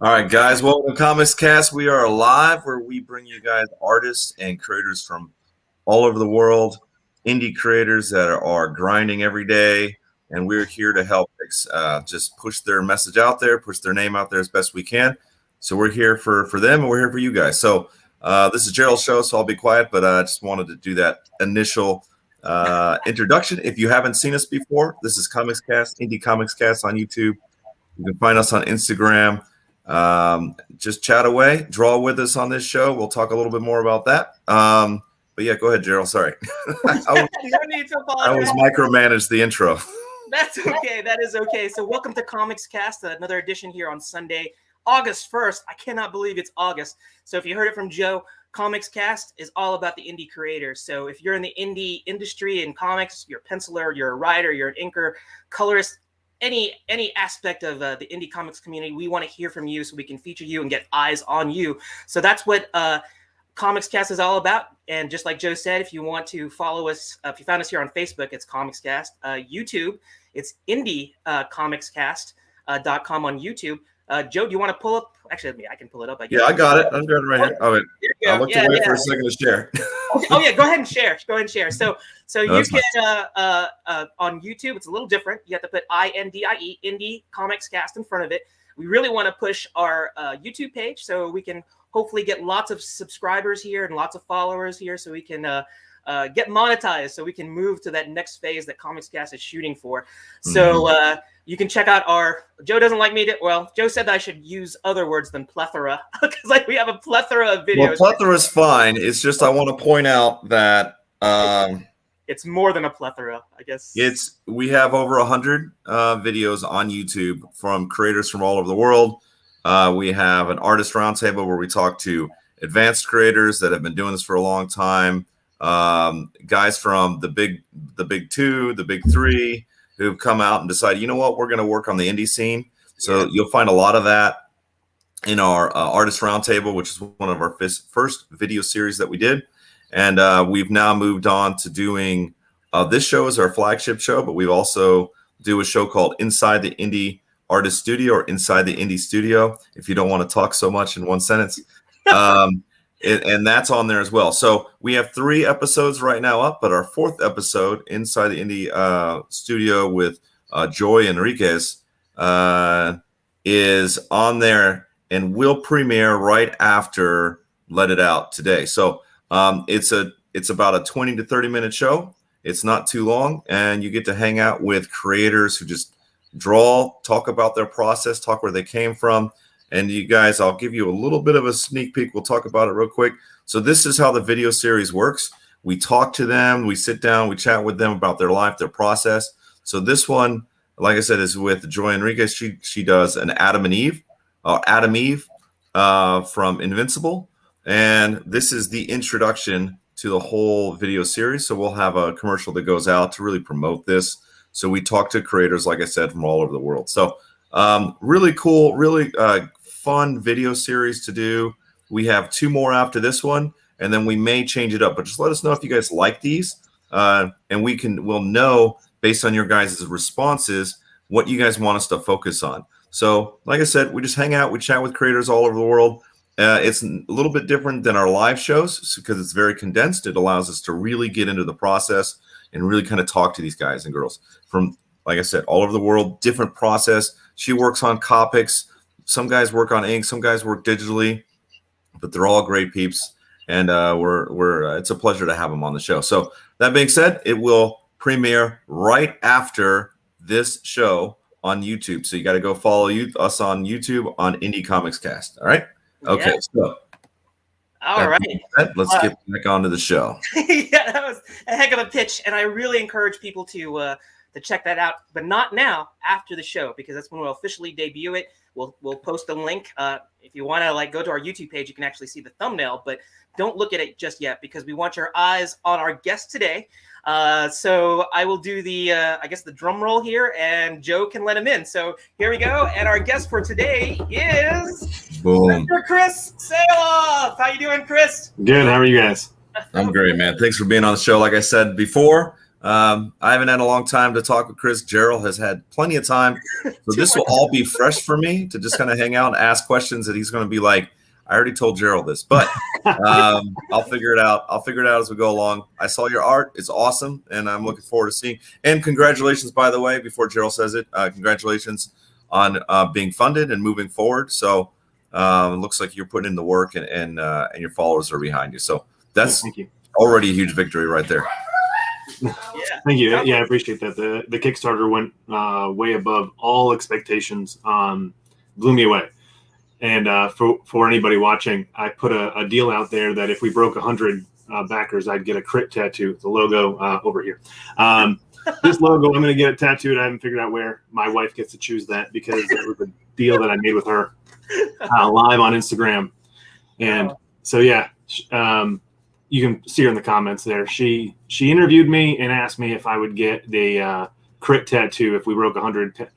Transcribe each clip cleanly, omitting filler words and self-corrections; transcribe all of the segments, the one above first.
All right, guys, welcome to Comics Cast. We are live where we bring you guys artists and creators from all over the world, indie creators that are grinding every day, and we're here to help just push their message out there, push their name out there as best we can. So we're here for them, and we're here for you guys. So this is Gerald's show, so I'll be quiet, but I just wanted to do that initial introduction. If you haven't seen us before, this is Comics Cast, Indie Comics Cast on YouTube. You can find us on Instagram. Just chat away, draw with us on this show. We'll talk a little bit more about that. But yeah, go ahead, Gerald. Sorry. I was micromanaged the intro. That's okay. That is okay. So welcome to Comics Cast, another edition here on Sunday, August 1st. I cannot believe it's August. So if you heard it from Joe, Comics Cast is all about the indie creators. So if you're in the indie industry in comics, you're a penciler, you're a writer, you're an inker, colorist, any aspect of the indie comics community, we want to hear from you so we can feature you and get eyes on you. So that's what Comics Cast is all about. And just like Joe said, if you want to follow us, if you found us here on Facebook, it's Comics Cast. YouTube, it's indiecomicscast.com on YouTube. Joe, do you want to pull up? Actually, I can pull it up. Yeah, I got it. I've got it right here. Oh, I looked away for a second to share. Oh yeah, go ahead and share. So you can on YouTube. It's a little different. You have to put INDIE, Indie Comics Cast, in front of it. We really want to push our YouTube page so we can hopefully get lots of subscribers here and lots of followers here, so we can get monetized, so we can move to that next phase that Comics Cast is shooting for. So you can check out our. Joe doesn't like me to. Well, Joe said that I should use other words than plethora because we have a plethora of videos. Well, plethora is fine. It's just I want to point out that it's more than a plethora, I guess. We have over 100 videos on YouTube from creators from all over the world. We have an artist roundtable where we talk to advanced creators that have been doing this for a long time. Guys from the big two, the big three, who've come out and decided, you know what, we're going to work on the indie scene. So you'll find a lot of that in our artist roundtable, which is one of our first video series that we did. And we've now moved on to doing this show is our flagship show, but we also do a show called Inside the Indie Artist Studio or Inside the Indie Studio, if you don't want to talk so much in one sentence. And that's on there as well. So we have 3 episodes right now up, but our 4th episode, Inside the Indie Studio with Joy Enriquez, is on there and will premiere right after Let It Out today. So it's about a 20 to 30 minute show. It's not too long, and you get to hang out with creators who just draw, talk about their process, talk where they came from. And you guys, I'll give you a little bit of a sneak peek. We'll talk about it real quick. So this is how the video series works. We talk to them, we sit down, we chat with them about their life, their process. So this one, like I said, is with Joy Enriquez. She does an Adam Eve from Invincible. And this is the introduction to the whole video series. So we'll have a commercial that goes out to really promote this. So we talk to creators, like I said, from all over the world. So really cool, really fun video series to do. We have 2 more after this one, and then we may change it up. But just let us know if you guys like these, and we'll know based on your guys' responses what you guys want us to focus on. So, like I said, we just hang out, we chat with creators all over the world. It's a little bit different than our live shows because it's very condensed. It allows us to really get into the process and really kind of talk to these guys and girls from, like I said, all over the world, different process. She works on Copics. Some guys work on ink. Some guys work digitally, but they're all great peeps. And it's a pleasure to have them on the show. So that being said, it will premiere right after this show on YouTube. So you got to go follow us on YouTube on Indie Comics Cast. All right. Okay. Yeah. So all right. Let's get back onto the show. Yeah, that was a heck of a pitch. And I really encourage people to check that out, but not now, after the show, because that's when we'll officially debut it. We'll post a link. If you want to go to our YouTube page, you can actually see the thumbnail, but don't look at it just yet because we want your eyes on our guest today. So I will do the drum roll here, and Joe can let him in. So here we go. And our guest for today is Mr. Chris Sahloff. How you doing, Chris? Good. How are you guys? I'm great, man. Thanks for being on the show. Like I said before, I haven't had a long time to talk with Chris. Gerald has had plenty of time. So this will all be fresh for me to just kind of hang out and ask questions that he's going to be like, I already told Gerald this, but I'll figure it out. I'll figure it out as we go along. I saw your art. It's awesome. And I'm looking forward to seeing. And congratulations, by the way, before Gerald says it, congratulations on being funded and moving forward. So it looks like you're putting in the work and your followers are behind you. So that's already a huge victory right there. Yeah. Thank you. Yeah, I appreciate that. The Kickstarter went way above all expectations. Blew me away. And for anybody watching, I put a deal out there that if we broke 100 backers, I'd get a crit tattoo, the logo over here. This logo, I'm going to get it tattooed. I haven't figured out where. My wife gets to choose that because it was a deal that I made with her live on Instagram. And so, yeah, you can see her in the comments there. She interviewed me and asked me if I would get the crit tattoo if we broke 100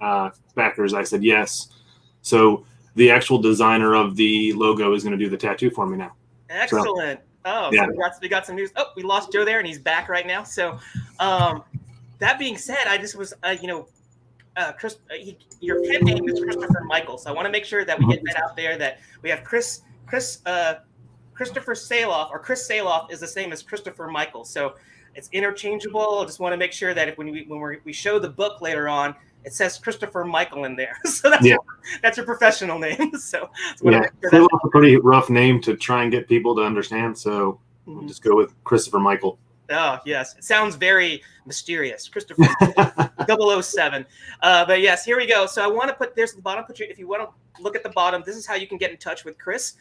backers. I said yes. So the actual designer of the logo is going to do the tattoo for me now. Excellent. So we got some news. Oh, we lost Joe there, and he's back right now. So that being said, I just was, Chris, your pen name is Christopher Michael. So I want to make sure that we get that out there, that we have Christopher Sahloff, or Chris Sahloff is the same as Christopher Michael. So it's interchangeable. I just want to make sure that when we show the book later on, it says Christopher Michael in there. So that's your professional name. So Sahloff's a pretty rough name to try and get people to understand. So we'll just go with Christopher Michael. Oh, yes. It sounds very mysterious. Christopher 007. But yes, here we go. So I want to put this at the bottom. If you want to look at the bottom, this is how you can get in touch with Chris.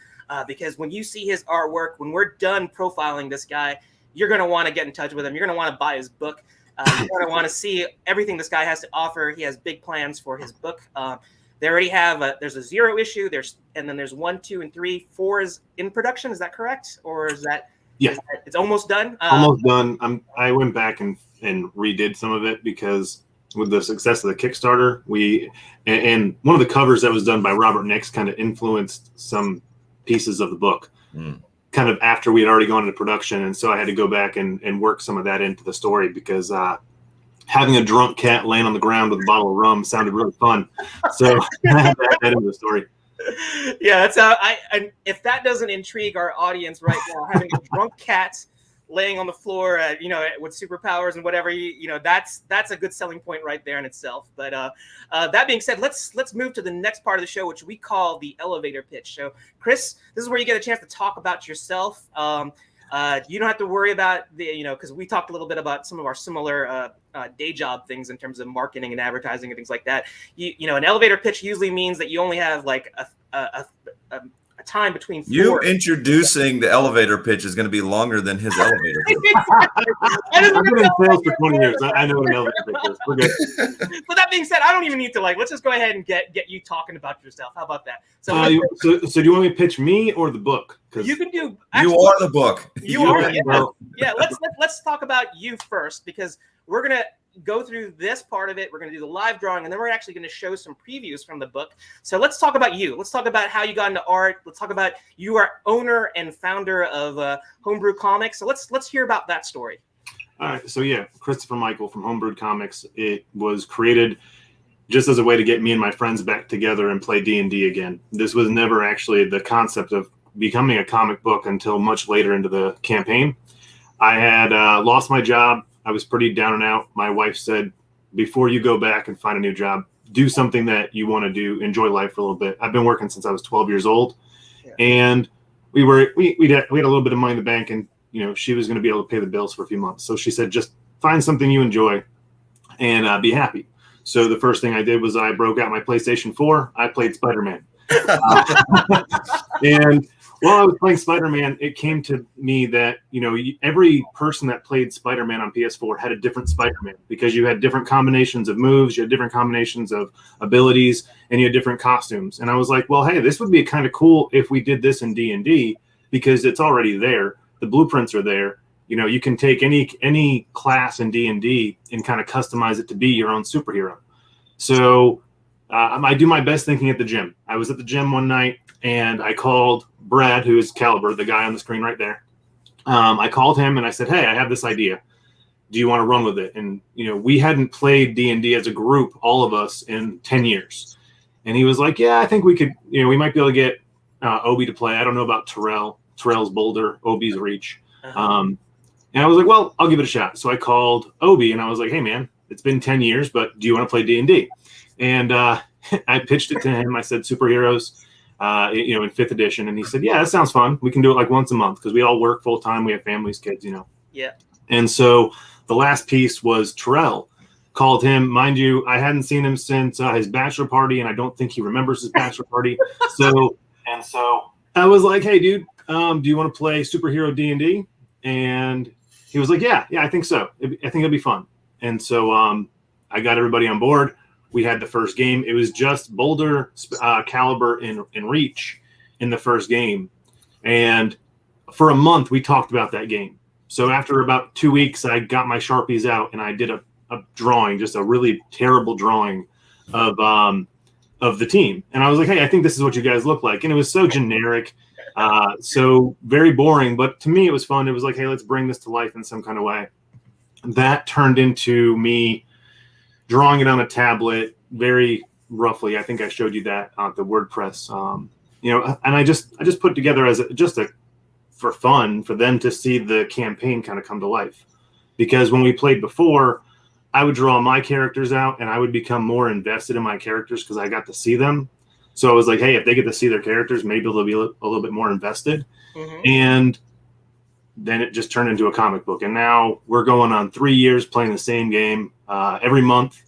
Because when you see his artwork, when we're done profiling this guy, you're going to want to get in touch with him. You're going to want to buy his book. You're going to want to see everything this guy has to offer. He has big plans for his book. They already have there's a 0 issue. And then there's 1, 2, and 3. 4 is in production. Is that correct? Or is that? Yeah, it's almost done. Almost done. I went back and redid some of it because with the success of the Kickstarter, and one of the covers that was done by Robert Nix kind of influenced some pieces of the book. Kind of after we had already gone into production, and so I had to go back and work some of that into the story because having a drunk cat laying on the ground with a bottle of rum sounded really fun. So I had to add that into the story. Yeah, that's how if that doesn't intrigue our audience right now, having a drunk cat laying on the floor, with superpowers and whatever, that's a good selling point right there in itself. But that being said, let's move to the next part of the show, which we call the elevator pitch. So, Chris, this is where you get a chance to talk about yourself. You don't have to worry about because we talked a little bit about some of our similar day job things in terms of marketing and advertising and things like that. An elevator pitch usually means that you only have like a time between 4. You introducing the elevator pitch is going to be longer than his elevator pitch. I've been in sales for 20 years. I know what an elevator pitch is. We're good. But that being said, I don't even need to let's just go ahead and get you talking about yourself. How about that? So do you want me to pitch me or the book? You can do. Actually, you are the book. You are. Yeah. Let's talk about you first, because we're gonna go through this part of it. We're going to do the live drawing, and then we're actually going to show some previews from the book. So let's talk about you. Let's talk about how you got into art. Let's talk about you are owner and founder of Homebrewed Comics. So let's hear about that story. All right. So yeah, Christopher Michael from Homebrewed Comics. It was created just as a way to get me and my friends back together and play D&D again. This was never actually the concept of becoming a comic book until much later into the campaign. I had lost my job. I was pretty down and out. My wife said, before you go back and find a new job, do something that you want to do, enjoy life for a little bit. I've been working since I was 12 years old. Yeah. And we had a little bit of money in the bank, and she was going to be able to pay the bills for a few months. So she said, just find something you enjoy and be happy. So the first thing I did was I broke out my PlayStation 4. I played Spider-Man. And while I was playing Spider-Man, it came to me that, every person that played Spider-Man on PS4 had a different Spider-Man, because you had different combinations of moves, you had different combinations of abilities, and you had different costumes. And I was like, well, hey, this would be kind of cool if we did this in D&D, because it's already there. The blueprints are there. You can take any class in D&D and kind of customize it to be your own superhero. So I do my best thinking at the gym. I was at the gym one night, and I called Brad, who is Caliber, the guy on the screen right there. I called him and I said, hey, I have this idea. do you want to run with it? And, we hadn't played D&D as a group, all of us, in 10 years. And he was like, yeah, I think we could, we might be able to get Obi to play. I don't know about Terrell. Terrell's Boulder, Obi's Reach. And I was like, well, I'll give it a shot. So I called Obi and I was like, hey, man, it's been 10 years, but do you want to play D&D? And I pitched it to him. I said superheroes, in 5th edition. And he said, yeah, that sounds fun. We can do it like once a month because we all work full time. We have families, kids, Yeah. And so the last piece was Terrell. Called him. Mind you, I hadn't seen him since his bachelor party, and I don't think he remembers his bachelor party. So I was like, hey, dude, do you want to play superhero D&D? And he was like, yeah, I think so. I think it'll be fun. And so I got everybody on board. We had the first game. It was just Boulder, Caliber, and Reach in the first game. And for a month, we talked about that game. So after about 2 weeks, I got my Sharpies out and I did a drawing, just a really terrible drawing of the team. And I was like, hey, I think this is what you guys look like. And it was so generic, so very boring. But to me, it was fun. It was like, hey, let's bring this to life in some kind of way. That turned into me drawing it on a tablet very roughly. I think I showed you that on the WordPress, and I just put together as for fun for them to see the campaign kind of come to life. Because when we played before, I would draw my characters out and I would become more invested in my characters because I got to see them. So I was like, hey, if they get to see their characters, maybe they'll be a little bit more invested. And then it just turned into a comic book. And now we're going on 3 years playing the same game every month.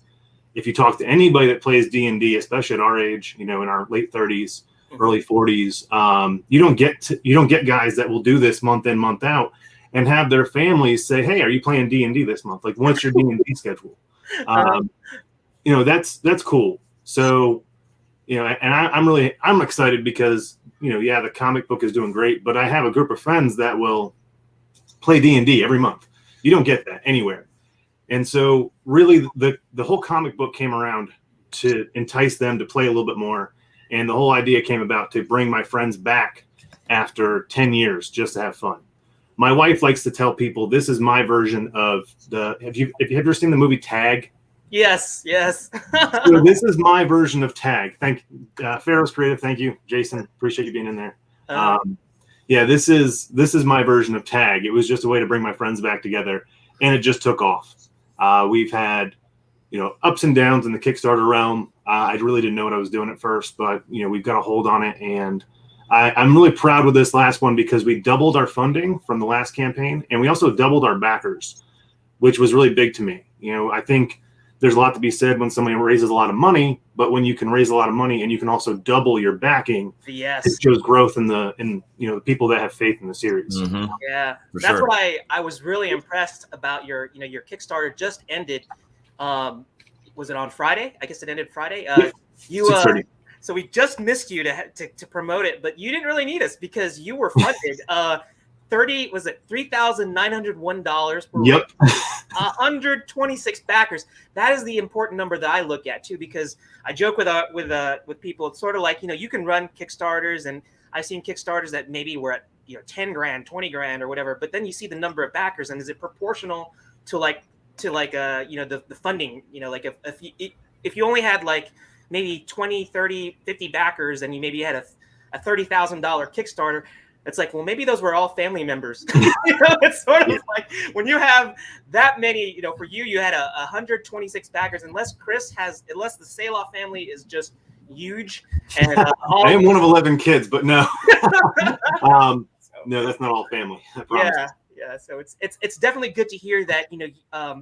If you talk to anybody that plays D&D, especially at our age, in our late 30s, early 40s, you don't get guys that will do this month in, month out and have their families say, hey, are you playing D&D this month? Like, what's your D&D schedule? That's cool. So, and I'm excited because, the comic book is doing great, but I have a group of friends that will play D&D every month. You don't get that anywhere. And so really the whole comic book came around to entice them to play a little bit more. And the whole idea came about to bring my friends back after 10 years just to have fun. My wife likes to tell people this is my version of have you ever seen the movie Tag? Yes. So this is my version of Tag. Thank Pharaoh's Creative. Thank you, Jason. Appreciate you being in there. This is my version of Tag. It was just a way to bring my friends back together, and it just took off. We've had, ups and downs in the Kickstarter realm. I really didn't know what I was doing at first, but we've got a hold on it, and I'm really proud with this last one because we doubled our funding from the last campaign, and we also doubled our backers, which was really big to me. I think there's a lot to be said when somebody raises a lot of money, but when you can raise a lot of money and you can also double your backing, yes, it shows growth in the people that have faith in the series. Mm-hmm. Yeah, For that's sure. why I was really impressed about your Kickstarter just ended. Was it on Friday? I guess it ended Friday. So we just missed you to promote it, but you didn't really need us because you were funded. $3,901. Yep. 126 backers. That is the important number that I look at too, because I joke with people. It's sort of like, you can run Kickstarters, and I've seen Kickstarters that maybe were at 10 grand, 20 grand or whatever, but then you see the number of backers, and is it proportional to the funding? Like if you only had like maybe 20, 30, 50 backers, and you maybe had a $30,000 Kickstarter, it's like, well, maybe those were all family members. It's sort of like when you have that many, for you had 126 backers, unless the Sahloff family is just huge. And I am one of 11 kids, but no, no, that's not all family. I promise. Yeah. So it's definitely good to hear that,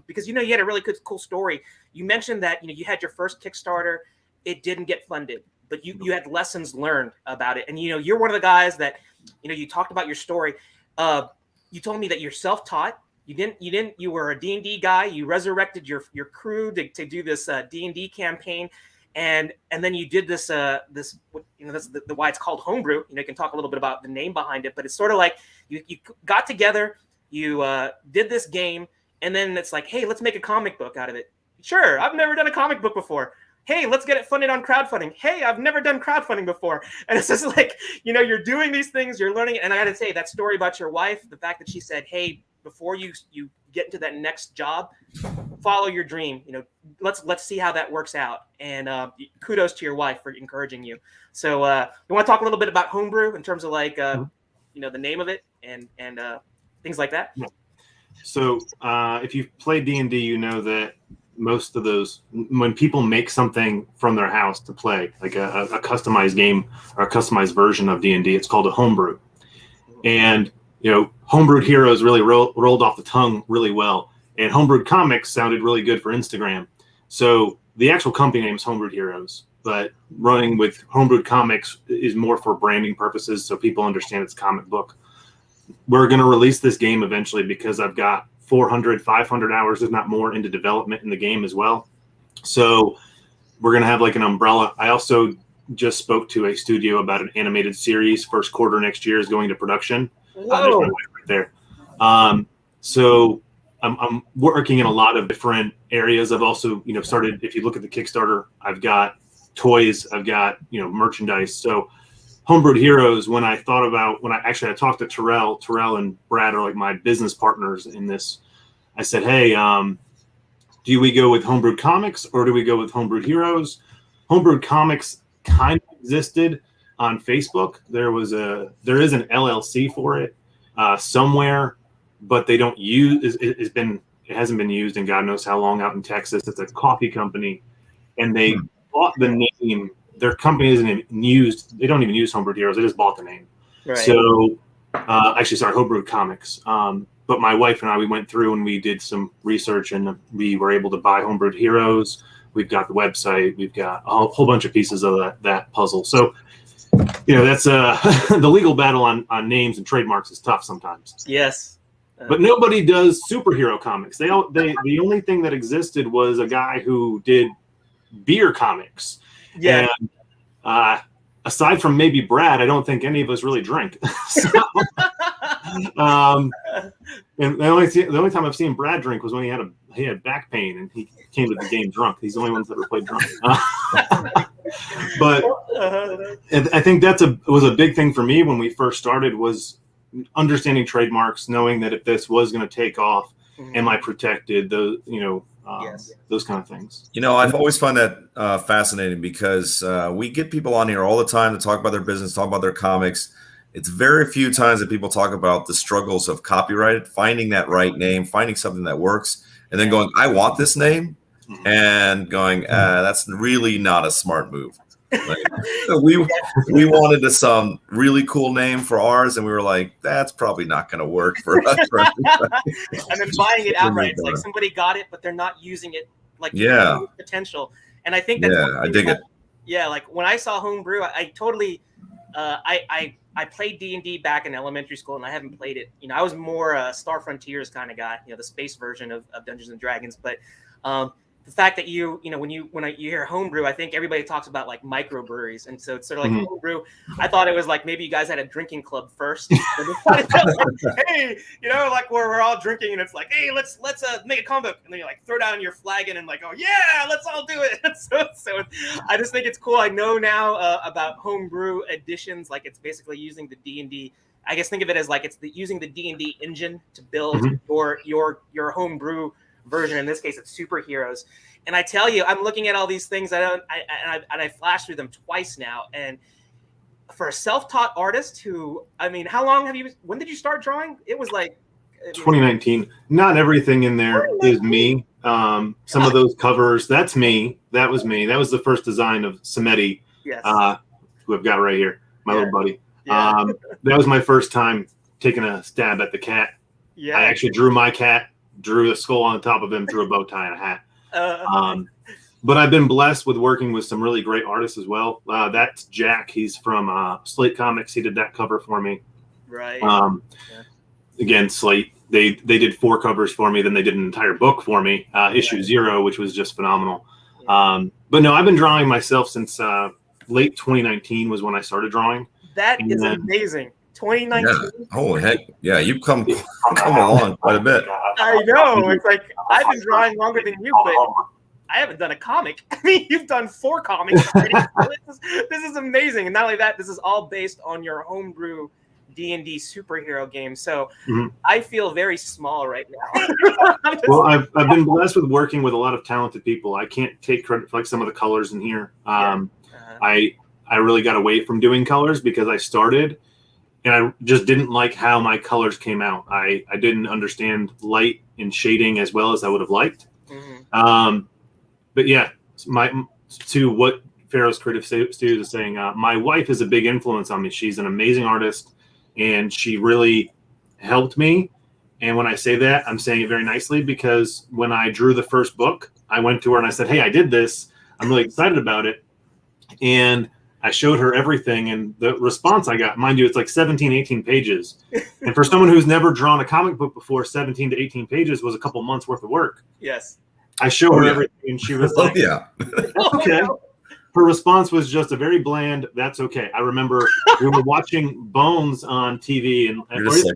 because, you had a really cool story. You mentioned that, you had your first Kickstarter, it didn't get funded, but you had lessons learned about it. And, you're one of the guys that, you talked about your story. You told me that you're self-taught. You were a D&D guy. You resurrected your crew to do this D&D campaign. And then you did this that's the why it's called Homebrew. You can talk a little bit about the name behind it, but it's sort of like you got together, you did this game, and then it's like, hey, let's make a comic book out of it. Sure, I've never done a comic book before. Hey, let's get it funded on crowdfunding. Hey, I've never done crowdfunding before. And it's just like, you're doing these things, you're learning. And I got to say, that story about your wife, the fact that she said, hey, before you get into that next job, follow your dream. You know, let's see how that works out. And kudos to your wife for encouraging you. So you want to talk a little bit about Homebrew in terms of like you know, the name of it and things like that? Yeah. So if you've played D&D, you know that most of those, when people make something from their house to play, like a customized game or a customized version of D&D, it's called a homebrew. And, you know, Homebrewed Heroes really rolled off the tongue really well. And Homebrewed Comics sounded really good for Instagram. So the actual company name is Homebrewed Heroes, but running with Homebrewed Comics is more for branding purposes, so people understand it's a comic book. We're going to release this game eventually because I've got 400, 500 hours, if not more, into development in the game as well. So we're going to have like an umbrella. I also just spoke to a studio about an animated series. First quarter next year is going to production. There's my wife right there. So I'm working in a lot of different areas. I've also, you know, started, if you look at the Kickstarter, I've got toys, I've got, you know, merchandise. So Homebrewed Heroes, when I talked to Terrell and Brad are like my business partners in this. I said, hey, do we go with Homebrewed Comics or do we go with Homebrewed Heroes? Homebrewed Comics kind of existed on Facebook. There is an LLC for it somewhere, but they don't use it hasn't been used in God knows how long out in Texas. It's a coffee company, and they bought the name. Their company isn't even used. They don't even use Homebrewed Heroes. They just bought the name. Right. So, Homebrewed Comics. But my wife and I, we went through and we did some research, and we were able to buy Homebrewed Heroes. We've got the website. We've got a whole bunch of pieces of that puzzle. So, you know, that's the legal battle on names and trademarks is tough sometimes. Yes. But nobody does superhero comics. The only thing that existed was a guy who did beer comics. Yeah. And aside from maybe Brad, I don't think any of us really drink. So, and the only time I've seen Brad drink was when he had back pain and he came to the game drunk. He's the only one that ever played drunk. But I think was a big thing for me when we first started, was understanding trademarks, knowing that if this was going to take off, am I protected? Those, you know, those kind of things. You know, I've always found that fascinating because we get people on here all the time to talk about their business, talk about their comics. It's very few times that people talk about the struggles of copyright, finding that right name, finding something that works, and then going, I want this name, and going, that's really not a smart move. Like, we wanted some really cool name for ours, and we were like, that's probably not going to work for us. And then buying it outright, it's like somebody got it, but they're not using it like potential. And I think that's I dig it. Yeah, like when I saw Homebrew, I totally I played D&D back in elementary school, and I haven't played it. You know, I was more a Star Frontiers kind of guy, you know, the space version of Dungeons and Dragons. But the fact that you know, when you hear Homebrew, I think everybody talks about like microbreweries, and so it's sort of like Homebrew. I thought it was like maybe you guys had a drinking club first. Hey, you know, like where we're all drinking, and it's like, hey, let's make a comic book, and then you like throw down your flagon and like, oh yeah, let's all do it. So I just think it's cool. I know now about Homebrew editions, like it's basically using the D&D. I guess think of it as like it's using the D&D engine to build your Homebrew version. In this case, it's superheroes. And I tell you, I'm looking at all these things. I flashed through them twice now. And for a self-taught artist who, I mean, when did you start drawing? It was like 2019. Not everything in there is me. Some of those covers, that's me. That was me. That was the first design of Samedi, who I've got right here, my little buddy. Yeah. That was my first time taking a stab at the cat. Yeah. I actually drew my cat, drew a skull on top of him, drew a bow tie and a hat. But I've been blessed with working with some really great artists as well. That's Jack. He's from Slate Comics. He did that cover for me. Right. Again, Slate. They did 4 covers for me. Then they did an entire book for me, issue 0, which was just phenomenal. Yeah. But no, I've been drawing myself since late 2019 was when I started drawing. That is amazing. 2019. Yeah. Holy heck. Yeah, you've come along quite a bit. I know. It's like I've been drawing longer than you, but I haven't done a comic. I mean, you've done 4 comics already. This is amazing. And not only that, this is all based on your Homebrew D&D superhero game. So Mhm. I feel very small right now. Well, I've been blessed with working with a lot of talented people. I can't take credit for like some of the colors in here. I really got away from doing colors because I started and I just didn't like how my colors came out. I didn't understand light and shading as well as I would have liked. But yeah, to what Pharaoh's Creative Studios is saying, my wife is a big influence on me. She's an amazing artist, and she really helped me. And when I say that, I'm saying it very nicely because when I drew the first book, I went to her and I said, hey, I did this. I'm really excited about it. And I showed her everything. And the response I got, mind you, it's like 17, 18 pages. And for someone who's never drawn a comic book before, 17 to 18 pages was a couple months worth of work. Yes. I showed her everything, and she was like, okay. Her response was just a very bland, that's okay. I remember we were watching Bones on TV, and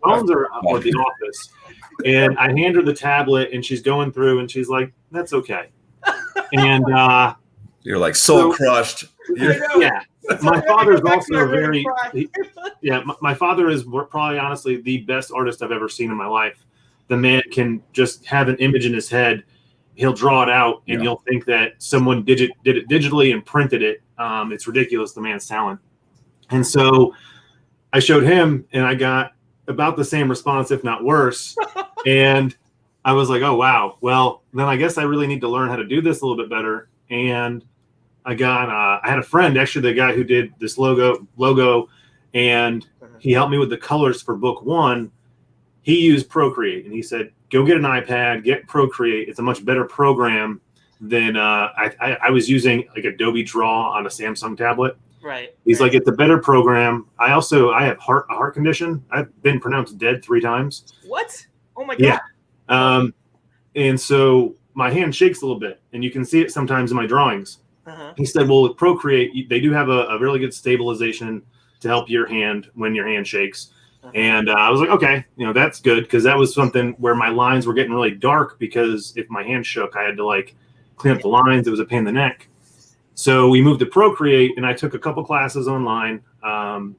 Bones or The Office, and I hand her the tablet, and she's going through, and she's like, that's okay. And you're like soul crushed. Yeah. My father's also my father is probably honestly the best artist I've ever seen in my life. The man can just have an image in his head. He'll draw it out, and you'll think that someone did it digitally and printed it. It's ridiculous, the man's talent. And so I showed him, and I got about the same response, if not worse. And I was like, oh, wow. Well, then I guess I really need to learn how to do this a little bit better. And I had a friend, actually the guy who did this logo, and he helped me with the colors for book 1. He used Procreate, and he said, go get an iPad, get Procreate. It's a much better program than I was using like Adobe Draw on a Samsung tablet. Right. He's like, it's a better program. I have a heart condition. I've been pronounced dead 3 times. What? Oh my God. Yeah. And so my hand shakes a little bit, and you can see it sometimes in my drawings. He said, well, with Procreate, they do have a really good stabilization to help your hand when your hand shakes. And I was like, okay, that's good, because that was something where my lines were getting really dark, because if my hand shook, I had to like clean up the lines. It was a pain in the neck. So we moved to Procreate, and I took a couple classes online. I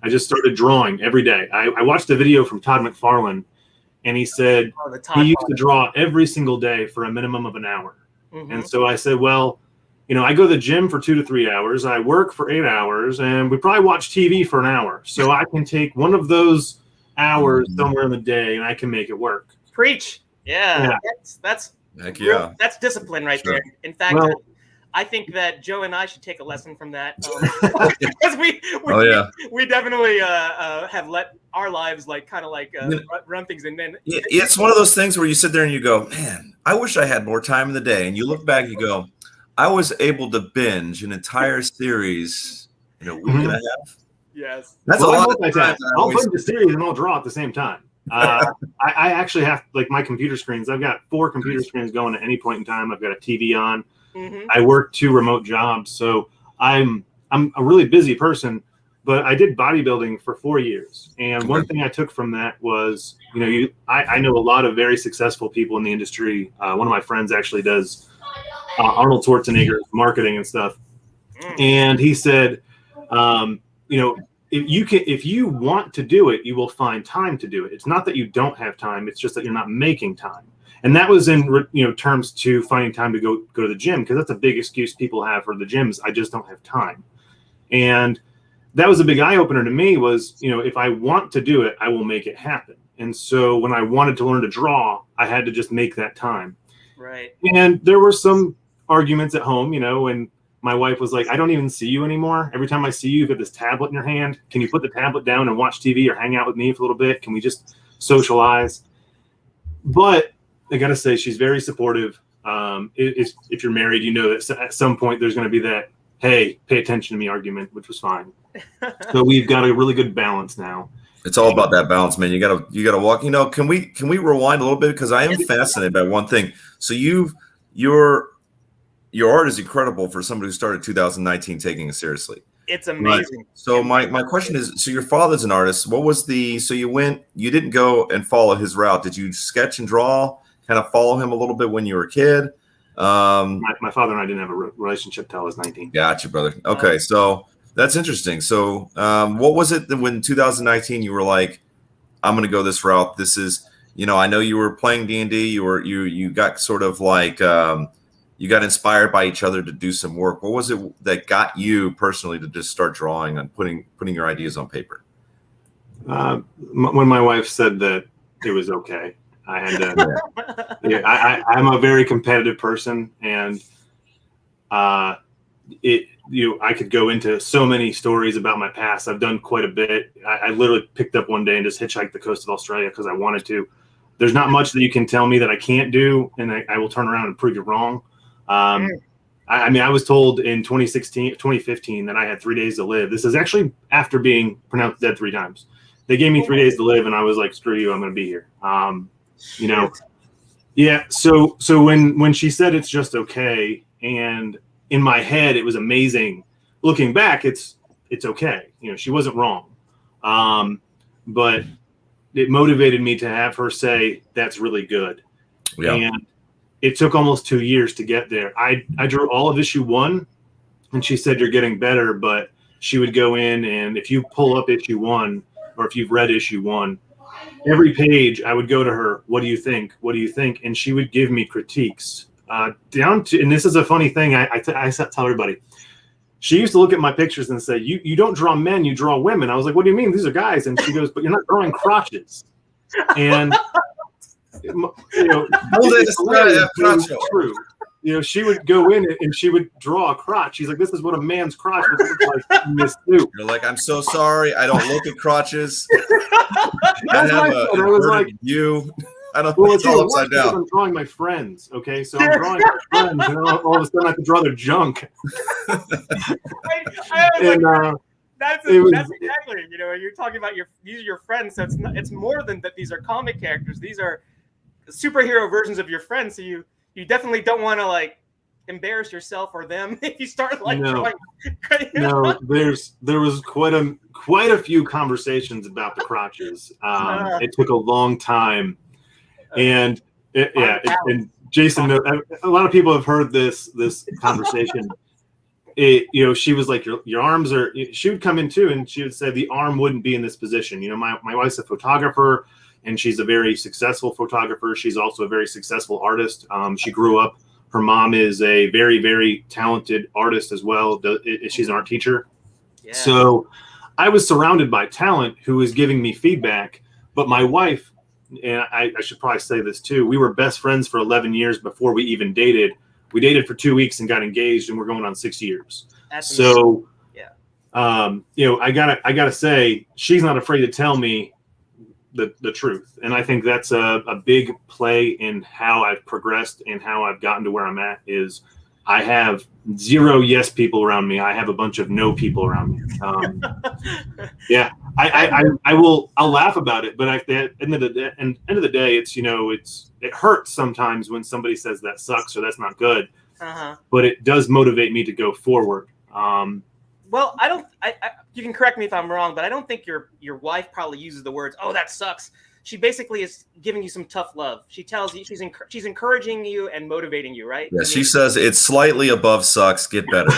just started drawing every day. I watched a video from Todd McFarlane, and he said he used to draw every single day for a minimum of an hour. And so I said, well, I go to the gym for 2 to 3 hours. I work for 8 hours, and we probably watch TV for an hour. So I can take one of those hours somewhere in the day, and I can make it work. Preach. Yeah. That's heck yeah. That's discipline right there. In fact, I think that Joe and I should take a lesson from that, because we definitely have let our lives run things, and then it's one of those things where you sit there and you go, man, I wish I had more time in the day, and you look back, you go, I was able to binge an entire series in a week and a half. Yes, that's a lot of time. I'll put the series and I'll draw at the same time. I actually have my computer screens. I've got 4 computer screens going at any point in time. I've got a TV on. I work 2 remote jobs, so I'm a really busy person. But I did bodybuilding for 4 years, and one thing I took from that was, I know a lot of very successful people in the industry. One of my friends actually does Arnold Schwarzenegger's marketing and stuff, and he said, if you want to do it, you will find time to do it. It's not that you don't have time; it's just that you're not making time. And that was in terms to finding time to go to the gym, because that's a big excuse people have for the gyms. I just don't have time, and that was a big eye opener to me. Was if I want to do it, I will make it happen. And so when I wanted to learn to draw, I had to just make that time. Right. And there were some arguments at home, and my wife was like, I don't even see you anymore. Every time I see you, you've got this tablet in your hand. Can you put the tablet down and watch TV or hang out with me for a little bit? Can we just socialize? But I got to say, she's very supportive. If you're married, that at some point there's going to be that, hey, pay attention to me argument, which was fine. So we've got a really good balance now. It's all about that balance, man. You gotta walk. Can we rewind a little bit, because I am fascinated by one thing. So your art is incredible for somebody who started 2019 taking it seriously. It's amazing. Right? So my question is, so your father's an artist. What was you didn't go and follow his route. Did you sketch and draw, kind of follow him a little bit when you were a kid? My father and I didn't have a relationship till I was 19. Gotcha, brother. Okay, so That's interesting. So, what was it that when 2019 you were like, I'm going to go this route? This is, I know you were playing D&D. You got sort of like, you got inspired by each other to do some work. What was it that got you personally to just start drawing and putting your ideas on paper? When my wife said that it was okay, I had to. I'm a very competitive person, and I could go into so many stories about my past. I've done quite a bit. I literally picked up one day and just hitchhiked the coast of Australia because I wanted to. There's not much that you can tell me that I can't do, and I will turn around and prove you wrong. I was told in 2015 that I had 3 days to live. This is actually after being pronounced dead 3 times. They gave me 3 days to live, and I was like, screw you, I'm going to be here. Yeah. So when she said it's just okay, and in my head, it was amazing. Looking back, it's okay. She wasn't wrong. But it motivated me to have her say, that's really good. Yeah. And it took almost 2 years to get there. I drew all of issue 1, and she said, you're getting better. But she would go in, and if you pull up issue 1, or if you've read issue 1, every page I would go to her, what do you think? What do you think? And she would give me critiques down to, and this is a funny thing. I tell everybody, she used to look at my pictures and say, you don't draw men, you draw women. I was like, what do you mean? These are guys. And she goes, but you're not drawing crotches. And, it's true. She would go in and she would draw a crotch. She's like, this is what a man's crotch would look like in this suit. You're like, I'm so sorry. I don't look at crotches. I was like, I don't think it's all upside down. I'm drawing my friends, okay? So I'm drawing my friends, and all of a sudden I have to draw their junk. That's exactly, you're talking about these are your friends, so it's more than that. These are comic characters. These are superhero versions of your friends. So you definitely don't want to like embarrass yourself or them if you start like drawing. No, there was quite a few conversations about the crotches. It took a long time. And and Jason, a lot of people have heard this conversation. She was like, your arms are. She would come in too, and she would say the arm wouldn't be in this position. My wife's a photographer, and she's a very successful photographer. She's also a very successful artist. She grew up. Her mom is a very, very talented artist as well. She's an art teacher. Yeah. So I was surrounded by talent who was giving me feedback, but my wife. And I should probably say this too. We were best friends for 11 years before we even dated. We dated for 2 weeks and got engaged, and we're going on 6 years. That's so, amazing. I gotta say, she's not afraid to tell me the truth, and I think that's a big play in how I've progressed and how I've gotten to where I'm at. Is I have 0 yes people around me. I have a bunch of no people around me. I'll laugh about it, but at the end of the day, it hurts sometimes when somebody says that sucks or that's not good. But it does motivate me to go forward. Well, you can correct me if I'm wrong, but I don't think your wife probably uses the words, "Oh, that sucks." She basically is giving you some tough love. She tells you she's encouraging you and motivating you, right? Yeah, she says it's slightly above sucks. Get better.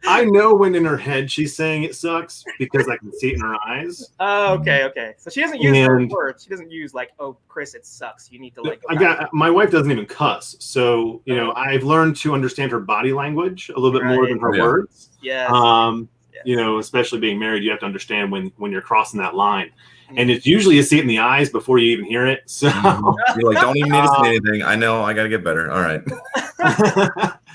I know when in her head she's saying it sucks because I can see it in her eyes. Oh, okay. So she doesn't use those words. She doesn't use like, "Oh, Chris, it sucks. You need to my wife doesn't even cuss, so I've learned to understand her body language a little bit more than her words. Yeah. Especially being married, you have to understand when you're crossing that line. And it's usually you see it in the eyes before you even hear it. So you're like, don't even need to say anything. I know I got to get better. All right.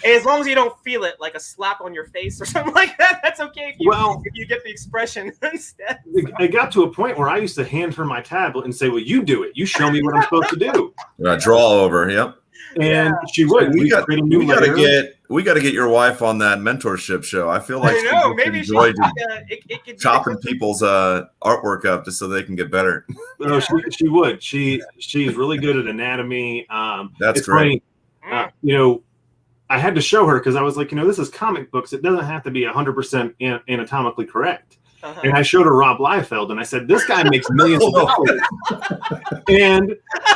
As long as you don't feel it like a slap on your face or something like that, that's okay. If you get the expression instead. I got to a point where I used to hand her my tablet and say, well, you do it. You show me what I'm supposed to do. Draw over. Yep. And she would. We got to get your wife on that mentorship show. I feel like maybe chopping people's artwork up just so they can get better. No, she would. She's really good at anatomy. That's great. Funny. I had to show her because I was like, this is comic books. It doesn't have to be 100% anatomically correct. And I showed her Rob Liefeld, and I said, this guy makes millions of dollars. And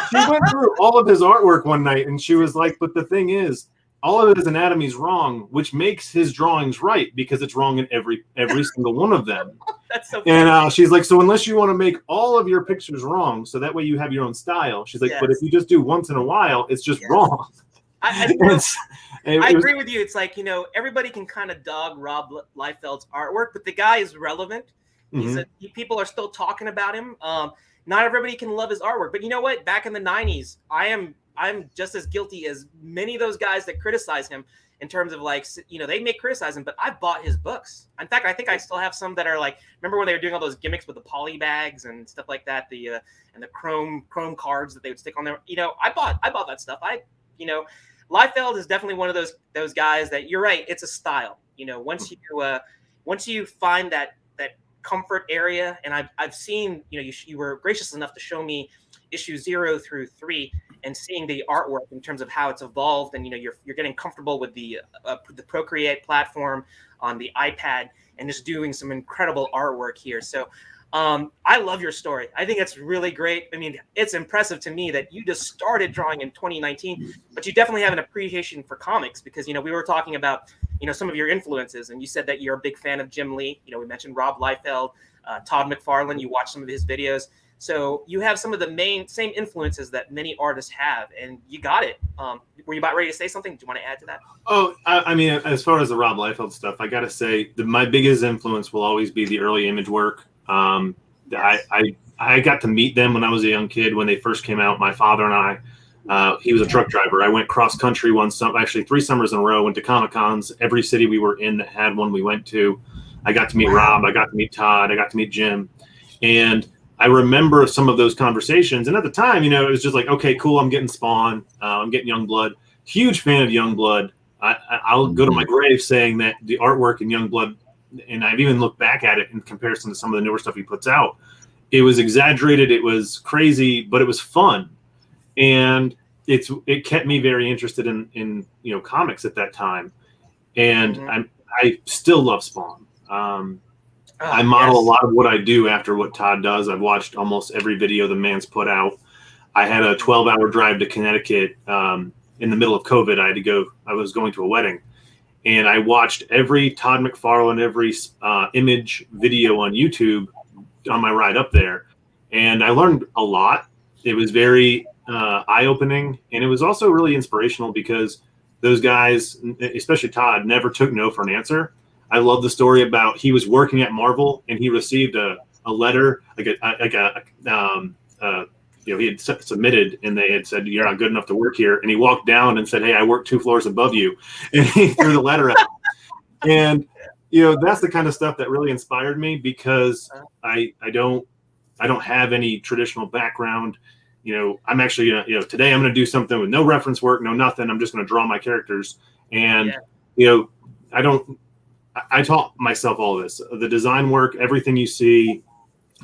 she went through all of his artwork one night, and she was like, but the thing is, all of his anatomy is wrong, which makes his drawings right because it's wrong in every single one of them. That's so funny. And she's like, so unless you want to make all of your pictures wrong, so that way you have your own style. She's like, but if you just do once in a while, it's just wrong. I agree with you. It's like, you know, everybody can kind of dog Rob Liefeld's artwork, but the guy is relevant. People are still talking about him. Not everybody can love his artwork, but you know what? Back in the 90s, I'm just as guilty as many of those guys that criticize him in terms of like, you know, they may criticize him, but I bought his books. In fact, I think I still have some that are like, remember when they were doing all those gimmicks with the poly bags and stuff like that, and the chrome cards that they would stick on there. You know, I bought that stuff. Liefeld is definitely one of those guys that you're right. It's a style. You know, once you find that comfort area, and I've seen, you know, you were gracious enough to show me issues 0 through 3 and seeing the artwork in terms of how it's evolved, and you know you're getting comfortable with the Procreate platform on the iPad and just doing some incredible artwork here. So I love your story. I think it's really great. I mean, it's impressive to me that you just started drawing in 2019, but you definitely have an appreciation for comics because, you know, we were talking about, you know, some of your influences, and you said that you're a big fan of Jim Lee. You know, we mentioned Rob Liefeld, Todd McFarlane. You watch some of his videos. So you have some of the same influences that many artists have, and you got it. Were you about ready to say something? Do you want to add to that? Oh, I mean, as far as the Rob Liefeld stuff, I got to say my biggest influence will always be the early image work. Yes. I got to meet them when I was a young kid when they first came out. My father and I, he was a truck driver. I went cross country actually 3 summers in a row, went to Comic Cons. Every city we were in that had one we went to. I got to meet Rob. I got to meet Todd. I got to meet Jim. And I remember some of those conversations. And at the time, you know, it was just like, okay, cool. I'm getting Spawn. I'm getting Youngblood. Huge fan of Youngblood. I'll go to my grave saying that the artwork in Youngblood, and I've even looked back at it in comparison to some of the newer stuff he puts out. It was exaggerated. It was crazy, but it was fun. And it kept me very interested in you know, comics at that time. And I still love Spawn. I model a lot of what I do after what Todd does. I've watched almost every video the man's put out. I had a 12-hour drive to Connecticut in the middle of COVID. I was going to a wedding, and I watched every Todd McFarlane, every image video on YouTube on my ride up there. And I learned a lot. It was very eye-opening, and it was also really inspirational because those guys, especially Todd, never took no for an answer. I love the story about he was working at Marvel and he received a letter, you know, he had submitted, and they had said, you're not good enough to work here. And he walked down and said, hey, I work 2 floors above you. And he threw the letter out. And, you know, that's the kind of stuff that really inspired me because I don't have any traditional background. You know, I'm actually, you know, today I'm going to do something with no reference work, no nothing. I'm just going to draw my characters. And, you know, I taught myself all of this. The design work, everything you see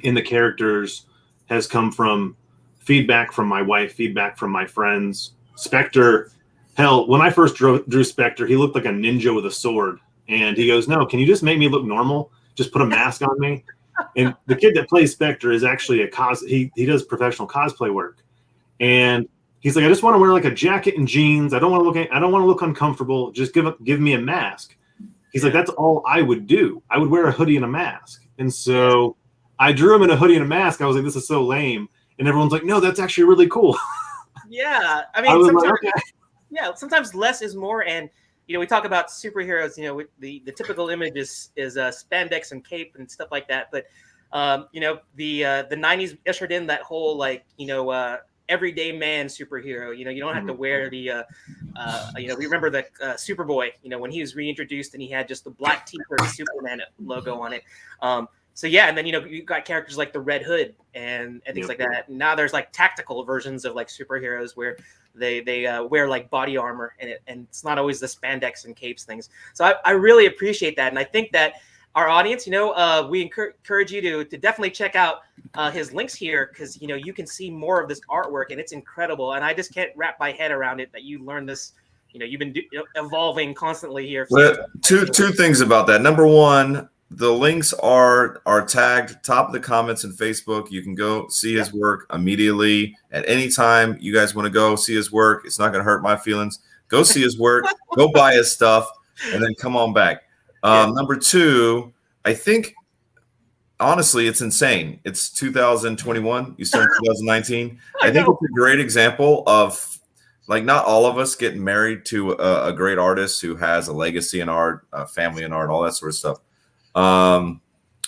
in the characters has come from feedback from my wife, feedback from my friends. Spectre, hell, when I first drew Spectre, he looked like a ninja with a sword. And he goes, no, can you just make me look normal? Just put a mask on me. And the kid that plays Spectre is actually he does professional cosplay work. And he's like, I just want to wear like a jacket and jeans. I don't want to look uncomfortable. Just give me a mask. He's like, that's all I would do. I would wear a hoodie and a mask. And so I drew him in a hoodie and a mask. I was like, this is so lame. And everyone's like, no, that's actually really cool. Yeah. I mean, sometimes less is more. And, you know, we talk about superheroes, you know, with the typical image is spandex and cape and stuff like that. But, you know, the 90s ushered in that whole, like, you know, everyday man superhero. You know, you don't have to wear the, you know, we remember the Superboy, you know, when he was reintroduced and he had just the black T-shirt Superman logo on it. So yeah, and then, you know, you got characters like the Red Hood and things like that. Now there's like tactical versions of like superheroes where they wear like body armor and it's not always the spandex and capes things. So I really appreciate that, and I think that our audience, you know, we encourage you to definitely check out his links here because, you know, you can see more of this artwork and it's incredible. And I just can't wrap my head around it that you learned this. You know, you've been evolving constantly here. Well, two things about that. Number one, the links are tagged top of the comments in Facebook. You can go see his work immediately at any time you guys want to go see his work. It's not going to hurt my feelings. Go see his work, go buy his stuff, and then come on back. Number two, I think, honestly, it's insane. It's 2021. You start 2019. I think it's a great example of, like, not all of us getting married to a great artist who has a legacy in art, a family in art, all that sort of stuff.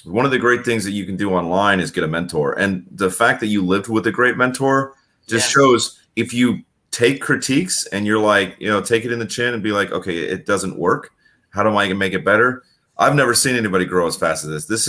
One of the great things that you can do online is get a mentor. And the fact that you lived with a great mentor just shows, if you take critiques and you're like, take it in the chin and be like, okay, it doesn't work. How do I make it better? I've never seen anybody grow as fast as this.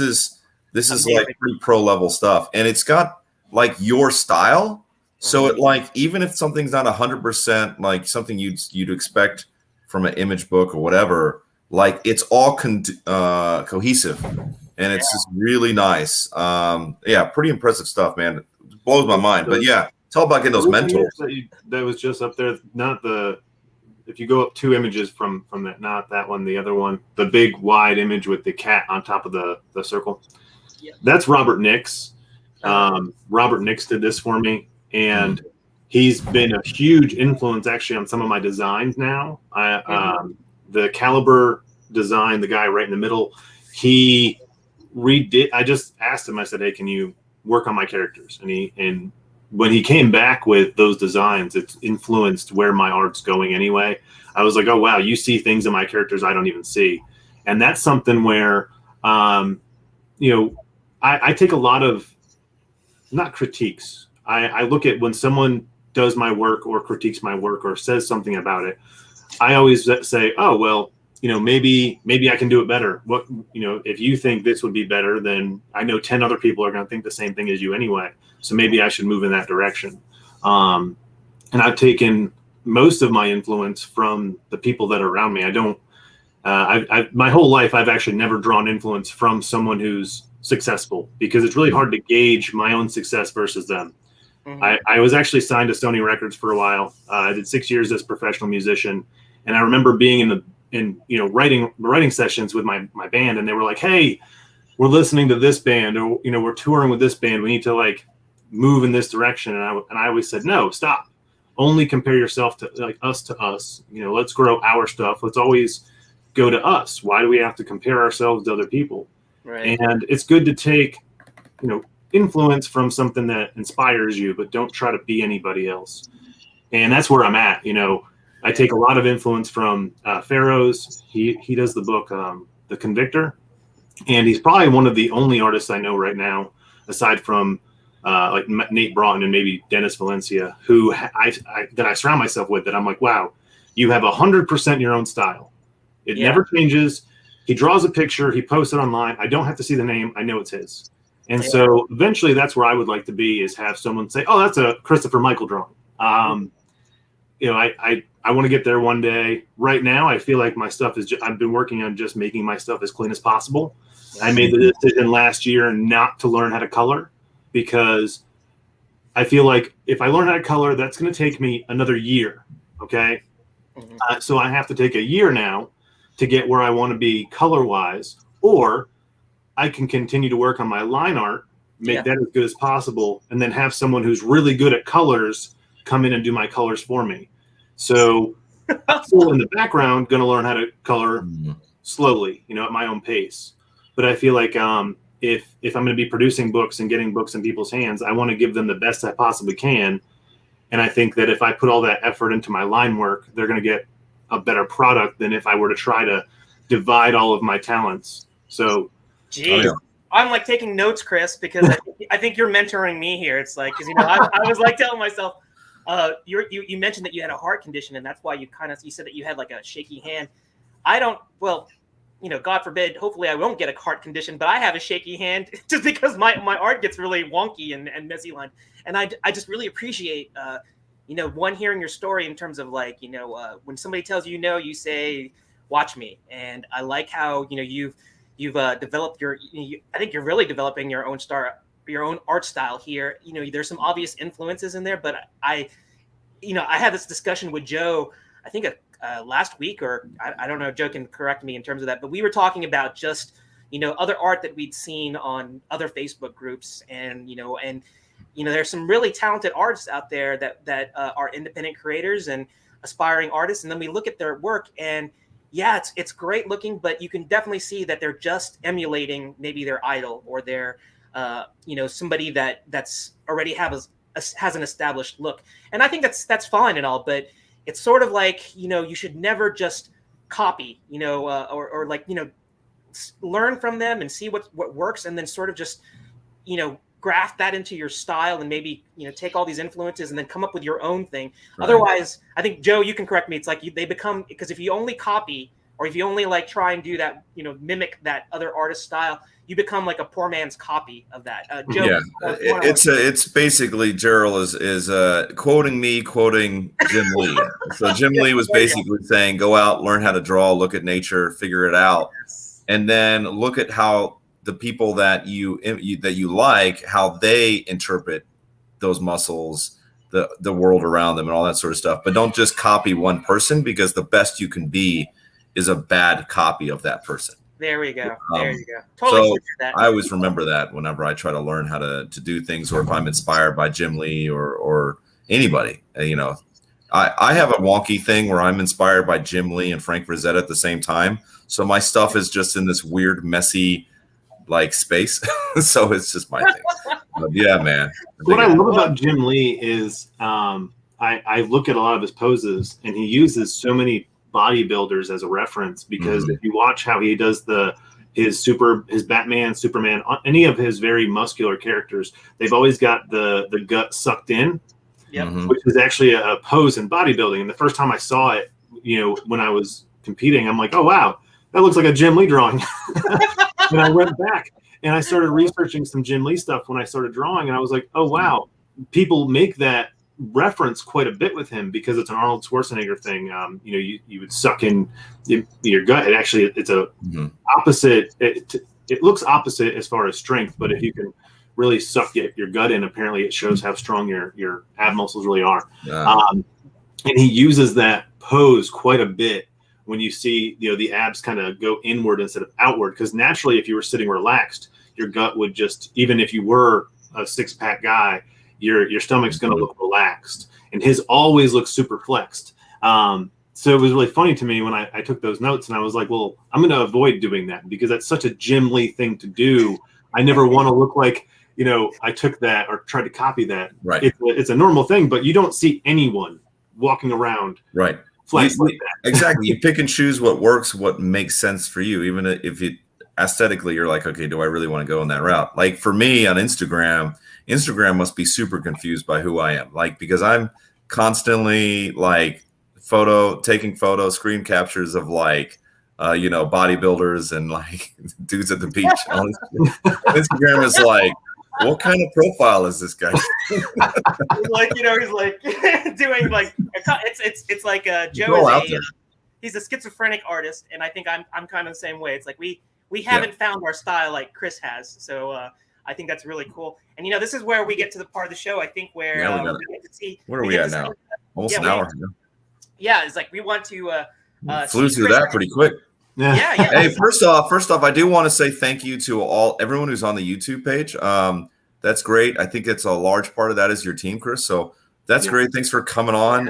This is like pretty pro level stuff. And it's got like your style. So it, like, even if something's not 100% like something you'd expect from an image book or whatever, like, it's all cohesive, and it's just really nice. Pretty impressive stuff, man. It blows my mind. But it's all about getting those mentors. That was just up there. Not if you go up 2 images from that, not that one, the other one, the big wide image with the cat on top of the circle. Yeah. That's Robert Nix. Robert Nix did this for me. And he's been a huge influence actually on some of my designs now. The Caliber design, the guy right in the middle, he redid. I just asked him, I said, hey, can you work on my characters? And when he came back with those designs, it's influenced where my art's going anyway. I was like, oh, wow, you see things in my characters I don't even see. And that's something where, I take a lot of, not critiques. I look at when someone does my work or critiques my work or says something about it, I always say, oh, well, maybe I can do it better. What, if you think this would be better, then I know 10 other people are going to think the same thing as you anyway. So maybe I should move in that direction. And I've taken most of my influence from the people that are around me. I don't, my whole life, I've actually never drawn influence from someone who's successful, because it's really hard to gauge my own success versus them. I was actually signed to Sony Records for a while. I did 6 years as a professional musician, and I remember being in writing sessions with my band, and they were like, "Hey, we're listening to this band, or we're touring with this band. We need to like move in this direction." And I always said, "No, stop. Only compare yourself to like us to us. Let's grow our stuff. Let's always go to us. Why do we have to compare ourselves to other people?" Right. And it's good to take, influence from something that inspires you, but don't try to be anybody else. And that's where I'm at. I take a lot of influence from Pharaoh's. He does the book, The Convictor, and he's probably one of the only artists I know right now, aside from like Nate Broughton and maybe Dennis Valencia, who I surround myself with, that I'm like, wow, you have 100% your own style. It never changes. He draws a picture, he posts it online. I don't have to see the name. I know it's his. And so eventually that's where I would like to be, is have someone say, oh, that's a Christopher Michael drawing. I want to get there one day. Right now, I feel like my stuff is I've been working on just making my stuff as clean as possible. I made the decision last year not to learn how to color, because I feel like if I learn how to color, that's going to take me another year. Okay. So I have to take a year now to get where I want to be color wise, or I can continue to work on my line art, make that as good as possible, and then have someone who's really good at colors come in and do my colors for me. So I'm still in the background going to learn how to color slowly, at my own pace. But I feel like if I'm going to be producing books and getting books in people's hands, I want to give them the best I possibly can. And I think that if I put all that effort into my line work, they're going to get a better product than if I were to try to divide all of my talents. So, I'm like taking notes, Chris, because I think you're mentoring me here. It's like, because I was like telling myself, you mentioned that you had a heart condition, and that's why you said that you had like a shaky hand. I don't, well, God forbid, hopefully I won't get a heart condition, but I have a shaky hand just because my art gets really wonky and messy lined. And I just really appreciate, hearing your story in terms of like, when somebody tells you no, you say, watch me. And I like how, you've developed I think you're really developing your own art style here. There's some obvious influences in there, but I had this discussion with Joe, I think last week, or I don't know, Joe can correct me in terms of that, but we were talking about just, other art that we'd seen on other Facebook groups, and there's some really talented artists out there that are independent creators. And aspiring artists, and then we look at their work, and yeah, it's great looking, but you can definitely see that they're just emulating maybe their idol or their somebody that's already has an established look. And I think that's fine and all, but it's sort of like, you should never just copy, or like, learn from them and see what works, and then sort of just, graft that into your style, and maybe, take all these influences and then come up with your own thing. Right. Otherwise, I think, Joe, you can correct me. It's like they become, because if you only copy, or if you only like try and do that, mimic that other artist style, you become like a poor man's copy of that. Joe, yeah, it's basically Gerald is quoting Jim Lee. So Jim Lee was basically saying, go out, learn how to draw, look at nature, figure it out, and then look at how the people that you like, how they interpret those muscles, the world around them, and all that sort of stuff. But don't just copy one person, because the best you can be is a bad copy of that person. There we go. There you go. Totally. So I always remember that whenever I try to learn how to do things, or if I'm inspired by Jim Lee or anybody, I have a wonky thing where I'm inspired by Jim Lee and Frank Frazetta at the same time. So my stuff is just in this weird, messy, like, space. So it's just my thing. But yeah, man. What I love about Jim Lee is I look at a lot of his poses, and he uses so many bodybuilders as a reference, because if you watch how he does his Batman, Superman, any of his very muscular characters, they've always got the gut sucked in, which is actually a pose in bodybuilding. And the first time I saw it, when I was competing, I'm like, oh wow, that looks like a Jim Lee drawing. And I went back and I started researching some Jim Lee stuff when I started drawing, and I was like, oh wow, people make that reference quite a bit with him, because it's an Arnold Schwarzenegger thing. You would suck in your gut. It's a opposite. It looks opposite as far as strength, but if you can really suck your gut in, apparently it shows how strong your ab muscles really are. And he uses that pose quite a bit when you see the abs kind of go inward instead of outward, because naturally, if you were sitting relaxed, your gut would just, even if you were a six-pack guy, your stomach's going to look relaxed, and his always looks super flexed. So it was really funny to me when I took those notes, and I was like, well, I'm going to avoid doing that, because that's such a Jim Lee thing to do. I never want to look like, I took that or tried to copy that. Right. It's a normal thing, but you don't see anyone walking around. Right. Like that. Exactly. You pick and choose what works, what makes sense for you. Even if it aesthetically, you're like, okay, do I really want to go in that route? Like for me on Instagram must be super confused by who I am. Like, because I'm constantly like taking photos, screen captures of like, bodybuilders and like dudes at the beach. Instagram is like, what kind of profile is this guy? He's like doing like, it's like Joe is he's a schizophrenic artist, and I think I'm kind of the same way. It's like we haven't found our style like Chris has, so I think that's really cool. And this is where we get to the part of the show, I think, where we get to see where are we at now? Almost an hour. Yeah, it's like we want to flew through that pretty quick. Yeah. Hey, first off, I do want to say thank you to everyone who's on the YouTube page. That's great. I think it's a large part of that is your team, Chris. So that's great. Thanks for coming on.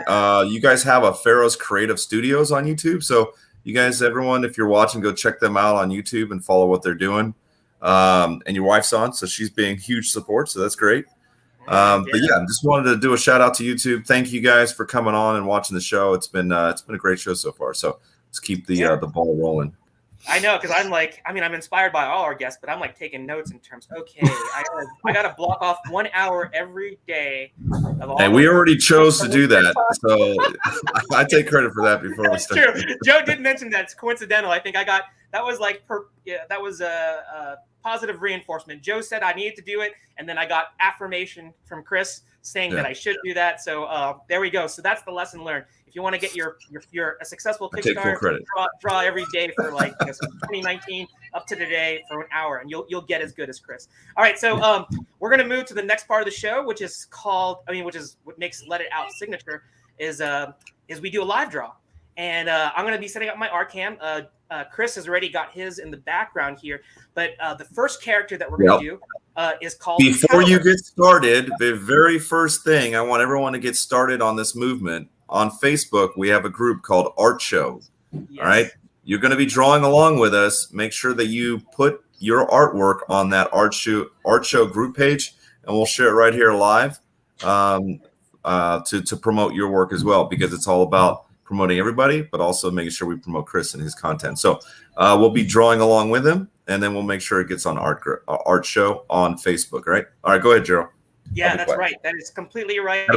You guys have a Pharaoh's Creative Studios on YouTube. So you guys, everyone, if you're watching, go check them out on YouTube and follow what they're doing. And your wife's on, so she's being huge support. So that's great. But yeah, just wanted to do a shout out to YouTube. Thank you guys for coming on and watching the show. It's been a great show so far. So let's keep the ball rolling. I know, because I'm inspired by all our guests, but I'm like taking notes in terms. Okay, I gotta block off 1 hour every day. And we already chose to do that, so I take credit for that before we start. True. Joe did mention that. It's coincidental. I think that was like that was a positive reinforcement. Joe said I needed to do it, and then I got affirmation from Chris saying that I should do that. So there we go. So that's the lesson learned. If you want to get your a successful Kickstarter, draw every day for like 2019 up to today for an hour, and you'll get as good as Chris. All right, so we're gonna move to the next part of the show, which is what makes Let It Out signature is we do a live draw, and I'm gonna be setting up my Arcam. Chris has already got his in the background here, but the first character that we're gonna do is called. Before you get started, the very first thing I want everyone to get started on this movement on Facebook, we have a group called Art Show. Yes. All right. You're going to be drawing along with us. Make sure that you put your artwork on that Art Show group page, and we'll share it right here live to promote your work as well, because it's all about promoting everybody, but also making sure we promote Chris and his content. So we'll be drawing along with him, and then we'll make sure it gets on Art Show on Facebook. All right, go ahead, Gerald. Yeah, that's right. That is completely right.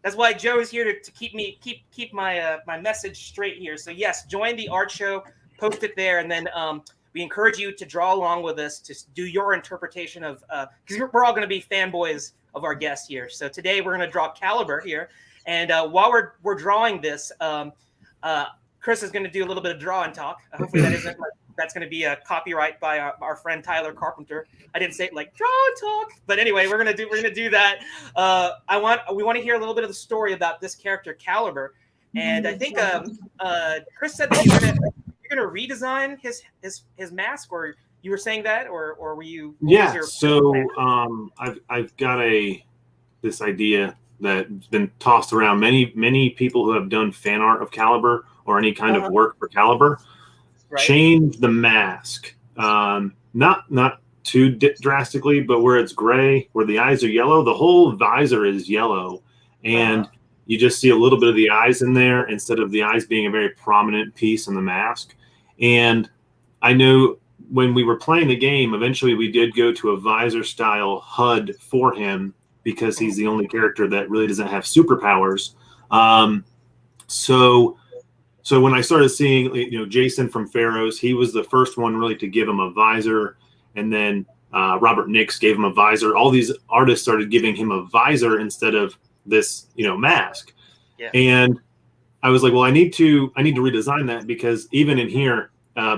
That's why Joe is here to keep my my message straight here. So yes, join the Art Show, post it there, and then we encourage you to draw along with us to do your interpretation of because we're all going to be fanboys of our guest here. So today we're going to draw Caliber here, and while we're drawing this, Chris is going to do a little bit of draw and talk. Hopefully that isn't that's going to be a copyright by our friend Tyler Carpenter. I didn't say it like draw and talk, but anyway, we're gonna do that. We want to hear a little bit of the story about this character Caliber, and I think Chris said that you're gonna redesign his mask, or you were saying that, or were you? Yeah. So I've got this idea that's been tossed around. Many people who have done fan art of Caliber or any kind of work for Caliber. Right. Change the mask, not too drastically, but where it's gray, where the eyes are yellow, the whole visor is yellow, and you just see a little bit of the eyes in there instead of the eyes being a very prominent piece in the mask. And I know when we were playing the game, eventually we did go to a visor style HUD for him because he's the only character that really doesn't have superpowers. So when I started seeing, Jason from Pharaohs, he was the first one really to give him a visor, and then Robert Nix gave him a visor. All these artists started giving him a visor instead of this, mask. Yeah. And I was like, well, I need to redesign that, because even in here,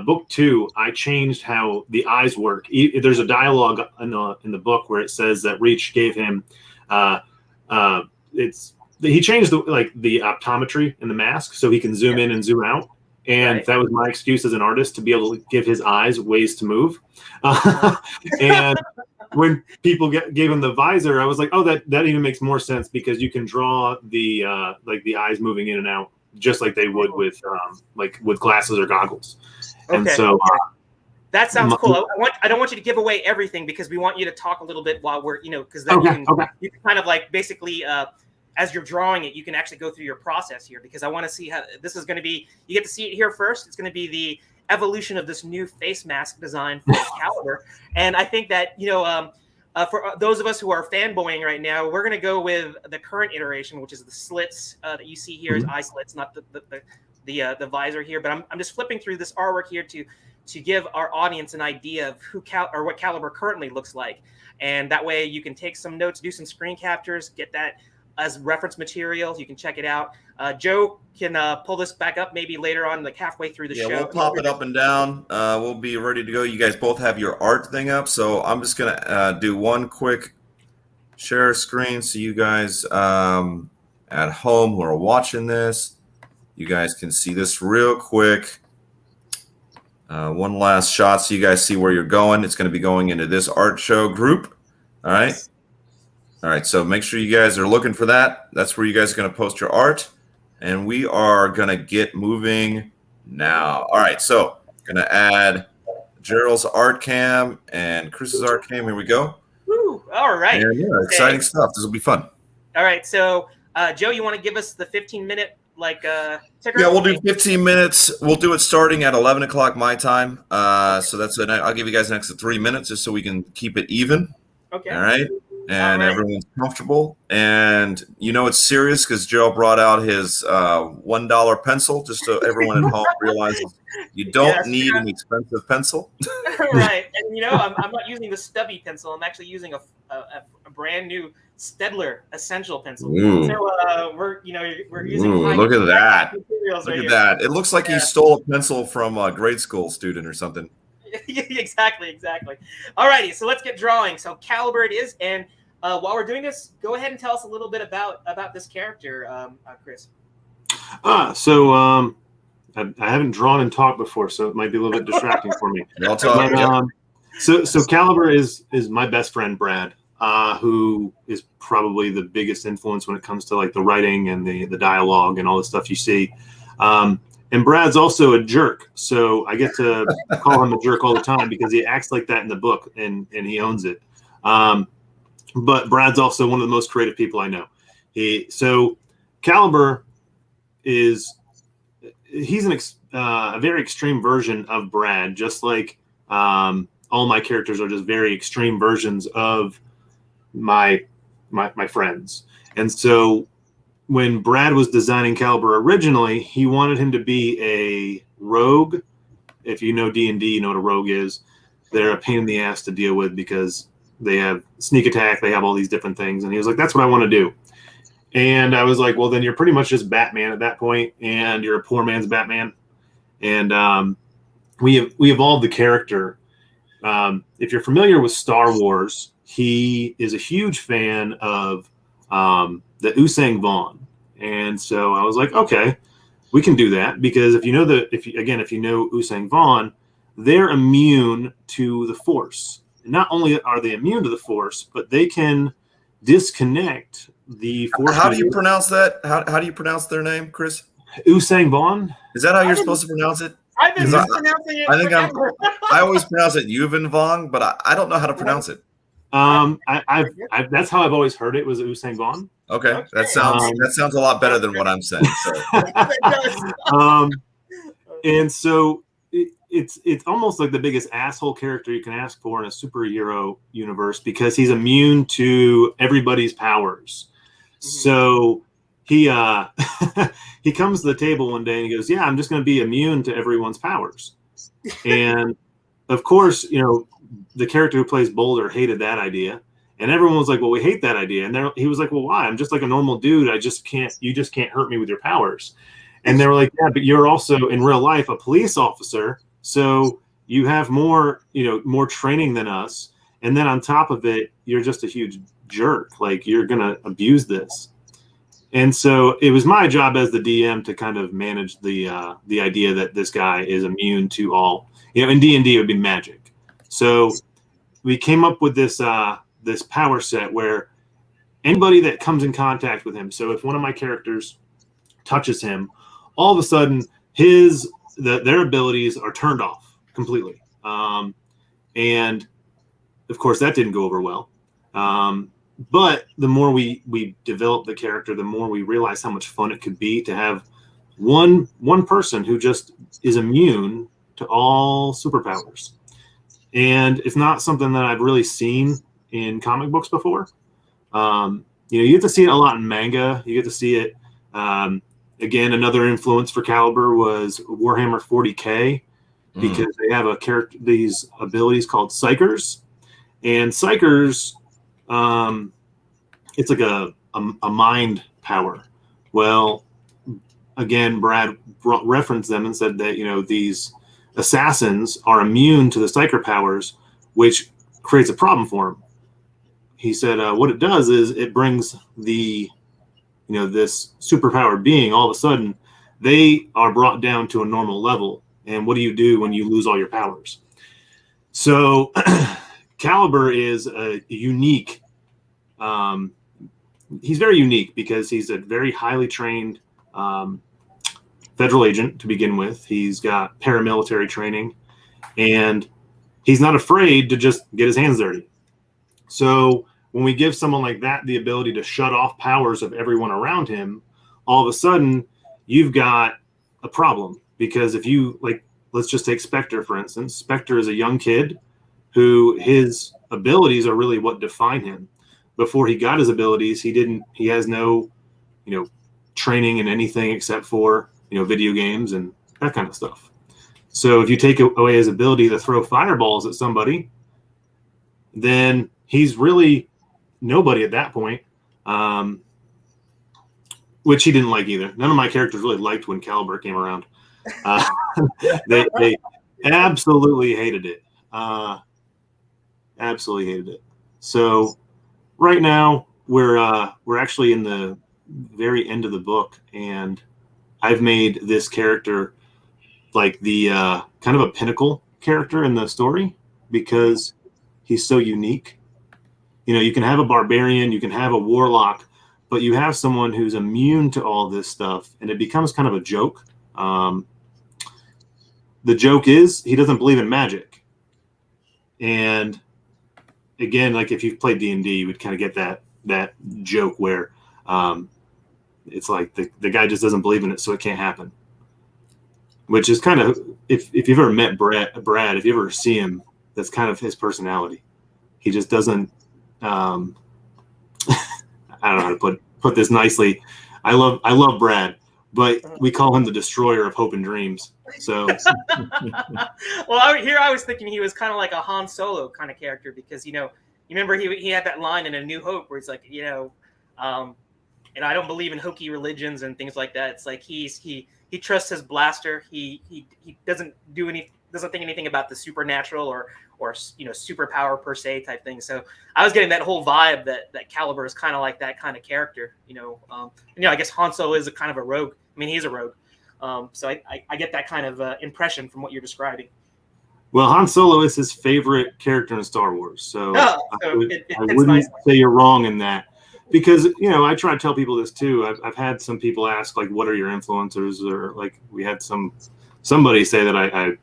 book 2, I changed how the eyes work. There's a dialogue in the book where it says that Reach gave him he changed the optometry in the mask so he can zoom in and zoom out. And that was my excuse as an artist to be able to give his eyes ways to move. And when people gave him the visor, I was like, oh, that even makes more sense, because you can draw the eyes moving in and out just like they would with glasses or goggles. Okay. And so that sounds cool. I don't want you to give away everything, because we want you to talk a little bit while we're, because then you can kind of basically as you're drawing it, you can actually go through your process here, because I want to see how this is going to be. You get to see it here first. It's going to be the evolution of this new face mask design for Caliber. And I think that, for those of us who are fanboying right now, we're going to go with the current iteration, which is the slits that you see here is eye slits, not the visor here. But I'm just flipping through this artwork here to give our audience an idea of what Caliber currently looks like. And that way you can take some notes, do some screen captures, get that as reference material. You can check it out. Joe can pull this back up maybe later on, halfway through the show. Yeah, we'll pop it up and down. We'll be ready to go. You guys both have your art thing up, so I'm just going to do one quick share screen so you guys at home who are watching this, you guys can see this real quick. One last shot so you guys see where you're going. It's going to be going into this art show group. All right. All right, so make sure you guys are looking for that. That's where you guys are going to post your art, and we are going to get moving now. All right, so going to add Gerald's art cam and Chris's art cam. Here we go. Woo, all right. And exciting stuff. This will be fun. All right, so Joe, you want to give us the 15-minute ticker? Yeah, we'll do 15 minutes. We'll do it starting at 11 o'clock my time. So that's it. I'll give you guys an extra 3 minutes just so we can keep it even. Okay. All right. And everyone's comfortable. And it's serious because Joe brought out his $1 pencil, just so everyone at home realizes you don't need an expensive pencil. Right. And, I'm not using the stubby pencil. I'm actually using a brand new Stedler Essential pencil. Ooh. So we're using. Ooh, look at that. Look at that. It looks like he stole a pencil from a grade school student or something. Exactly. All righty, so let's get drawing. So Caliber it is, and while we're doing this, go ahead and tell us a little bit about this character, Chris. So I haven't drawn and talked before, so it might be a little bit distracting for me. I'll tell you. So Caliber is my best friend, Brad. who is probably the biggest influence when it comes to like the writing and the dialogue and all the stuff you see. And Brad's also a jerk, so I get to call him a jerk all the time because he acts like that in the book, and he owns it. But Brad's also one of the most creative people I know. So Caliber he's a very extreme version of Brad, just like all my characters are just very extreme versions of my friends. And so when Brad was designing Caliber originally, he wanted him to be a rogue. If you know D&D, you know what a rogue is. They're a pain in the ass to deal with because they have sneak attack, they have all these different things. And he was like, that's what I want to do. And I was like, well, then you're pretty much just Batman at that point, and you're a poor man's Batman. And we evolved the character. If you're familiar with Star Wars, he is a huge fan of the Usang Vaughn. And so I was like, okay, we can do that, because if you know Usang Vaughn, they're immune to the Force. Not only are they immune to the Force, but they can disconnect the Force. How do you pronounce that? How do you pronounce their name, Chris? Usang Vaughn. Is that how you're supposed to pronounce it? I've been mispronouncing it. I think I always pronounce it Yuvan Vaughn, but I don't know how to pronounce it. That's how I've always heard it, was Usang Vaughn. Okay. That sounds a lot better than what I'm saying. So. And so it's almost like the biggest asshole character you can ask for in a superhero universe, because he's immune to everybody's powers. Mm-hmm. So he he comes to the table one day and he goes, yeah, I'm just going to be immune to everyone's powers. And of course, the character who plays Boulder hated that idea. And everyone was like, well, we hate that idea. And he was like, well, why? I'm just like a normal dude. You just can't hurt me with your powers. And they were like, yeah, but you're also in real life a police officer. So you have more training than us. And then on top of it, you're just a huge jerk. Like, you're going to abuse this. And so it was my job as the DM to kind of manage the idea that this guy is immune to all, in D&D it would be magic. So we came up with this power set where anybody that comes in contact with him, so if one of my characters touches him, all of a sudden their abilities are turned off completely. And of course that didn't go over well. But the more we develop the character, the more we realize how much fun it could be to have one person who just is immune to all superpowers. And it's not something that I've really seen in comic books before. You get to see it a lot in manga. You get to see it. Again, another influence for Caliber was Warhammer 40K, because they have these abilities called Psychers. And Psychers, it's like a mind power. Well, again, Brad referenced them and said that, these assassins are immune to the Psyker powers, which creates a problem for him. He said what it does is it brings this superpowered being, all of a sudden, they are brought down to a normal level. And what do you do when you lose all your powers? So Caliber is a unique, he's very unique because he's a very highly trained federal agent to begin with. He's got paramilitary training, and he's not afraid to just get his hands dirty. So when we give someone like that the ability to shut off powers of everyone around him, all of a sudden you've got a problem. Because if you, let's just take Spectre, for instance. Spectre is a young kid who his abilities are really what define him. Before he got his abilities, he has no, training in anything except for, video games and that kind of stuff. So if you take away his ability to throw fireballs at somebody, then he's really nobody at that point, which he didn't like either. None of my characters really liked when Caliber came around. They absolutely hated it. Absolutely hated it. So right now we're actually in the very end of the book, and I've made this character like the kind of a pinnacle character in the story because he's so unique. you can have a barbarian, you can have a warlock, but you have someone who's immune to all this stuff, and it becomes kind of a joke. The joke is he doesn't believe in magic. And again, like if you've played D&D, you would kind of get that joke where it's like the guy just doesn't believe in it, so it can't happen. Which is kind of, if you've ever met Brad, if you ever see him, that's kind of his personality. He just doesn't, I don't know how to put this nicely. I love Brad, but we call him the destroyer of hope and dreams. So, well, I was thinking he was kind of like a Han Solo kind of character, because you remember he had that line in A New Hope where he's like, and I don't believe in hokey religions and things like that. It's like he trusts his blaster. He doesn't think anything about the supernatural or superpower per se type thing. So I was getting that whole vibe that Caliber is kind of like that kind of character. I guess Han Solo is a kind of a rogue. I mean, he's a rogue. So I get that kind of impression from what you're describing. Well, Han Solo is his favorite character in Star Wars. So I wouldn't nice. say you're wrong in that. Because, I try to tell people this too. I've had some people ask, like, what are your influencers? Or like we had somebody say that I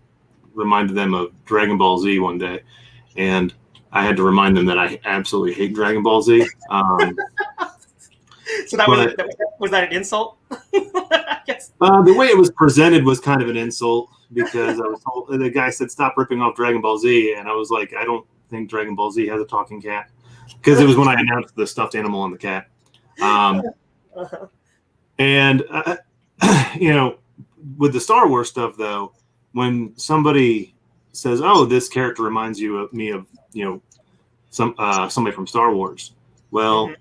reminded them of Dragon Ball Z one day. And I had to remind them that I absolutely hate Dragon Ball Z. So was that an insult? I guess. The way it was presented was kind of an insult, because I was told, the guy said, stop ripping off Dragon Ball Z. And I was like, I don't think Dragon Ball Z has a talking cat. Because it was when I announced the stuffed animal and the cat. And, with the Star Wars stuff, though, when somebody says, oh, this character reminds me of somebody from Star Wars. Well,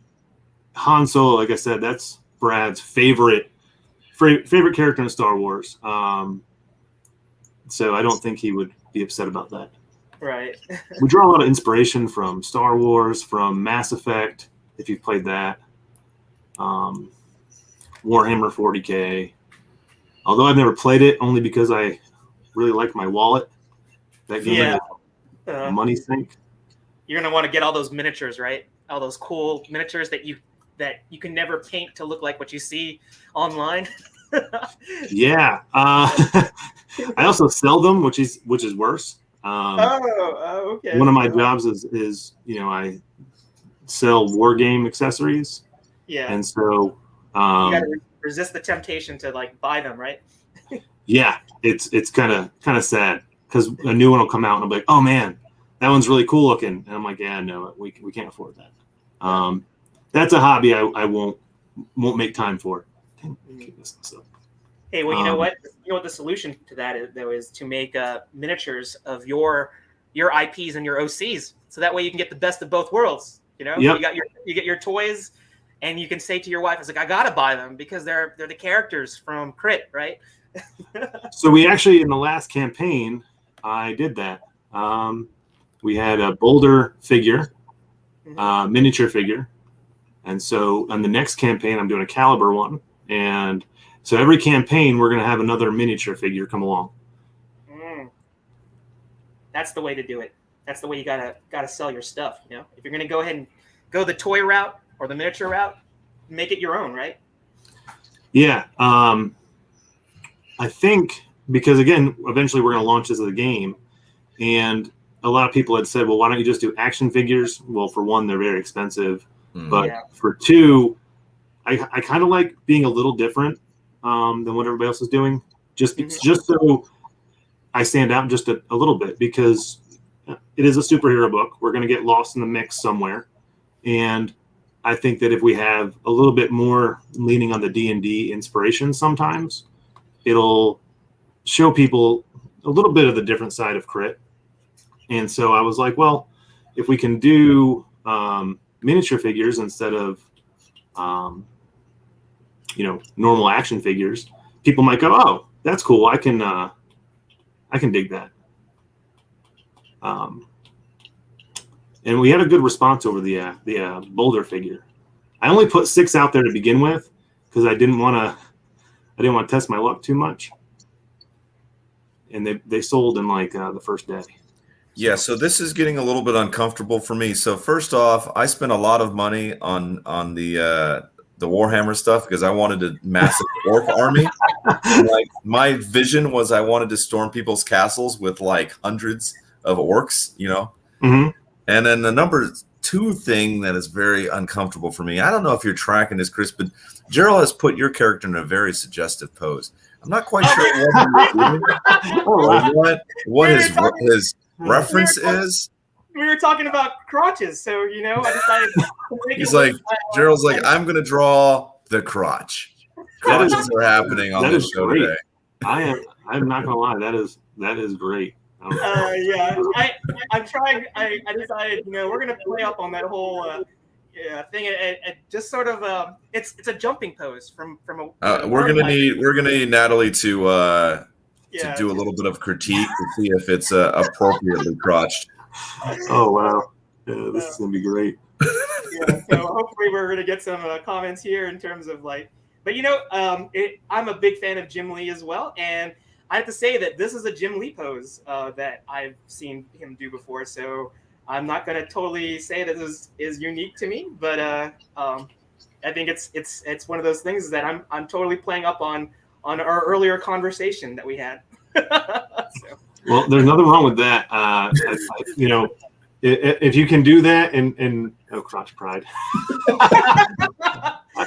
Han Solo, like I said, that's Brad's favorite character in Star Wars. So I don't think he would be upset about that. Right. We draw a lot of inspiration from Star Wars, from Mass Effect, if you've played that. Warhammer 40K. Although I've never played it, only because I really like my wallet. That game is a money sink. You're going to want to get all those miniatures, right? All those cool miniatures that you can never paint to look like what you see online. Yeah. I also sell them, which is worse. Okay. One of my jobs is I sell war game accessories. Yeah. And so you gotta resist the temptation to like buy them, right? Yeah, it's kind of sad, because a new one will come out and I'll be like, oh man, that one's really cool looking, and I'm like, yeah, no, we can't afford that. That's a hobby I won't make time for. Hey, well, you know what? You know what the solution to that is, though, is to make miniatures of your IPs and your OCs, so that way you can get the best of both worlds. Yep. You get your toys, and you can say to your wife, "It's like I gotta buy them because they're the characters from Crit, right?" So we actually, in the last campaign, I did that. We had a Boulder figure, miniature figure, and so on the next campaign, I'm doing a Caliber one, and so every campaign, we're going to have another miniature figure come along. That's the way to do it. That's the way you gotta sell your stuff. If you're going to go ahead and go the toy route or the miniature route, make it your own, right? Yeah. I think because, again, eventually we're going to launch this as a game, and a lot of people had said, well, why don't you just do action figures? Well, for one, they're very expensive. But for two, I kind of like being a little different than what everybody else is doing, just so I stand out just a little bit, because it is a superhero book. We're going to get lost in the mix somewhere, and I think that if we have a little bit more leaning on the D&D inspiration, sometimes it'll show people a little bit of the different side of Crit. And so I was like, well, if we can do miniature figures instead of normal action figures, people might go, oh, that's cool. I can dig that. And we had a good response over the Boulder figure. I only put 6 out there to begin with, because I didn't want to test my luck too much. And they sold in like the first day. Yeah, so this is getting a little bit uncomfortable for me. So first off, I spent a lot of money on the Warhammer stuff because I wanted a massive orc army. Like my vision was I wanted to storm people's castles with like hundreds of orcs, you know. Mm-hmm. And then the number 2 thing that is very uncomfortable for me. I don't know if you're tracking this, Chris, but Gerald has put your character in a very suggestive pose. I'm not quite sure what his reference is. We were talking about crotches, so I decided. He's like, Gerald's like, I'm gonna draw the crotch. Crotches are happening on this show today. I'm not gonna lie, that is great. Yeah, I'm trying. I decided, we're gonna play up on that whole thing, and just sort of it's a jumping pose from a. We're gonna need Natalie to do a little bit of critique to see if it's appropriately crotched. Oh wow, yeah, this is gonna be great. Yeah, so hopefully we're gonna get some comments here in terms of like, but I'm a big fan of Jim Lee as well, and I have to say that this is a Jim Lee pose that I've seen him do before. So I'm not gonna totally say that this is unique to me, but I think it's one of those things that I'm totally playing up on our earlier conversation that we had. So. Well, there's nothing wrong with that. If you can do that and crotch pride.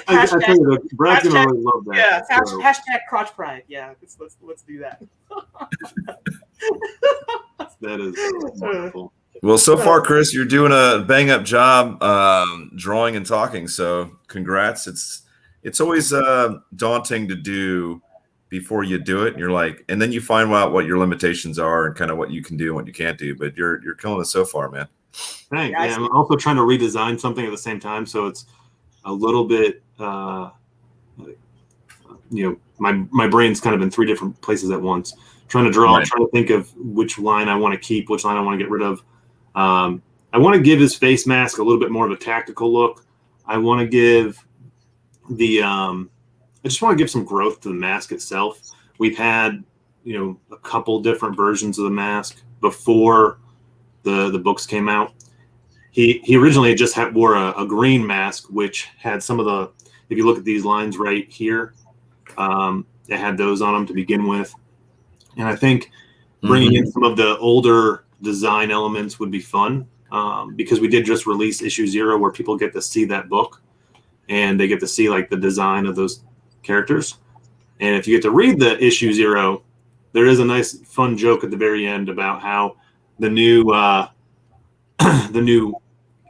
I tell you, Brad's gonna really love that. Yeah, so. hashtag crotch pride. Yeah, let's do that. That is wonderful. Well, so far, Chris, you're doing a bang up job drawing and talking. So congrats. It's always daunting to do before you do it, and you're like, and then you find out what your limitations are and kind of what you can do and what you can't do. But you're killing it so far, man. Thanks. Yeah, I'm also trying to redesign something at the same time, so it's a little bit, my brain's kind of in 3 different places at once. Trying to draw, right. Trying to think of which line I want to keep, which line I want to get rid of. I want to give his face mask a little bit more of a tactical look. I want to give I just want to give some growth to the mask itself. We've had, a couple different versions of the mask before the books came out. He originally just wore a green mask, which had some of the, if you look at these lines right here, it had those on them to begin with. And I think bringing in some of the older design elements would be fun because we did just release issue 0 where people get to see that book and they get to see like the design of those characters. And if you get to read the issue 0, there is a nice fun joke at the very end about how the new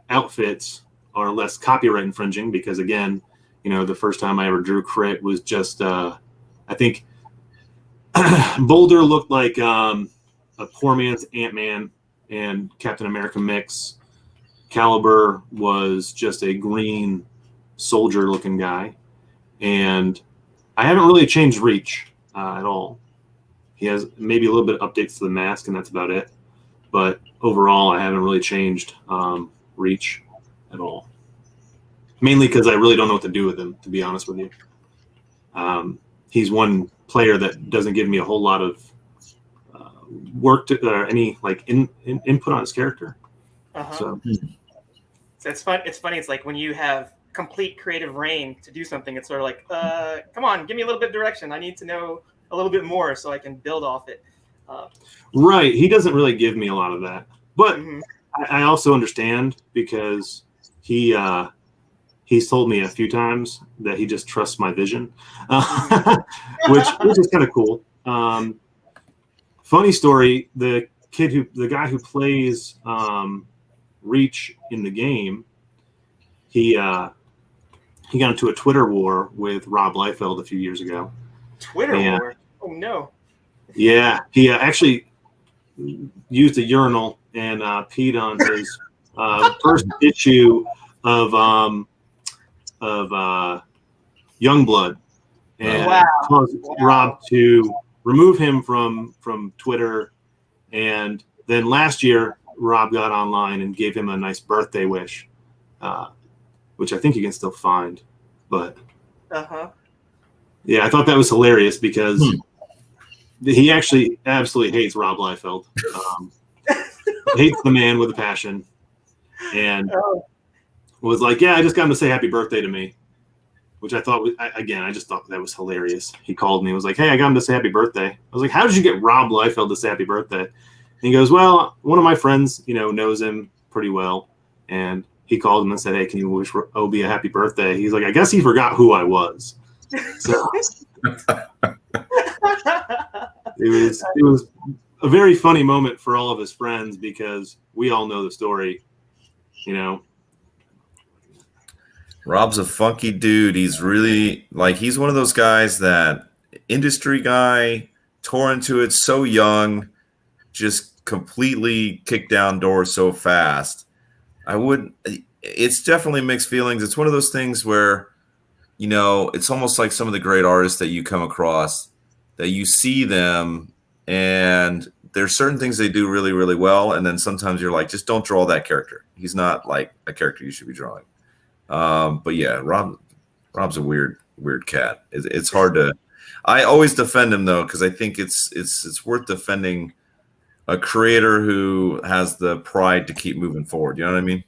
outfits are less copyright infringing because again, the first time I ever drew Crit was just I think Boulder looked like a poor man's Ant-Man and Captain America mix. Caliber was just a green soldier looking guy. And I haven't really changed Reach at all. He has maybe a little bit of updates to the mask, and that's about it. But overall, I haven't really changed Reach at all. Mainly because I really don't know what to do with him, to be honest with you. He's one player that doesn't give me a whole lot of work or any like input on his character. So it's fun. It's funny. It's like when you have complete creative reign to do something, it's sort of like, come on, give me a little bit of direction. I need to know a little bit more so I can build off it. Right. He doesn't really give me a lot of that. But I also understand because he's told me a few times that he just trusts my vision, which is kind of cool. Funny story, the guy who plays Reach in the game, he got into a Twitter war with Rob Liefeld a few years ago. Twitter war? Oh, no. Yeah. He actually used a urinal and peed on his first issue of Youngblood and caused Rob to remove him from Twitter. And then last year, Rob got online and gave him a nice birthday wish. Which I think you can still find, but yeah, I thought that was hilarious because he actually absolutely hates Rob Liefeld. hates the man with a passion, and was like, "Yeah, I just got him to say happy birthday to me," which I thought was, I just thought that was hilarious. He called me and was like, "Hey, I got him to say happy birthday." I was like, "How did you get Rob Liefeld to say happy birthday?" And he goes, "Well, one of my friends, knows him pretty well, and he called him and said, 'Hey, can you wish Obi a happy birthday?'" He's like, "I guess he forgot who I was." So it was a very funny moment for all of his friends because we all know the story, Rob's a funky dude. He's really he's one of those guys that industry guy, tore into it so young, just completely kicked down doors so fast. It's definitely mixed feelings. It's one of those things where, it's almost like some of the great artists that you come across that you see them and there's certain things they do really, really well. And then sometimes you're like, just don't draw that character. He's not like a character you should be drawing. But yeah, Rob's a weird cat. It's hard to. I always defend him though because I think it's worth defending a creator who has the pride to keep moving forward. You know what I mean?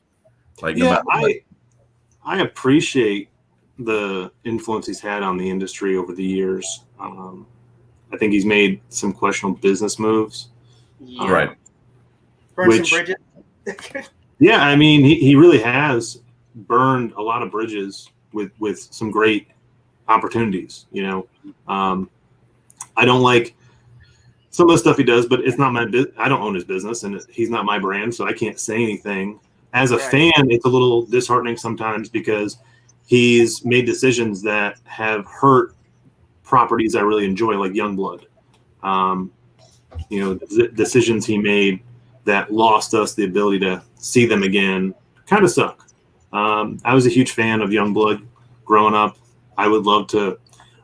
I appreciate the influence he's had on the industry over the years. I think he's made some questionable business moves. Yeah. Right. Burn some bridges. Yeah, I mean, he really has burned a lot of bridges with some great opportunities. I don't like some of the stuff he does, but it's not my I don't own his business, and he's not my brand, so I can't say anything. As a fan, it's a little disheartening sometimes because he's made decisions that have hurt properties I really enjoy, like Youngblood. Decisions he made that lost us the ability to see them again kind of suck. I was a huge fan of Youngblood growing up. I would love to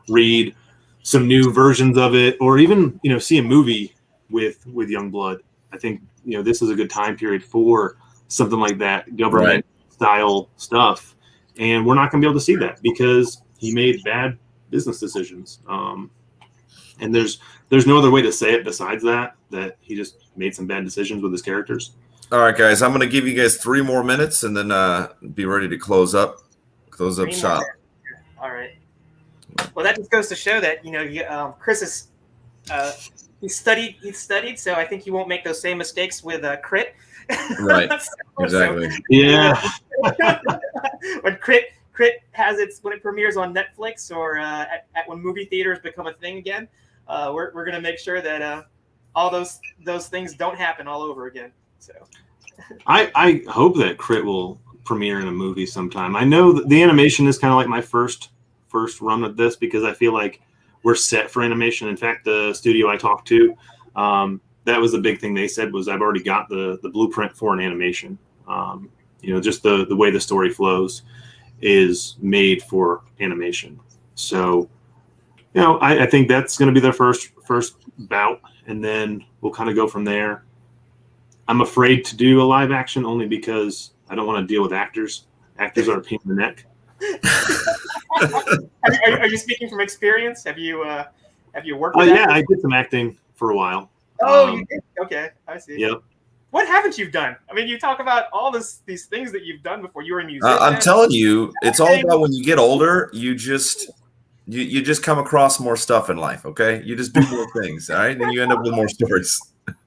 read some new versions of it, or even see a movie with Youngblood. I think this is a good time period for something like that, government style stuff, and we're not going to be able to see that because he made bad business decisions. And there's no other way to say it besides that he just made some bad decisions with his characters. All right, guys, I'm going to give you guys 3 more minutes and then be ready to close up shop. All right. Well, that just goes to show that Chris is he studied, so I think he won't make those same mistakes with Crit. Right. Exactly. Yeah. When Crit has when it premieres on Netflix or at when movie theaters become a thing again, we're going to make sure that all those things don't happen all over again. So I hope that Crit will premiere in a movie sometime. I know that the animation is kind of like my first run of this because I feel like we're set for animation. In fact, the studio I talked to, that was the big thing they said was I've already got the blueprint for an animation. Just the way the story flows is made for animation. So, I think that's going to be their first bout, and then we'll kind of go from there. I'm afraid to do a live action only because I don't want to deal with actors. Actors are a pain in the neck. Are you speaking from experience? Have you worked with yeah, I did some acting for a while. Oh, you did? Okay, I see. Yep. What haven't you done? I mean, you talk about all these things that you've done before. You were a musician. I'm telling you, it's all about when you get older, you just come across more stuff in life, okay? You just do more things, all right? And you end up with more stories.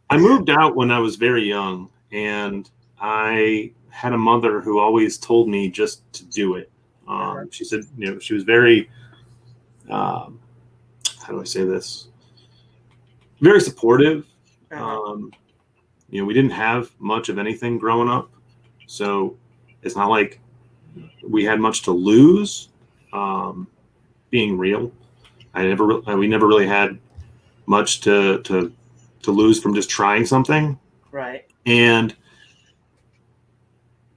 I moved out when I was very young, and I had a mother who always told me just to do it. She said, she was very, how do I say this? Very supportive. We didn't have much of anything growing up, so it's not like we had much to lose. Being real, we never really had much to lose from just trying something. Right. And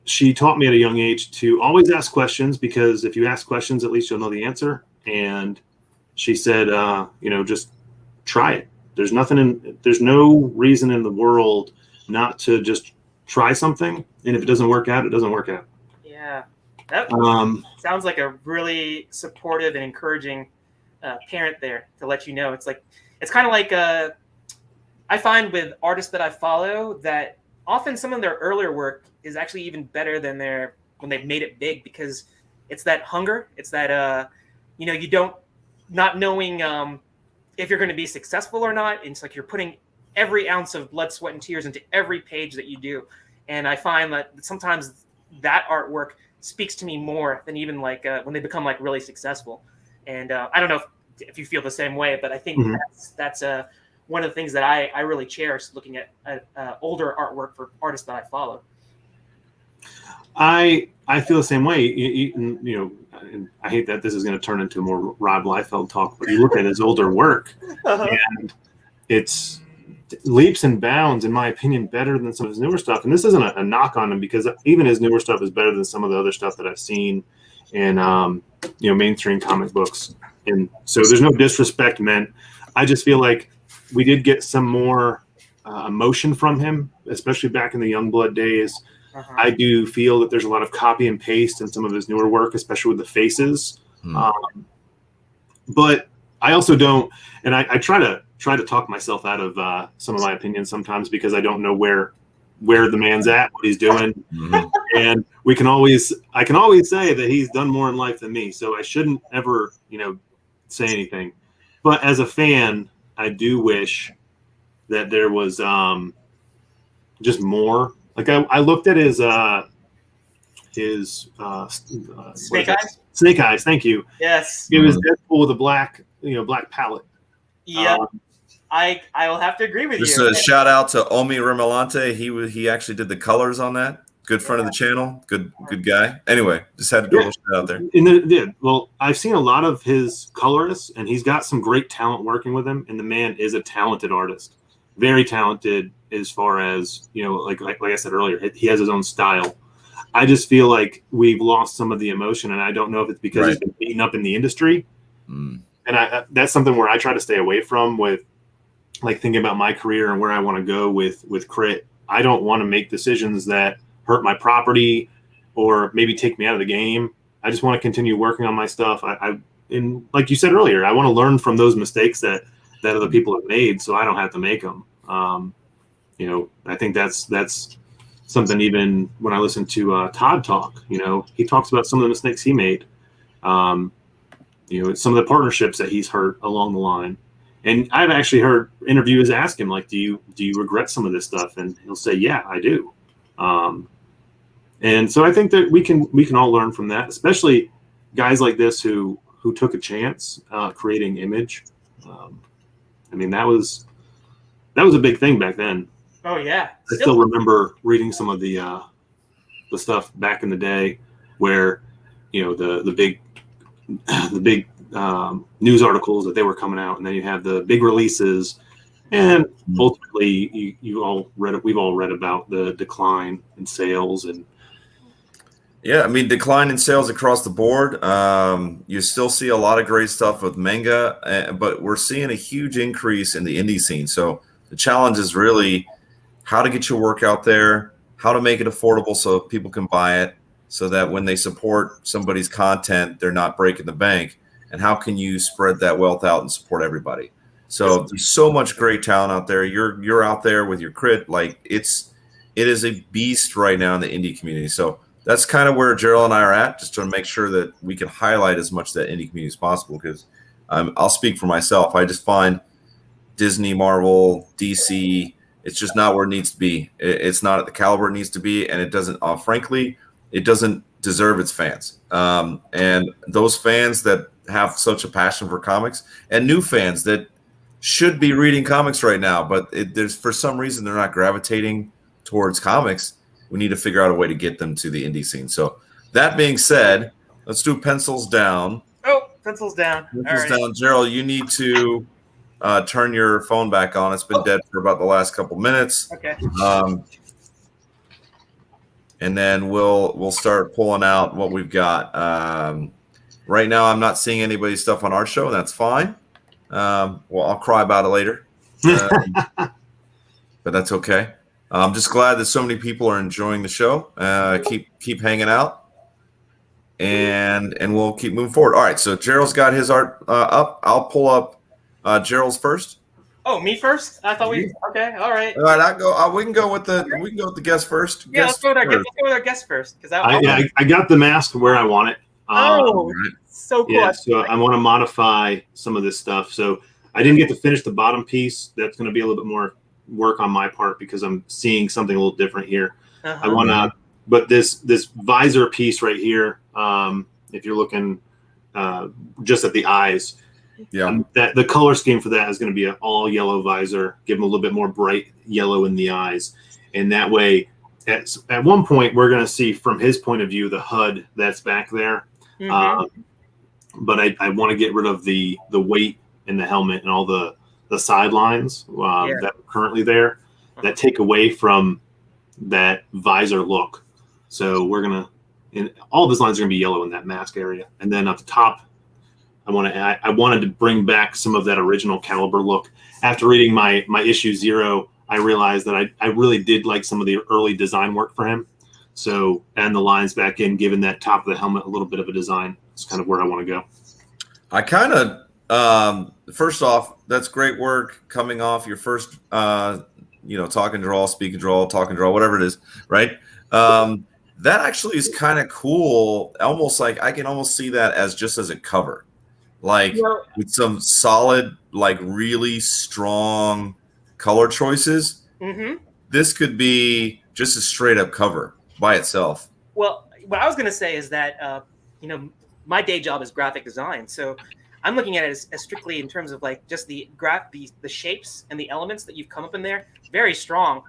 she taught me at a young age to always ask questions because if you ask questions, at least you'll know the answer. And she said, just try it. There's no reason in the world not to just try something. And if it doesn't work out, it doesn't work out. Yeah. That sounds like a really supportive and encouraging parent there to let you know. It's kind of like I find with artists that I follow that often some of their earlier work is actually even better than when they've made it big, because it's that hunger. It's that, you don't, not knowing if you're going to be successful or not. It's like you're putting every ounce of blood, sweat, and tears into every page that you do. And I find that sometimes that artwork speaks to me more than even like when they become like really successful. And I don't know if you feel the same way, but I think that's one of the things that I really cherish looking at older artwork for artists that I follow. I feel the same way. And I hate that this is going to turn into more Rob Liefeld talk, but you look at his older work, and it's leaps and bounds, in my opinion, better than some of his newer stuff. And this isn't a knock on him, because even his newer stuff is better than some of the other stuff that I've seen in mainstream comic books. And so there's no disrespect meant. I just feel like we did get some more emotion from him, especially back in the Youngblood days. I do feel that there's a lot of copy and paste in some of his newer work, especially with the faces. But I also don't, and I try to talk myself out of some of my opinions sometimes, because I don't know where the man's at, what he's doing. And I can always say that he's done more in life than me, so I shouldn't ever, say anything. But as a fan, I do wish that there was just more. Like I looked at his Snake Eyes. Snake Eyes, thank you. Yes. It was Deadpool with a black palette. Yeah. I will have to agree with Just you. a shout out to Omi Remalante. He actually did the colors on that. Good friend of the channel. Good guy. Anyway, just had to do a little shout out there. Well, I've seen a lot of his colorists, and he's got some great talent working with him. And the man is a talented artist, very talented as far as like I said earlier, he has his own style. I just feel like we've lost some of the emotion, and I don't know if it's because he's been beaten up in the industry. And that's something where I try to stay away from, with like thinking about my career and where I want to go with Crit. I don't want to make decisions that hurt my property or maybe take me out of the game. I just want to continue working on my stuff. And like you said earlier, I want to learn from those mistakes that other people have made, so I don't have to make them. I think that's something. Even when I listen to Todd talk, he talks about some of the mistakes he made. Some of the partnerships that he's hurt along the line. And I've actually heard interviewers ask him, like, do you regret some of this stuff? And he'll say, yeah, I do. And so I think that we can all learn from that, especially guys like this who took a chance creating Image. That was a big thing back then. Oh yeah. I still remember reading some of the stuff back in the day where the big news articles that they were coming out, and then you have the big releases, and ultimately we've all read about the decline in sales. And decline in sales across the board. You still see a lot of great stuff with manga, but we're seeing a huge increase in the indie scene. So the challenge is really how to get your work out there, how to make it affordable so people can buy it, so that when they support somebody's content, they're not breaking the bank. And how can you spread that wealth out and support everybody? So there's so much great talent out there. You're out there with your Crit. Like it is a beast right now in the indie community. So that's kind of where Gerald and I are at, just to make sure that we can highlight as much of that indie community as possible. Because I'll speak for myself. I just find Disney, Marvel, DC, it's just not where it needs to be. It's not at the caliber it needs to be, and it doesn't. Frankly, it doesn't deserve its fans. And those fans that have such a passion for comics, and new fans that should be reading comics right now, but there's for some reason they're not gravitating towards comics. We need to figure out a way to get them to the indie scene. So that being said, let's do pencils down. Oh, pencils down. Pencils down. Gerald, you need to turn your phone back on. It's been dead for about the last couple minutes. Okay. And then we'll start pulling out what we've got. Right now, I'm not seeing anybody's stuff on our show, and that's fine. Well, I'll cry about it later, but that's okay. I'm just glad that so many people are enjoying the show. Keep hanging out, and we'll keep moving forward. All right, so Gerald's got his art up. I'll pull up Gerald's first. Oh, me first? I thought we. Okay, all right. All right, we can go with the guest first. Yeah, let's go with our guest first because I got the mask where I want it. So cool. Yeah, so I want to modify some of this stuff. So I didn't get to finish the bottom piece. That's going to be a little bit more work on my part because I'm seeing something a little different here. I want to, but this visor piece right here, if you're looking just at the eyes, that the color scheme for that is going to be an all yellow visor. Give them a little bit more bright yellow in the eyes, and that way, at one point, we're going to see from his point of view the HUD that's back there. But I want to get rid of the weight in the helmet and all the sidelines that are currently there that take away from that visor look. So we're gonna, and all of his lines are gonna be yellow in that mask area. And then at the top, I wanted to bring back some of that original Caliber look. After reading my issue 0, I realized that I really did like some of the early design work for him. So adding the lines back in, giving that top of the helmet a little bit of a design. It's kind of where I want to go. I kind of, first off, that's great work coming off your first, talk and draw, speak and draw, talk and draw, whatever it is, right? That actually is kind of cool. Almost like I can almost see that as just as a cover, like with some solid, like really strong color choices. This could be just a straight up cover by itself. Well, what I was going to say is that, my day job is graphic design. So I'm looking at it as strictly in terms of like just the shapes and the elements that you've come up in there. Very strong.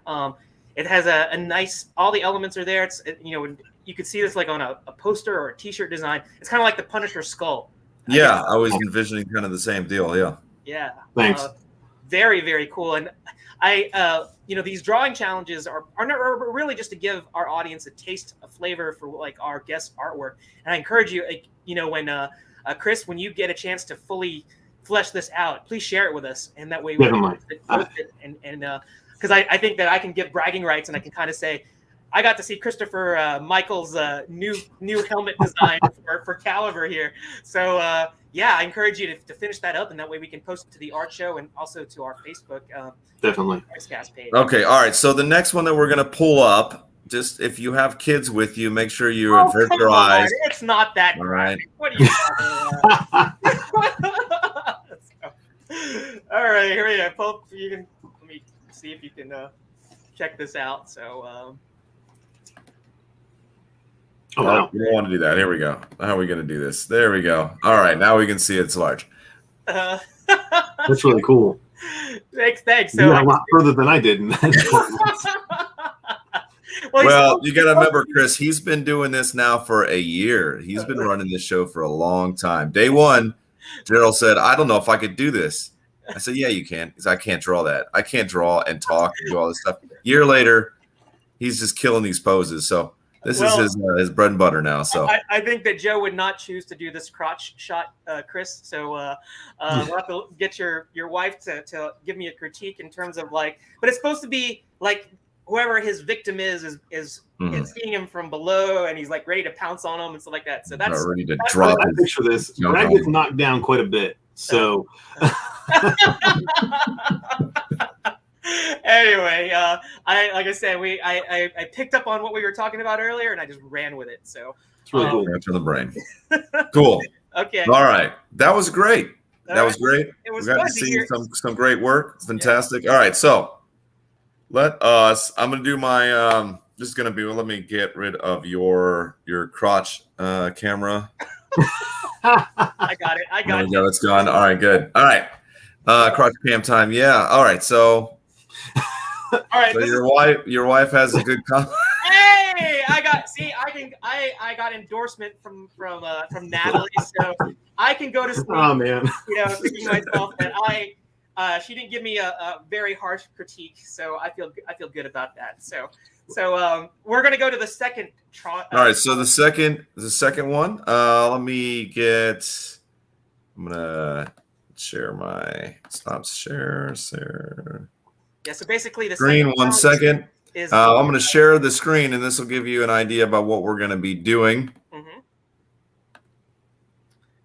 It has a nice, all the elements are there. You could see this like on a poster or a t-shirt design. It's kind of like the Punisher skull. I was envisioning kind of the same deal. Yeah. Yeah. Thanks. Very, very cool. And these drawing challenges are really just to give our audience a taste, a flavor for like our guest artwork. And I encourage you, when Chris, when you get a chance to fully flesh this out, please share it with us, and that way we can post it. And because I think that I can give bragging rights, and I can kind of say, I got to see Christopher Michael's new helmet design for Caliber here. So I encourage you to finish that up, and that way we can post it to the art show and also to our Facebook definitely page. Okay, all right. So the next one that we're gonna pull up, just if you have kids with you, make sure you avert your eyes. It's not that all right. What are you talking about? All right, here we go. Let me see if you can check this out. So. Oh, wow. We don't want to do that. Here we go. How are we going to do this? There we go. All right. Now we can see it's large. That's really cool. Thanks. So you got a lot further than I did. Well, you got to remember, Chris, he's been doing this now for a year. He's been running this show for a long time. Day one, Gerald said, I don't know if I could do this. I said, yeah, you can. Because I can't draw that. I can't draw and talk and do all this stuff. Year later, he's just killing these poses. So this is his bread and butter now. So I think that Joe would not choose to do this crotch shot, Chris. So we'll have to get your wife to give me a critique in terms of like, but it's supposed to be like whoever his victim is seeing him from below, and he's like ready to pounce on him and stuff like that. So that's ready to drop. I picture this. Brad gets knocked down quite a bit. So. Anyway, I picked up on what we were talking about earlier, and I just ran with it. So it's really cool. Right to the brain. Cool. Okay. All right. That was great. That was great. It was we got to see some great work. Fantastic. Yeah. All right. So I'm going to do my, let me get rid of your crotch camera. I got it. Yeah, it's gone. All right, good. All right. Crotch cam time. Yeah. All right. So, all right. So your wife has a good comment. Hey, I got endorsement from Natalie, so I can go to sleep. Oh man. Thinking to myself that she didn't give me a very harsh critique, so I feel good about that. So we're gonna go to the second. All right. So the second one. I'm gonna share my share. Yeah. So basically, the screen. 1 second. I'm going to share the screen, and this will give you an idea about what we're going to be doing.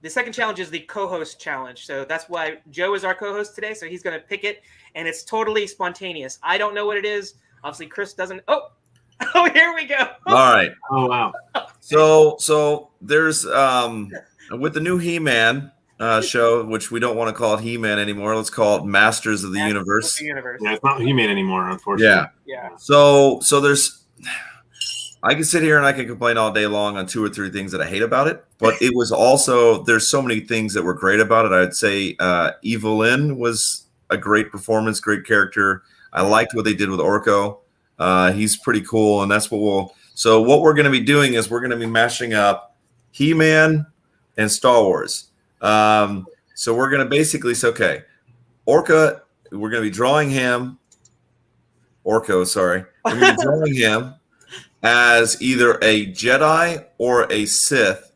the second challenge is the co-host challenge. So that's why Joe is our co-host today. So he's going to pick it, and it's totally spontaneous. I don't know what it is. Obviously, Chris doesn't. Oh, here we go. All right. Oh wow. So there's with the new He-Man show, which we don't want to call it He-Man anymore. Let's call it Masters of the Universe. Yeah, it's not He-Man anymore, unfortunately. Yeah. So there's. I can sit here and I can complain all day long on 2 or 3 things that I hate about it, but it was also, there's so many things that were great about it. I'd say Evelyn was a great performance, great character. I liked what they did with Orko. He's pretty cool, and that's what what we're going to be doing is we're going to be mashing up He-Man and Star Wars. So we're going to basically say, okay, Orko, we're going to be drawing him, Orko, sorry. We're going to be drawing him as either a Jedi or a Sith.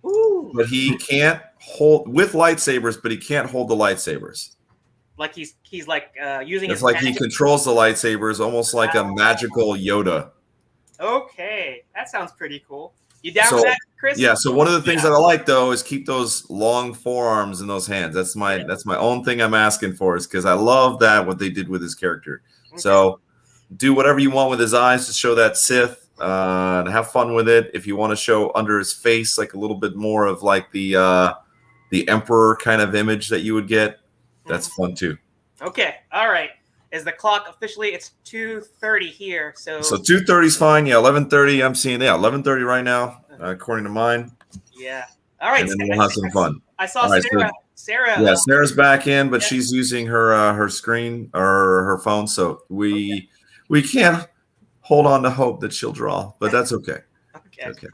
Ooh. But he can't hold with lightsabers, but he can't hold the lightsabers. Like he's like using It's his like he magic. controls the lightsabers almost like a magical Yoda. Okay, that sounds pretty cool. You down So, with that, Chris? Yeah, so one of the things that I like though is keep those long forearms and those hands. That's my own thing I'm asking for, is because I love that what they did with his character. Okay. So do whatever you want with his eyes to show that Sith. And have fun with it. If you want to show under his face like a little bit more of like the Emperor kind of image that you would get, that's fun too. Okay, all right. Is the clock officially? It's 2:30 here. So 2:30 is fine. Yeah, 11:30. I'm seeing 11:30 right now, according to mine. Yeah. All right. And then we'll have some fun. I saw All right, Sarah. Sarah. Yeah, Sarah's back in, but Yeah. she's using her screen or her phone, so we can't hold on to hope that she'll draw, but that's okay. Okay.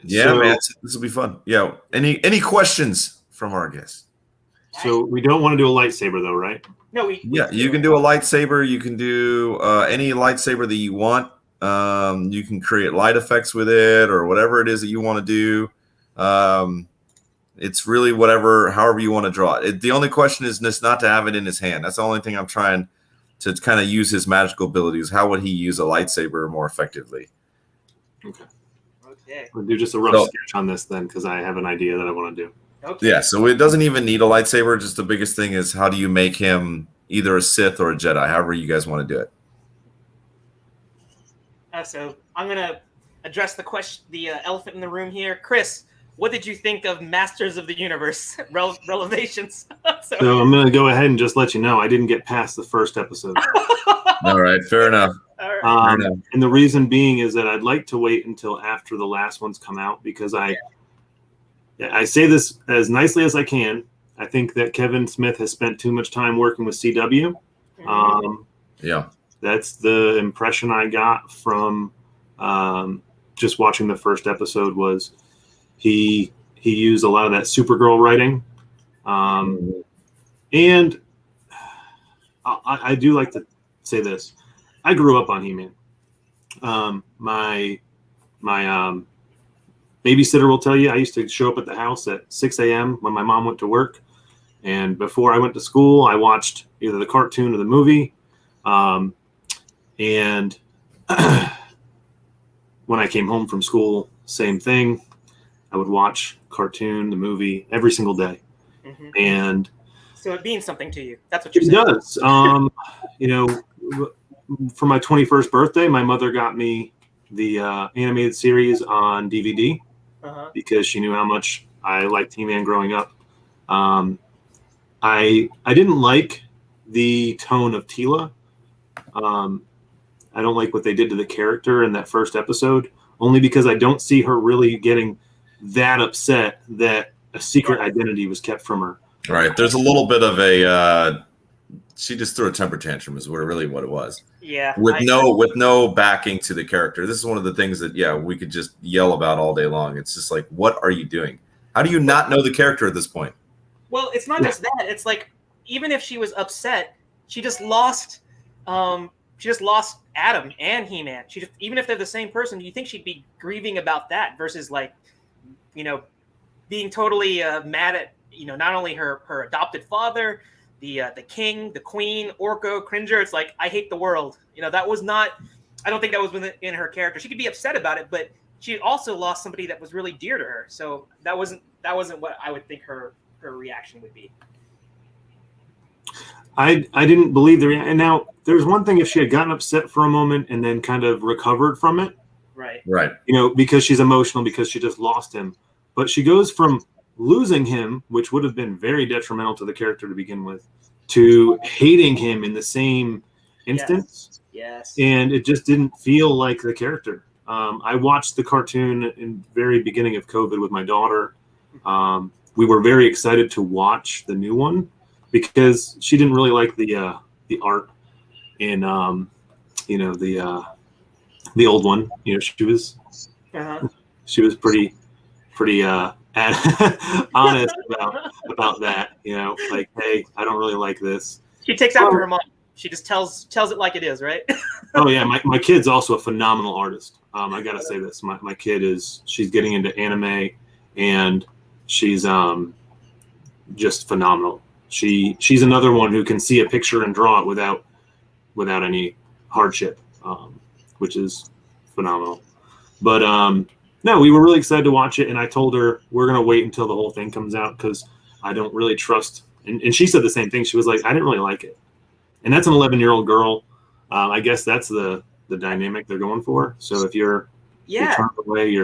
Yeah, So- man, this will be fun. Yeah. Any questions from our guests? So we don't want to do a lightsaber though, right? No, we. Yeah, you can do a lightsaber. You can do any lightsaber that you want. You can create light effects with it or whatever it is that you want to do. It's really however you want to draw it. The only question is just not to have it in his hand. That's the only thing I'm trying to kind of use his magical abilities. How would he use a lightsaber more effectively? Okay. We'll do just a rough sketch on this then, because I have an idea that I want to do. Okay. Yeah, so it doesn't even need a lightsaber. Just the biggest thing is how do you make him either a Sith or a Jedi, however you guys want to do it. So I'm gonna address the question, the elephant in the room here, Chris. What did you think of Masters of the Universe revelations? So I'm going to go ahead and just let you know I didn't get past the first episode. All right, fair enough. All right. And the reason being is that I'd like to wait until after the last ones come out, because I say this as nicely as I can. I think that Kevin Smith has spent too much time working with CW. Yeah. That's the impression I got from just watching the first episode. Was he used a lot of that Supergirl writing, and I do like to say this. I grew up on He-Man. My babysitter will tell you I used to show up at the house at 6 a.m. when my mom went to work, and before I went to school, I watched either the cartoon or the movie. And when I came home from school, same thing. I would watch cartoon, the movie every single day. Mm-hmm. And so it means something to you. That's what you're it saying. does. For my 21st birthday, my mother got me the animated series on DVD because she knew how much I liked He-Man growing up. I didn't like the tone of Teela. I don't like what they did to the character in that first episode, only because I don't see her really getting that upset that a secret identity was kept from her. Right. There's a little bit of a she just threw a temper tantrum is really what it was. Yeah. With no backing to the character. This is one of the things that we could just yell about all day long. It's just like, what are you doing? How do you not know the character at this point? Well, it's not just that. It's like, even if she was upset, she just lost Adam and He-Man. Even if they're the same person, do you think she'd be grieving about that versus being totally mad at not only her adopted father, the king, the queen, Orko, Cringer? It's like, I hate the world. That was not. I don't think that was in her character. She could be upset about it, but she also lost somebody that was really dear to her. So that wasn't what I would think her reaction would be. I didn't believe and now there's one thing if she had gotten upset for a moment and then kind of recovered from it. Right. Because she's emotional because she just lost him. But she goes from losing him, which would have been very detrimental to the character to begin with, to hating him in the same instance. Yes. And it just didn't feel like the character. I watched the cartoon in the very beginning of COVID with my daughter. We were very excited to watch the new one because she didn't really like the art in the old one. She was pretty honest about that. Like, hey, I don't really like this. She takes after her mom. She just tells it like it is, right? Oh yeah, my kid's also a phenomenal artist. I gotta say this. My kid she's getting into anime, and she's just phenomenal. She's another one who can see a picture and draw it without any hardship, which is phenomenal. But no, we were really excited to watch it, and I told her we're gonna wait until the whole thing comes out because I don't really trust. And she said the same thing. She was like, I didn't really like it, and that's an 11-year-old girl. I guess that's the dynamic they're going for. So if you're turned away,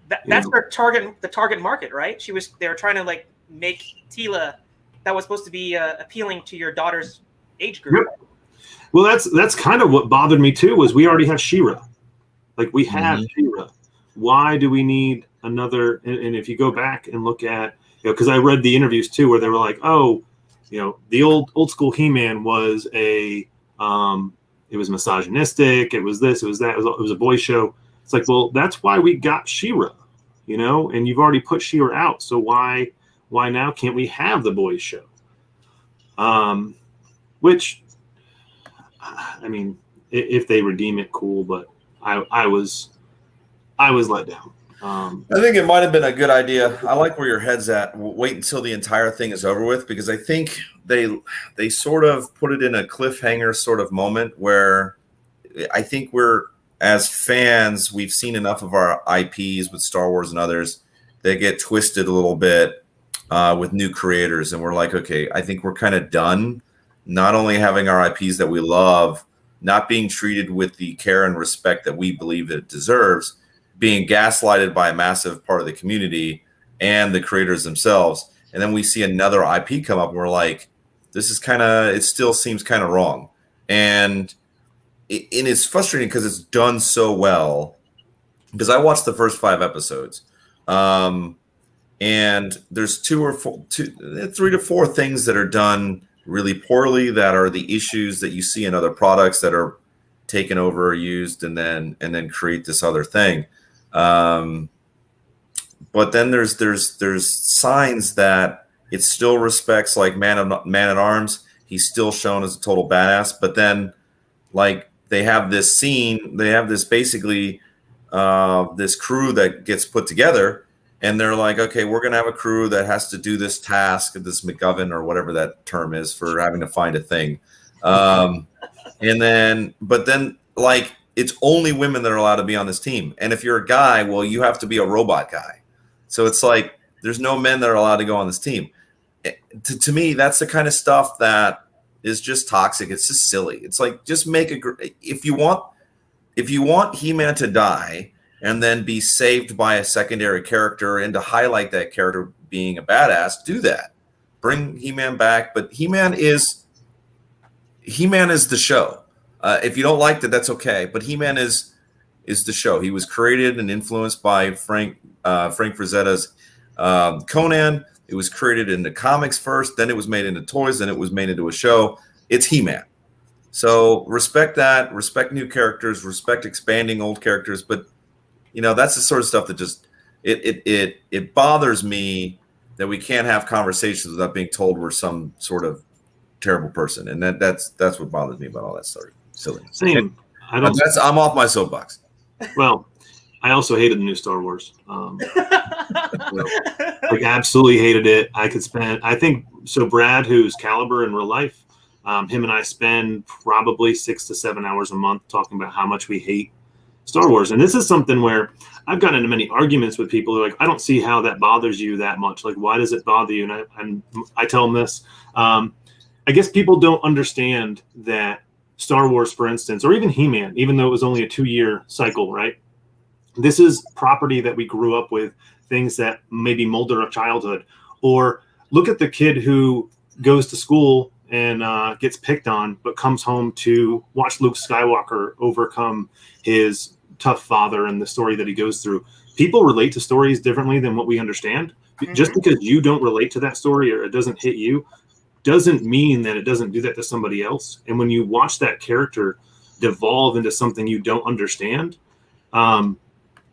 that's their the target market, right? They were trying to like make Tila that was supposed to be appealing to your daughter's age group. Yep. Well, that's kind of what bothered me too. Was we already have She-Ra, like we have She-Ra. Why do we need another? And if you go back and look at, because I read the interviews too, where they were like, oh, the old school He-Man was it was misogynistic. It was this. It was that. It was a boys' show. It's like, well, that's why we got She-Ra, and you've already put She-Ra out. So why now can't we have the boys' show? Which, I mean, if they redeem it, cool. But I was let down. I think it might have been a good idea. I like where your head's at. Wait until the entire thing is over with, because I think they sort of put it in a cliffhanger sort of moment where I think as fans, we've seen enough of our IPs with Star Wars and others. They get twisted a little bit with new creators, and we're like, okay, I think we're kind of done. Not only having our IPs that we love, not being treated with the care and respect that we believe that it deserves, being gaslighted by a massive part of the community and the creators themselves. And then we see another IP come up and we're like, it still seems kind of wrong. And it's frustrating because it's done so well, because I watched the first 5 episodes. And there's 3 to 4 things that are done really poorly that are the issues that you see in other products that are taken over or used and then create this other thing. But then there's signs that it still respects, like Man at Arms. He's still shown as a total badass, but then like they have this scene, they have this basically this crew that gets put together, and they're like, okay, we're gonna have a crew that has to do this task, this McGovern or whatever that term is for having to find a thing, but then like it's only women that are allowed to be on this team, and if you're a guy, well, you have to be a robot guy. So it's like there's no men that are allowed to go on this team. To me, that's the kind of stuff that is just toxic. It's just silly. It's like, just make if you want He-Man to die and then be saved by a secondary character and to highlight that character being a badass, do that. Bring He-Man back, but He-Man is the show. If you don't like that, that's okay. But He-Man is the show. He was created and influenced by Frank Frazetta's Conan. It was created in the comics first, then it was made into toys, then it was made into a show. It's He-Man. So respect that, respect new characters, respect expanding old characters. But that's the sort of stuff that just it bothers me that we can't have conversations without being told we're some sort of terrible person. And that's what bothers me about all that sort of silliness. Same. I'm off my soapbox. Well, I also hated the new Star Wars. Like absolutely hated it. I think Brad, who's Caliber in real life, him and I spend probably 6 to 7 hours a month talking about how much we hate Star Wars. And this is something where I've gotten into many arguments with people who are like, I don't see how that bothers you that much. Like, why does it bother you? And I tell them this. I guess people don't understand that Star Wars, for instance, or even He-Man, even though it was only a 2-year cycle, right? This is property that we grew up with, things that maybe molded our childhood. Or look at the kid who goes to school and gets picked on, but comes home to watch Luke Skywalker overcome his tough father and the story that he goes through. People relate to stories differently than what we understand. Mm-hmm. Just because you don't relate to that story or it doesn't hit you doesn't mean that it doesn't do that to somebody else. And when you watch that character devolve into something you don't understand,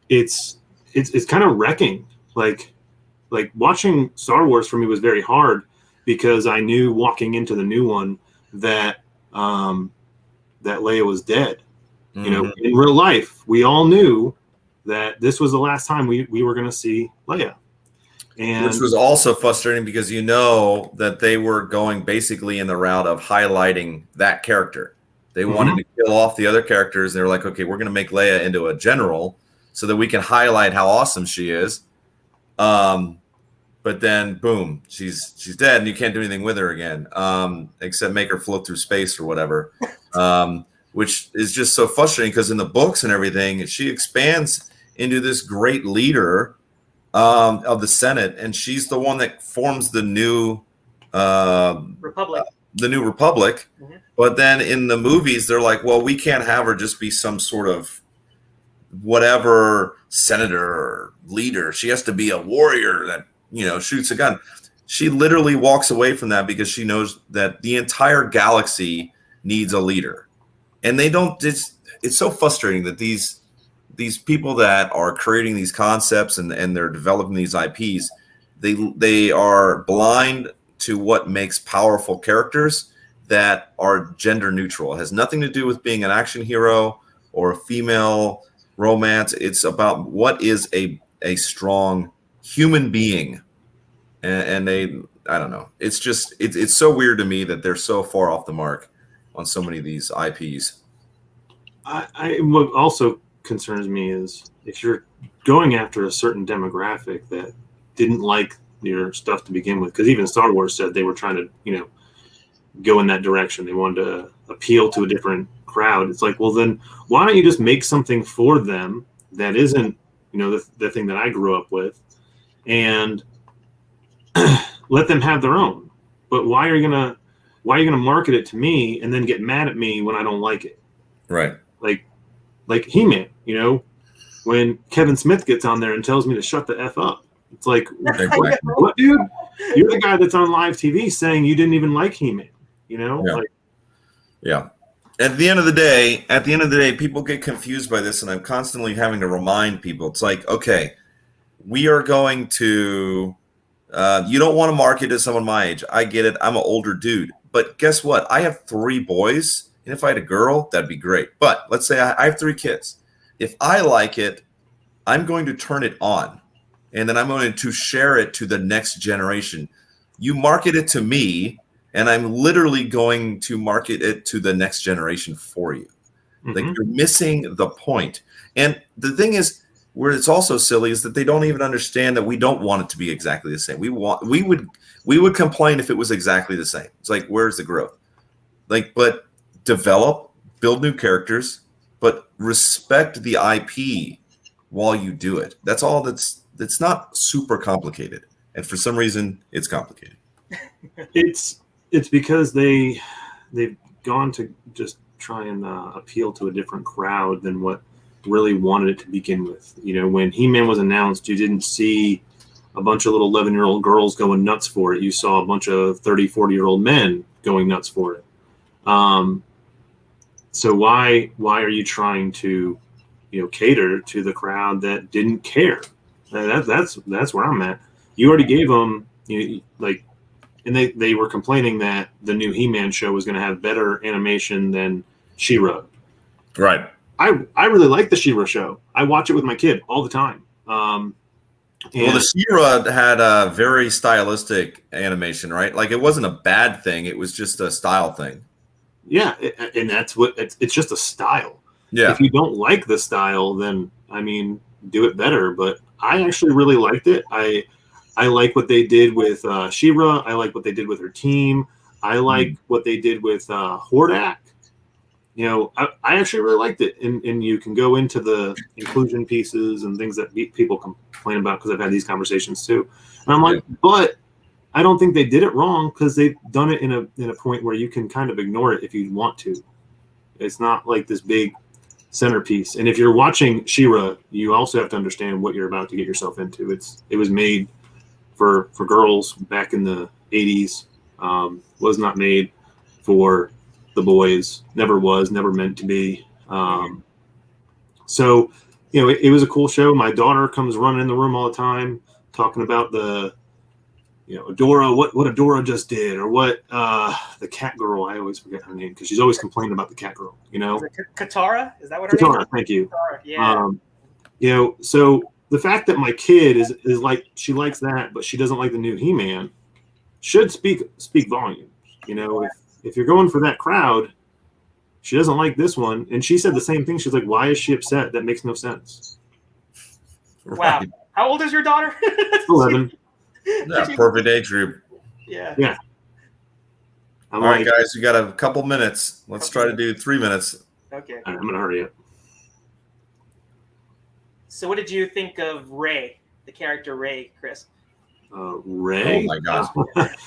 it's kind of wrecking. Like watching Star Wars for me was very hard because I knew walking into the new one that that Leia was dead. Mm-hmm. You know, in real life, we all knew that this was the last time we were going to see Leia. And which was also frustrating because you know that they were going basically in the route of highlighting that character. They mm-hmm. wanted to kill off the other characters. And they were like, okay, we're going to make Leia into a general so that we can highlight how awesome she is. But then, boom, she's dead, and you can't do anything with her again, except make her float through space or whatever, which is just so frustrating because in the books and everything, she expands into this great leader of the Senate, and she's the one that forms the new Republic. Mm-hmm. But then in the movies, they're like, well, we can't have her just be some sort of whatever senator or leader. She has to be a warrior that, you know, shoots a gun. She literally walks away from that because she knows that the entire galaxy needs a leader. And they don't, it's so frustrating that these people that are creating these concepts and they're developing these IPs, they are blind to what makes powerful characters that are gender neutral. It has nothing to do with being an action hero or a female romance. It's about what is a strong human being. And they, I don't know. It's just, it's so weird to me that they're so far off the mark on so many of these IPs. What also concerns me is if you're going after a certain demographic that didn't like your stuff to begin with, because even Star Wars said they were trying to, you know, go in that direction. They wanted to appeal to a different crowd. It's like, well, then why don't you just make something for them that isn't, you know, the thing that I grew up with, and let them have their own. But why are you gonna market it to me and then get mad at me when I don't like it? Right. Like He-Man, you know, when Kevin Smith gets on there and tells me to shut the F up. It's like, what, dude? You're the guy that's on live TV saying you didn't even like He-Man, you know? Yeah. Yeah. At the end of the day, people get confused by this, and I'm constantly having to remind people. It's like, okay, we are going to you don't want to market to someone my age. I get it. I'm an older dude. But guess what? I have 3 boys, and if I had a girl, that'd be great. But let's say I have 3 kids. If I like it, I'm going to turn it on, and then I'm going to share it to the next generation. You market it to me, and I'm literally going to market it to the next generation for you. Mm-hmm. Like, you're missing the point. And the thing is, where it's also silly is that they don't even understand that we don't want it to be exactly the same. We would complain if it was exactly the same. It's like, where's the growth? Like, but develop, build new characters, but respect the IP while you do it. That's all. That's not super complicated. And for some reason, it's complicated. It's because they've gone to just try and appeal to a different crowd than what really wanted it to begin with. You know, when He-Man was announced, you didn't see a bunch of little 11-year-old girls going nuts for it. You saw a bunch of 30, 40-year-old men going nuts for it. So why are you trying to, you know, cater to the crowd that didn't care? That's where I'm at. You already gave them, you know, like, and they were complaining that the new He-Man show was going to have better animation than She-Ra. Right. I really like the She-Ra show. I watch it with my kid all the time. Well, the She-Ra had a very stylistic animation, right? Like, it wasn't a bad thing. It was just a style thing. Yeah, and that's what it's just a style. Yeah. If you don't like the style, then I mean, do it better. But I actually really liked it. I like what they did with She-Ra. I like what they did with her team. I like what they did with Hordak. You know, I actually really liked it. And you can go into the inclusion pieces and things that people complain about, because I've had these conversations too. And I'm like, but I don't think they did it wrong, because they've done it in a point where you can kind of ignore it if you want to. It's not like this big centerpiece. And if you're watching She-Ra, you also have to understand what you're about to get yourself into. It was made for girls back in the 80s. Was not made for the boys. Never was, never meant to be. So, you know, it was a cool show. My daughter comes running in the room all the time talking about the, you know, Adora, what Adora just did, or what the cat girl, I always forget her name, because she's always complaining about the cat girl, you know. Katara? Is that what her name is? Katara, thank you. Katara, yeah. You know, so the fact that my kid is like, she likes that, but she doesn't like the new He-Man, should speak volumes. You know, if you're going for that crowd, she doesn't like this one. And she said the same thing. She's like, why is she upset? That makes no sense. Wow. How old is your daughter? 11. Yeah, perfect age group. Yeah. All right, guys, we got a couple minutes. Let's try to do 3 minutes. Okay. I'm going to hurry up. So what did you think of Rey, the character Rey, Chris? Rey? Oh my gosh.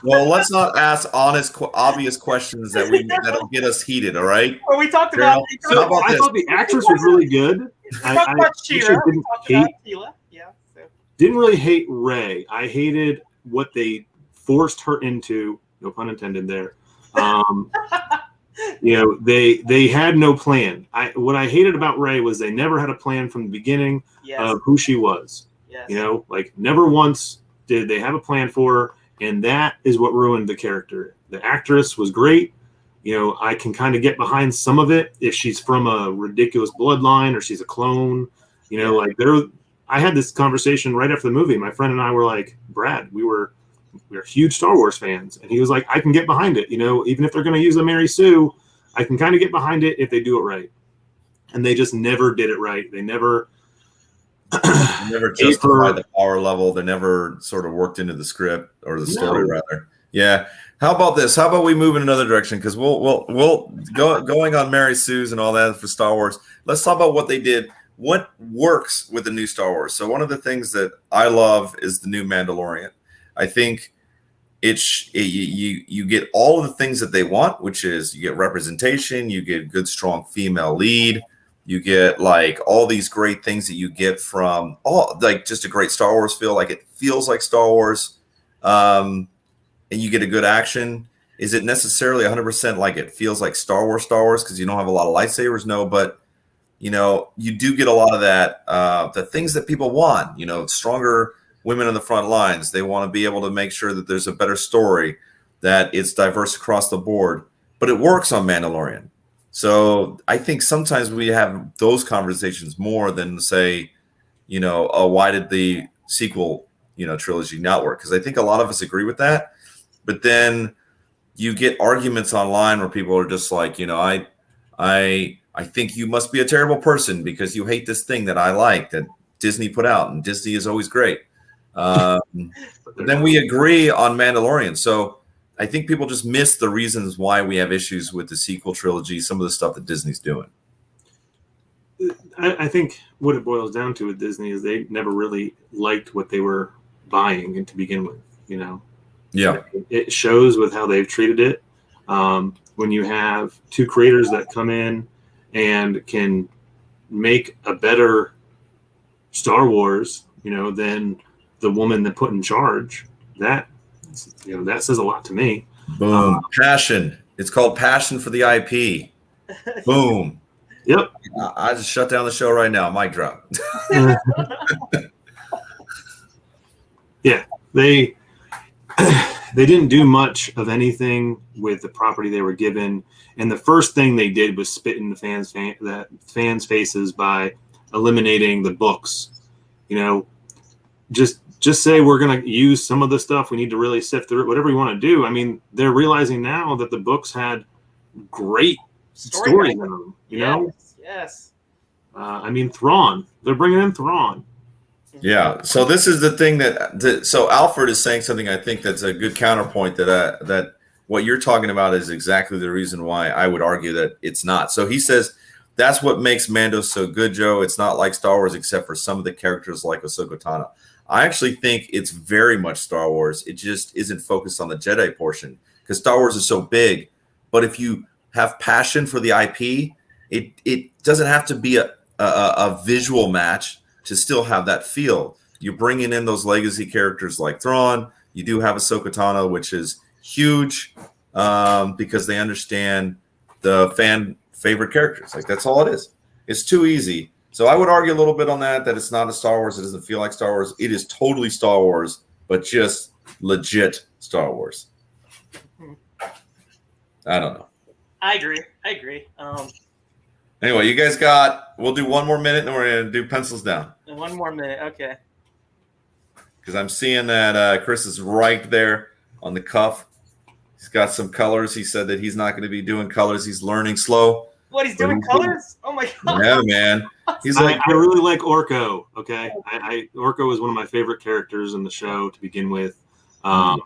Well, let's not ask honest, obvious questions that'll get us heated. All right. Well, we talked about. I thought the actress was really good. I didn't really hate Rey. I hated what they forced her into. No pun intended there. You know, they had no plan. What I hated about Rey was they never had a plan from the beginning of who she was. Yes. You know, like never once did they have a plan for her, and that is what ruined the character. The actress was great. You know, I can kind of get behind some of it if she's from a ridiculous bloodline or she's a clone. You know, like I had this conversation right after the movie. My friend and I were like, Brad, we're huge Star Wars fans, and he was like, I can get behind it. You know, even if they're going to use a Mary Sue, I can kind of get behind it if they do it right. And they just never did it right. They never justified the power level. They never sort of worked into the script or the story, rather. Yeah. How about this? How about we move in another direction? Because we'll go going on Mary Sue's and all that for Star Wars. Let's talk about what they did. What works with the new Star Wars? So one of the things that I love is the new Mandalorian. I think you get all of the things that they want, which is you get representation, you get good, strong female lead. You get like all these great things that you get from like just a great Star Wars feel. Like it feels like Star Wars, and you get a good action. Is it necessarily 100% like it feels like Star Wars because you don't have a lot of lightsabers? No, but you know you do get a lot of that. The things that people want. You know, stronger women on the front lines. They want to be able to make sure that there's a better story, that it's diverse across the board. But it works on Mandalorian. So I think sometimes we have those conversations more than say, you know, why did the sequel, you know, trilogy not work? Because I think a lot of us agree with that. But then you get arguments online where people are just like, you know, I think you must be a terrible person because you hate this thing that I like that Disney put out, and Disney is always great. But then we agree on Mandalorian. So I think people just miss the reasons why we have issues with the sequel trilogy, some of the stuff that Disney's doing. I think what it boils down to with Disney is they never really liked what they were buying and to begin with, you know? Yeah. It shows with how they've treated it. When you have two creators that come in and can make a better Star Wars, you know, than the woman that put in charge, that, you know, that says a lot to me. Boom. Passion. It's called passion for the IP. Boom. Yep. I just shut down the show right now. Mic drop. Yeah. They didn't do much of anything with the property they were given. And the first thing they did was spit in the fans' faces by eliminating the books. You know, just say we're going to use some of the stuff. We need to really sift through it, whatever you want to do. I mean, they're realizing now that the books had great stories in them, you know? Yes. I mean, Thrawn. They're bringing in Thrawn. Yeah. So this is the thing so Alfred is saying something I think that's a good counterpoint that what you're talking about is exactly the reason why I would argue that it's not. So he says that's what makes Mando so good, Joe. It's not like Star Wars except for some of the characters like Ahsoka Tano. I actually think it's very much Star Wars. It just isn't focused on the Jedi portion because Star Wars is so big. But if you have passion for the IP, it doesn't have to be a visual match to still have that feel. You're bringing in those legacy characters like Thrawn. You do have Ahsoka Tano, which is huge because they understand the fan favorite characters. Like that's all it is. It's too easy. So I would argue a little bit on that it's not a Star Wars. It doesn't feel like Star Wars. It is totally Star Wars, but just legit Star Wars. I don't know. I agree. Anyway, you guys we'll do one more minute and then we're going to do pencils down. One more minute. Okay. Because I'm seeing that Chris is right there on the cuff. He's got some colors. He said that he's not going to be doing colors. He's learning slow. What, he's doing colors? Oh my God. Yeah, man. He's I really like Orko. Okay. Orko is one of my favorite characters in the show to begin with. I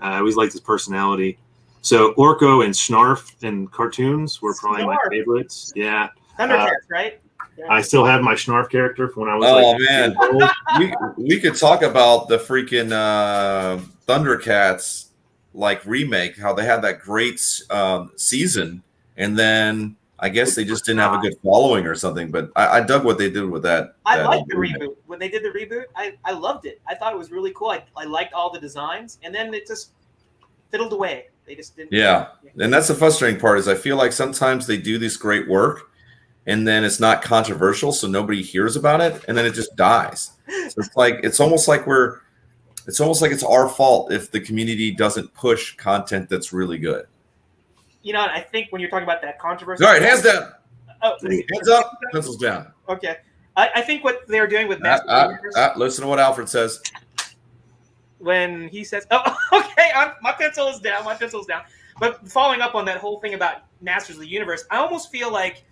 always liked his personality. So Orko and Snarf in cartoons were probably my favorites. Yeah. Thundercats, right? Yeah. I still have my Snarf character from when I was we could talk about the freaking Thundercats remake, how they had that great season, and then I guess they just didn't have a good following or something. But I dug what they did with that. I liked the reboot. When they did the reboot, I loved it. I thought it was really cool. I liked all the designs, and then it just fiddled away. They just didn't. Yeah, and that's the frustrating part is I feel like sometimes they do this great work, and then it's not controversial, so nobody hears about it, and then it just dies. So it's almost like it's our fault if the community doesn't push content that's really good. You know, I think when you're talking about that controversy. All right, hands down. Oh, hands up, pencils down. Okay. I think what they're doing with Masters of the Universe. Listen to what Alfred says. When he says, "Oh, okay, my pencil is down. My pencil's down." But following up on that whole thing about Masters of the Universe, I almost feel like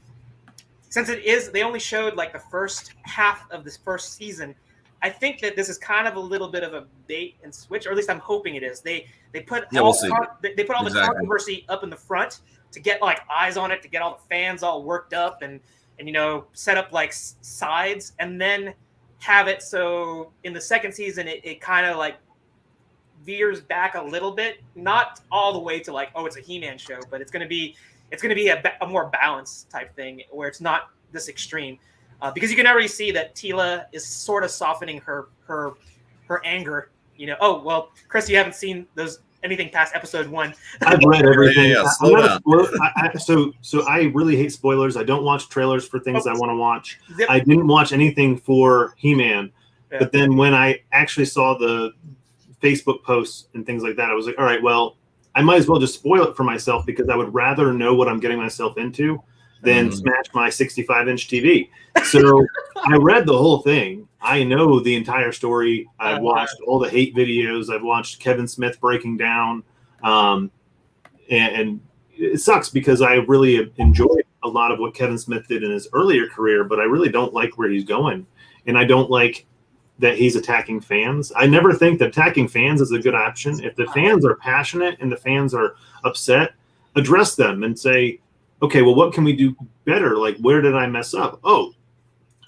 since they only showed the first half of this first season, I think that this is kind of a little bit of a bait and switch, or at least I'm hoping it is. They put all the controversy up in the front to get eyes on it, to get all the fans all worked up and set up sides, and then have it so in the second season it kind of veers back a little bit, not all the way to it's a He-Man show, but it's going to be a more balanced type thing where it's not this extreme, because you can already see that Tila is sort of softening her anger. Oh well, Chris, you haven't seen anything past episode 1. I've read everything. Yeah, so I really hate spoilers. I don't watch trailers for things I want to watch. I didn't watch anything for He-Man, but then when I actually saw the Facebook posts and things like that, I was like, all right, well, I might as well just spoil it for myself because I would rather know what I'm getting myself into than smash my 65-inch TV. So I read the whole thing. I know the entire story. I've watched all the hate videos. I've watched Kevin Smith breaking down. And it sucks because I really enjoyed a lot of what Kevin Smith did in his earlier career, but I really don't like where he's going. And I don't like that he's attacking fans. I never think that attacking fans is a good option. If the fans are passionate and the fans are upset, address them and say, okay, well, what can we do better? Where did I mess up? Oh,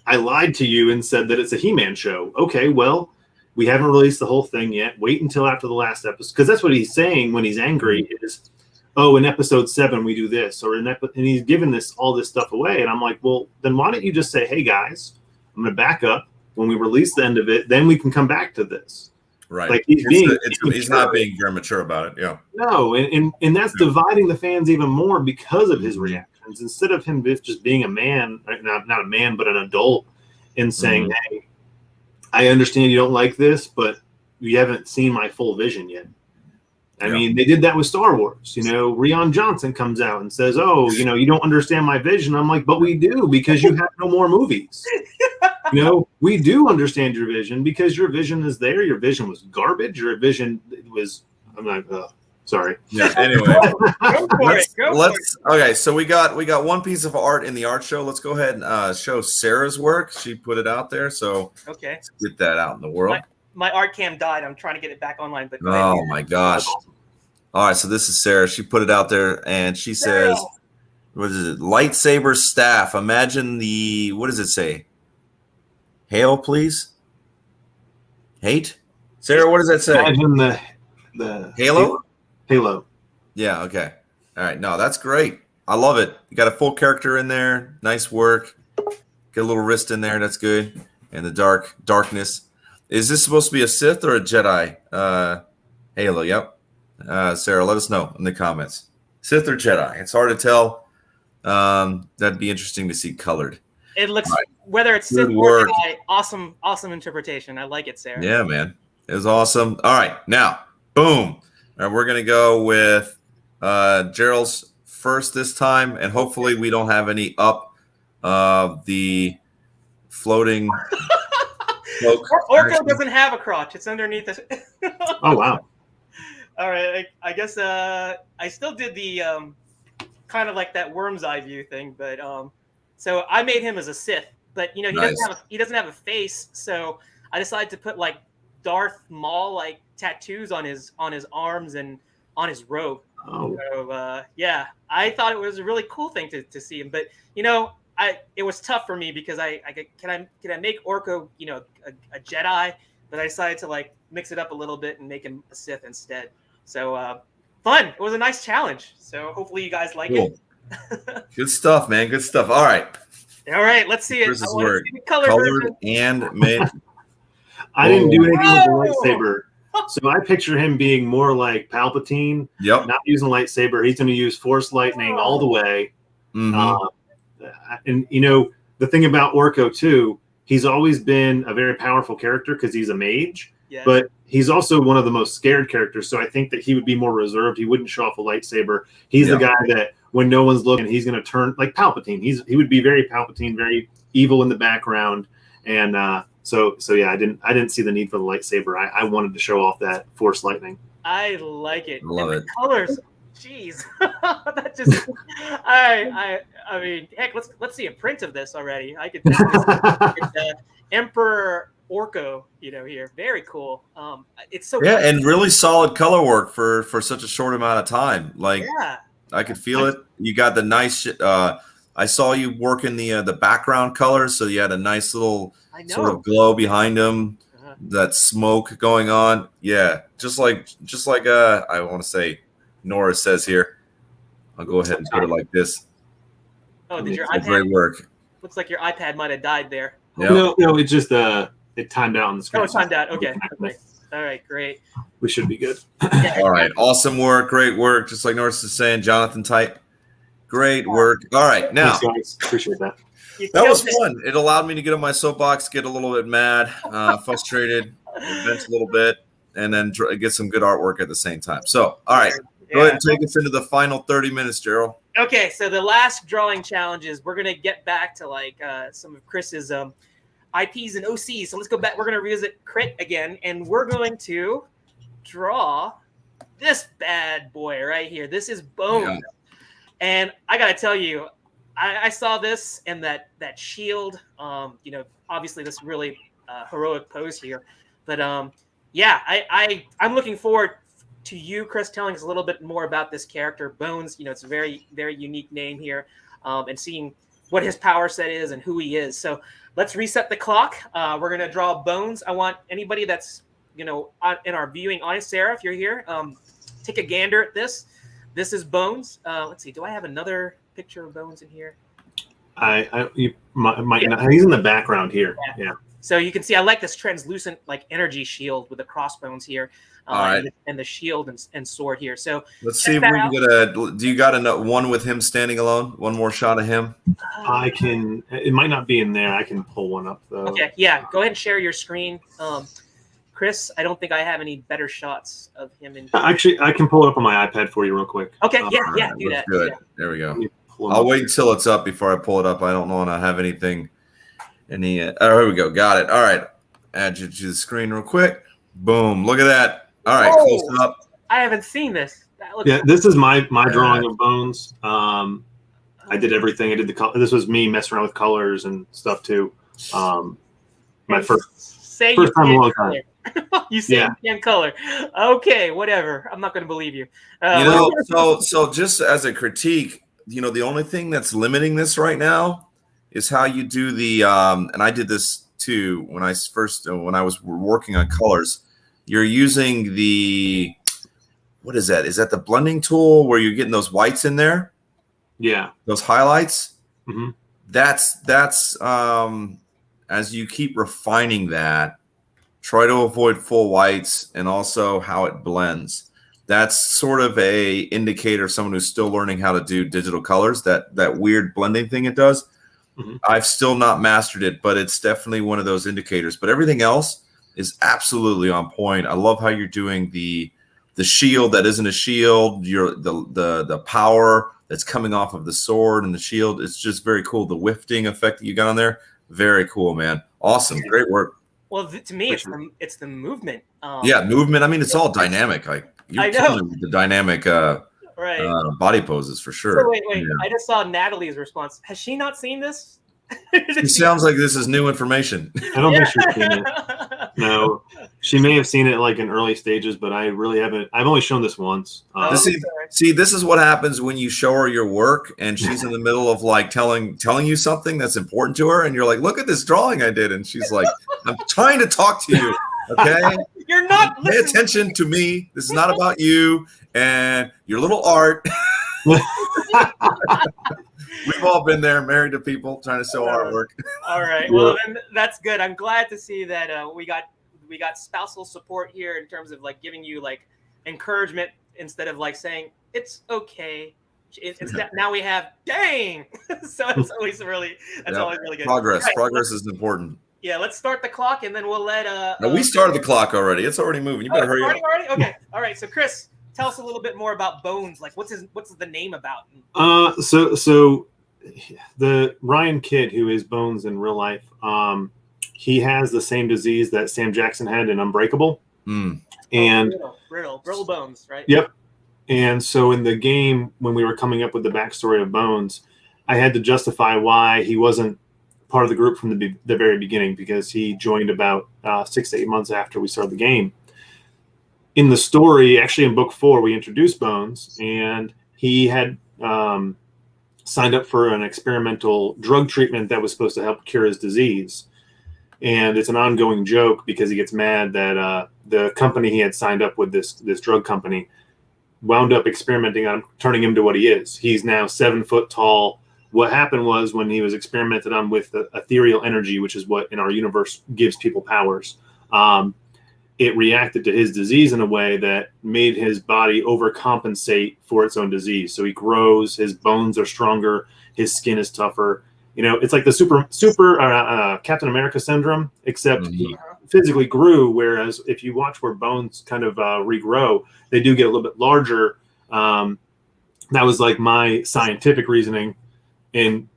I lied to you and said that it's a He-Man show. Okay, well, we haven't released the whole thing yet. Wait until after the last episode. Because that's what he's saying when he's angry is, oh, in episode 7, we do this. And he's giving all this stuff away. And I'm like, well, then why don't you just say, hey, guys, I'm going to back up. When we release the end of it, then we can come back to this. Right. He's not being very mature about it. Yeah. No, and that's dividing the fans even more because of his reactions. Instead of him just being a man, not a man, but an adult, and saying, hey, I understand you don't like this, but you haven't seen my full vision yet. I mean, they did that with Star Wars. Rian Johnson comes out and says, oh, you don't understand my vision. I'm like, but we do because you have no more movies. We do understand your vision because your vision is there. Your vision was garbage. Your vision was, Sorry. Yeah. Anyway, Go for it. Okay. So we got one piece of art in the art show. Let's go ahead and show Sarah's work. She put it out there, so okay, let's get that out in the world. My art cam died. I'm trying to get it back online, but go Oh ahead. my gosh! All right, so this is Sarah. She put it out there, and she says, "What is it? Lightsaber staff. Imagine the what does it say? Hail, please. Hate, Sarah. What does that say? Imagine the Halo. Halo. Yeah. Okay. All right. No, that's great. I love it. You got a full character in there. Nice work. Get a little wrist in there. That's good. And the darkness. Is this supposed to be a Sith or a Jedi? Halo. Yep. Sarah, let us know in the comments. Sith or Jedi? It's hard to tell. That'd be interesting to see colored. It looks whether it's Sith or Jedi. Awesome interpretation. I like it, Sarah. Yeah, man. It was awesome. All right. Now, boom. All right, we're going to go with Gerald's first this time, and hopefully we don't have any up the floating Orko doesn't have a crotch. It's underneath it. Oh, wow. All right. I guess I still did the kind of like that worm's eye view thing, but so I made him as a Sith, but you know he doesn't have a face, so I decided to put like Darth Maul like tattoos on his arms and on his robe. Oh. So yeah, I thought it was a really cool thing to see him, but you know, it was tough for me because can I make Orko, you know, a Jedi, but I decided to like mix it up a little bit and make him a Sith instead. So fun. It was a nice challenge. So hopefully you guys like it. Good stuff, man. Good stuff. All right. All right. Let's see it. Chris's work. Colored and made. I didn't do anything with the lightsaber. So I picture him being more like Palpatine. Yep. Not using lightsaber. He's going to use Force lightning all the way. Mm-hmm. And you know the thing about Orko too, he's always been a very powerful character because he's a mage. Yeah. But he's also one of the most scared characters. So I think that he would be more reserved. He wouldn't show off a lightsaber. He's the guy that when no one's looking, he's going to turn like Palpatine. He would be very Palpatine, very evil in the background. And so yeah, I didn't see the need for the lightsaber. I wanted to show off that Force lightning. I like it. Love it. Colors. Jeez. That just I mean, heck, let's see a print of this already. I could Emperor Orko, you know, here. Very cool. It's so cool. And really solid color work for such a short amount of time. Like I could feel it. You got the nice I saw you working the background colors, so you had a nice little sort of glow behind them. That smoke going on. Yeah, just like I want to say Nora says here. I'll go ahead and put it like this. Oh, did your iPad? Great work. Looks like your iPad might have died there. Yep. No, it just it timed out on the screen. Oh, it timed out. Okay. All right, great. We should be good. All right, awesome work, great work. Just like Norris is saying, Jonathan type. Great work. All right, now. Thanks, guys. Appreciate that. That was fun. It allowed me to get on my soapbox, get a little bit mad, frustrated, vent a little bit, and then get some good artwork at the same time. So, all right. Go ahead and take us into the final 30 minutes, Gerald. Okay, so the last drawing challenges, we're going to get back to like some of Chris's IPs and OCs. So let's go back. We're going to revisit Crit again, and we're going to draw this bad boy right here. This is Bones. Yeah. And I got to tell you, I saw this and that shield, you know, obviously this really heroic pose here. But yeah, I'm looking forward to you, Chris, telling us a little bit more about this character, Bones. You know, it's a very, very unique name here, and seeing what his power set is and who he is. So let's reset the clock. We're going to draw Bones. I want anybody that's, you know, in our viewing audience, Sarah, if you're here, take a gander at this. This is Bones. Let's see. Do I have another picture of Bones in here? You might not. He's in the background here. Yeah. So you can see I like this translucent like energy shield with the crossbones here, and the shield and sword here. So let's see if we can get a. Do you got one with him standing alone? One more shot of him. I can. It might not be in there. I can pull one up though. Okay. Yeah. Go ahead and share your screen. Chris, I don't think I have any better shots of him in here. Actually, I can pull it up on my iPad for you real quick. Okay. Yeah. Do that. Good. There we go. I'll wait until it's up before I pull it up. I don't want to have anything. Oh, here we go. Got it. All right. Add you to the screen real quick. Boom. Look at that. All right. Close it up. I haven't seen this. Yeah, this is my drawing of Bones. I did everything. I did the color. This was me messing around with colors and stuff too. My first time in a long time. You say you can't color. Okay, whatever. I'm not going to believe you. So just as a critique, the only thing that's limiting this right now is how you do the. And I did this too when I was working on colors. You're using the. What is that? Is that the blending tool where you're getting those whites in there? Yeah. Those highlights. Mm-hmm. That's as you keep refining that, try to avoid full whites and also how it blends. That's sort of a indicator of someone who's still learning how to do digital colors, that weird blending thing it does. Mm-hmm. I've still not mastered it, but it's definitely one of those indicators. But everything else is absolutely on point. I love how you're doing the shield that isn't a shield, the power that's coming off of the sword and the shield. It's just very cool. The wifting effect that you got on there, very cool, man. Awesome, great work. Well, to me, it's the movement. Movement. I mean, it's all dynamic. You're killing with the dynamic body poses for sure. So wait. Yeah. I just saw Natalie's response. Has she not seen this? It sounds like this is new information. I don't think she's seen it. No, she may have seen it like in early stages, but I really haven't. I've only shown this once. See, this is what happens when you show her your work and she's in the middle of like telling you something that's important to her, and you're like, "Look at this drawing I did," and she's like, "I'm trying to talk to you, okay? You're not pay attention to me. This is not about you and your little art." We've all been there, married to people trying to sell artwork. All right. Well, then that's good. I'm glad to see that we got spousal support here in terms of like giving you like encouragement instead of like saying it's okay. Now we have dang. So it's always really good. Progress. Right. Progress is important. Yeah, let's start the clock and then we'll let No, we started the clock already. It's already moving. You better hurry up. Already? Okay. All right. So Chris, tell us a little bit more about Bones. Like what's the name about? So the Ryan Kidd, who is Bones in real life, he has the same disease that Sam Jackson had in Unbreakable. And brittle bones, right? Yep. And so in the game, when we were coming up with the backstory of Bones, I had to justify why he wasn't part of the group from the very beginning, because he joined about 6 to 8 months after we started the game. In the story, actually in book 4, we introduced Bones, and he had signed up for an experimental drug treatment that was supposed to help cure his disease. And it's an ongoing joke because he gets mad that the company he had signed up with, this drug company, wound up experimenting on turning him to what he is. He's now 7 foot tall. What happened was when he was experimented on with the ethereal energy, which is what in our universe gives people powers, it reacted to his disease in a way that made his body overcompensate for its own disease. So he grows, his bones are stronger, his skin is tougher. It's like the super Captain America syndrome, except he physically grew. Whereas if you watch where bones kind of regrow, they do get a little bit larger. That was like my scientific reasoning. In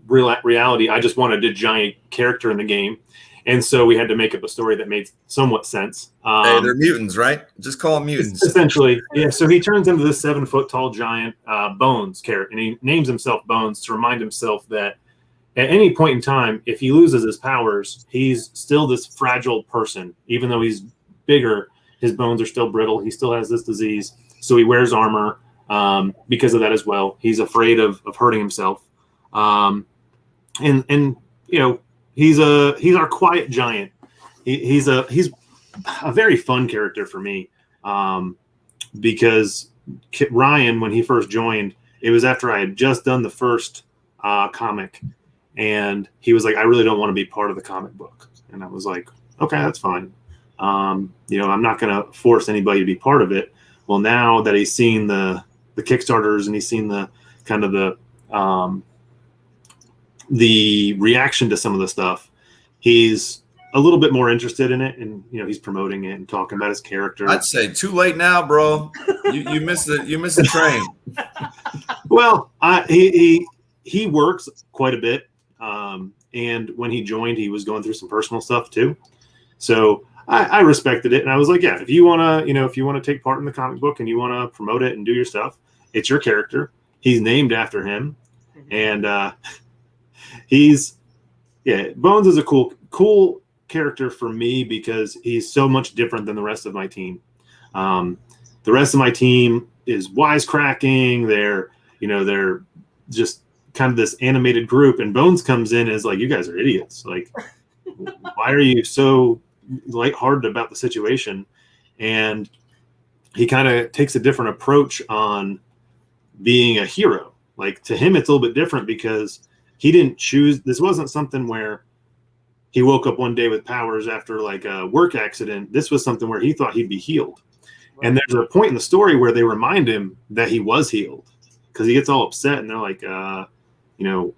reality, I just wanted a giant character in the game. And so we had to make up a story that made somewhat sense. Hey, they're mutants, right? Just call them mutants. Essentially, yeah. So he turns into this 7 foot tall giant Bones character, and he names himself Bones to remind himself that at any point in time, if he loses his powers, he's still this fragile person. Even though he's bigger, his bones are still brittle. He still has this disease. So he wears armor because of that as well. He's afraid of hurting himself. He's our quiet giant. He's a very fun character for me because Ryan, when he first joined, it was after I had just done the first comic, and he was like, "I really don't want to be part of the comic book," and I was like, "Okay, that's fine. I'm not going to force anybody to be part of it." Well, now that he's seen the Kickstarters and he's seen the kind of the reaction to some of the stuff, he's a little bit more interested in it, and he's promoting it and talking about his character. I'd say too late now, bro. You missed the train. Well, he works quite a bit, and when he joined, he was going through some personal stuff too. So I respected it, and I was like, yeah, if you want to take part in the comic book and you want to promote it and do your stuff, it's your character. He's named after him, and Bones is a cool character for me because he's so much different than the rest of my team. The rest of my team is wisecracking. They're just kind of this animated group, and Bones comes in as like, you guys are idiots. Like, why are you so lighthearted about the situation? And he kind of takes a different approach on being a hero. Like, to him, it's a little bit different because he didn't choose. This wasn't something where he woke up one day with powers after like a work accident. This was something where he thought he'd be healed. Right. And there's a point in the story where they remind him that he was healed because he gets all upset, and they're like, I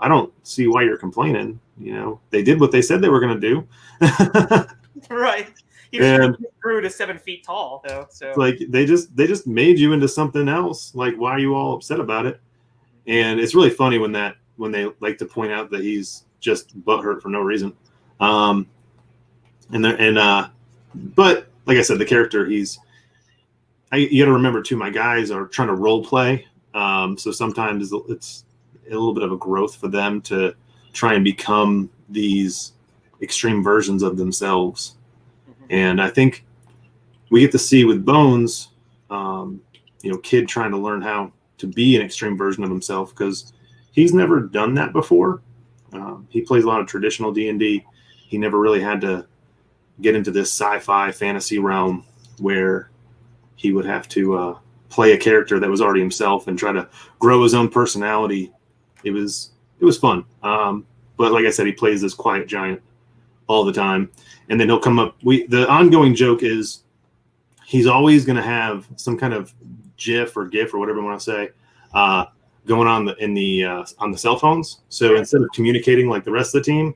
don't see why you're complaining. They did what they said they were going to do. Right. He grew to 7 feet tall, though. So like they just made you into something else. Like, why are you all upset about it? And it's really funny when they like to point out that he's just butthurt for no reason. But like I said, the character you got to remember too. My guys are trying to role play, so sometimes it's a little bit of a growth for them to try and become these extreme versions of themselves. And I think we get to see with Bones, kid trying to learn how to be an extreme version of himself because he's never done that before. He plays a lot of traditional D&D. He never really had to get into this sci-fi fantasy realm where he would have to play a character that was already himself and try to grow his own personality. It was fun. But like I said, he plays this quiet giant all the time. And then he'll come up. The ongoing joke is he's always going to have some kind of GIF or GIF or whatever you want to say going on on the cell phones. So instead of communicating like the rest of the team,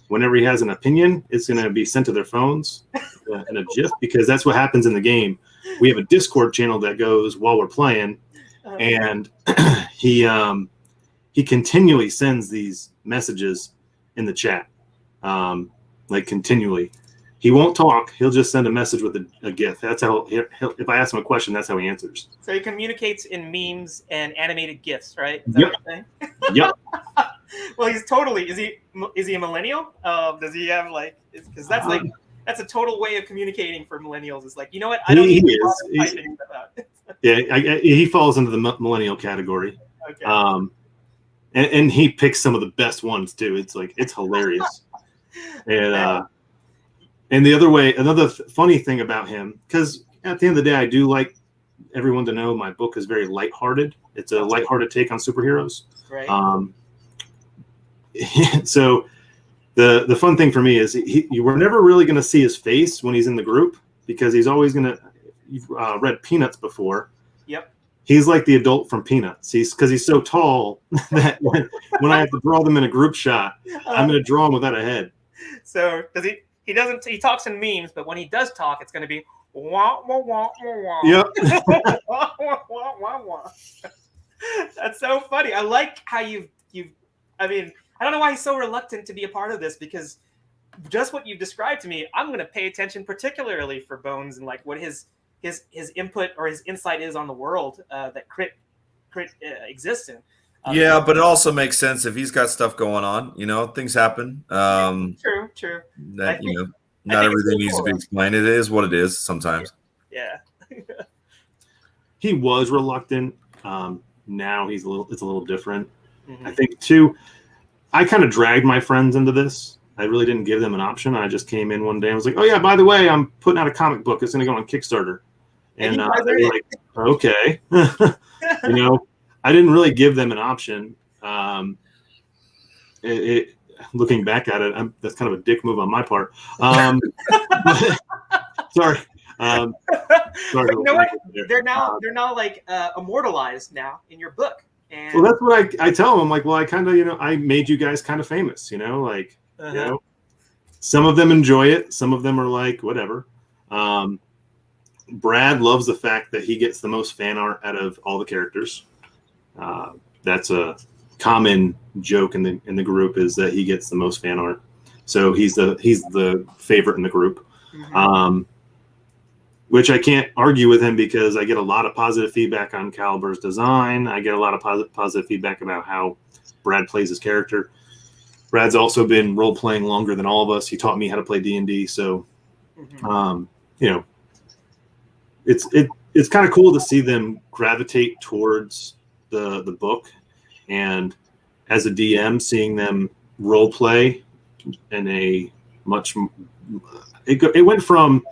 whenever he has an opinion, it's going to be sent to their phones in a GIF because that's what happens in the game. We have a Discord channel that goes while we're playing, and he continually sends these messages in the chat, like continually. He won't talk. He'll just send a message with a GIF. That's how if I ask him a question, that's how he answers. So he communicates in memes and animated GIFs, right? Is that what you're saying? Yep. Well, he's totally. Is he a millennial? Does he have because that's a total way of communicating for millennials. It's like, you know what? I don't need to typing about it. Yeah, he falls into the millennial category. Okay. And he picks some of the best ones too. It's hilarious. And another funny thing about him, because at the end of the day, I do like everyone to know my book is very lighthearted. It's a lighthearted take on superheroes. Right. So the fun thing for me is you were never really going to see his face when he's in the group because he's always going to. You've read Peanuts before. Yep. He's like the adult from Peanuts. Because he's so tall that when I have to draw them in a group shot, I'm going to draw him without a head. So does he? He talks in memes, but when he does talk, it's going to be wah wah wah wah wah. Yep. Wah, wah, wah, wah, wah. That's so funny. I like how you've. I mean, I don't know why he's so reluctant to be a part of this because just what you've described to me, I'm going to pay attention particularly for Bones and like what his input or his insight is on the world that Crit exists in. Yeah, but it also makes sense if he's got stuff going on. Things happen. True. That not everything needs to be explained. It is what it is sometimes. Yeah. He was reluctant. Now it's a little different. Mm-hmm. I think too. I kind of dragged my friends into this. I really didn't give them an option. I just came in one day and was like, "Oh yeah, by the way, I'm putting out a comic book. It's going to go on Kickstarter." And they were like, "Okay." I didn't really give them an option. Looking back at it, that's kind of a dick move on my part. Sorry. Sorry. You know what? They're now immortalized now in your book. And well, that's what I tell them. I'm like, well, I kind of, I made you guys kind of famous, some of them enjoy it. Some of them are like, whatever. Brad loves the fact that he gets the most fan art out of all the characters. That's a common joke in the group is that he gets the most fan art. So he's the favorite in the group. Mm-hmm. Which I can't argue with him because I get a lot of positive feedback on Calibur's design. I get a lot of positive feedback about how Brad plays his character. Brad's also been role playing longer than all of us. He taught me how to play D&D. So, it's kind of cool to see them gravitate towards the book, and as a DM, seeing them role play in a much. It went from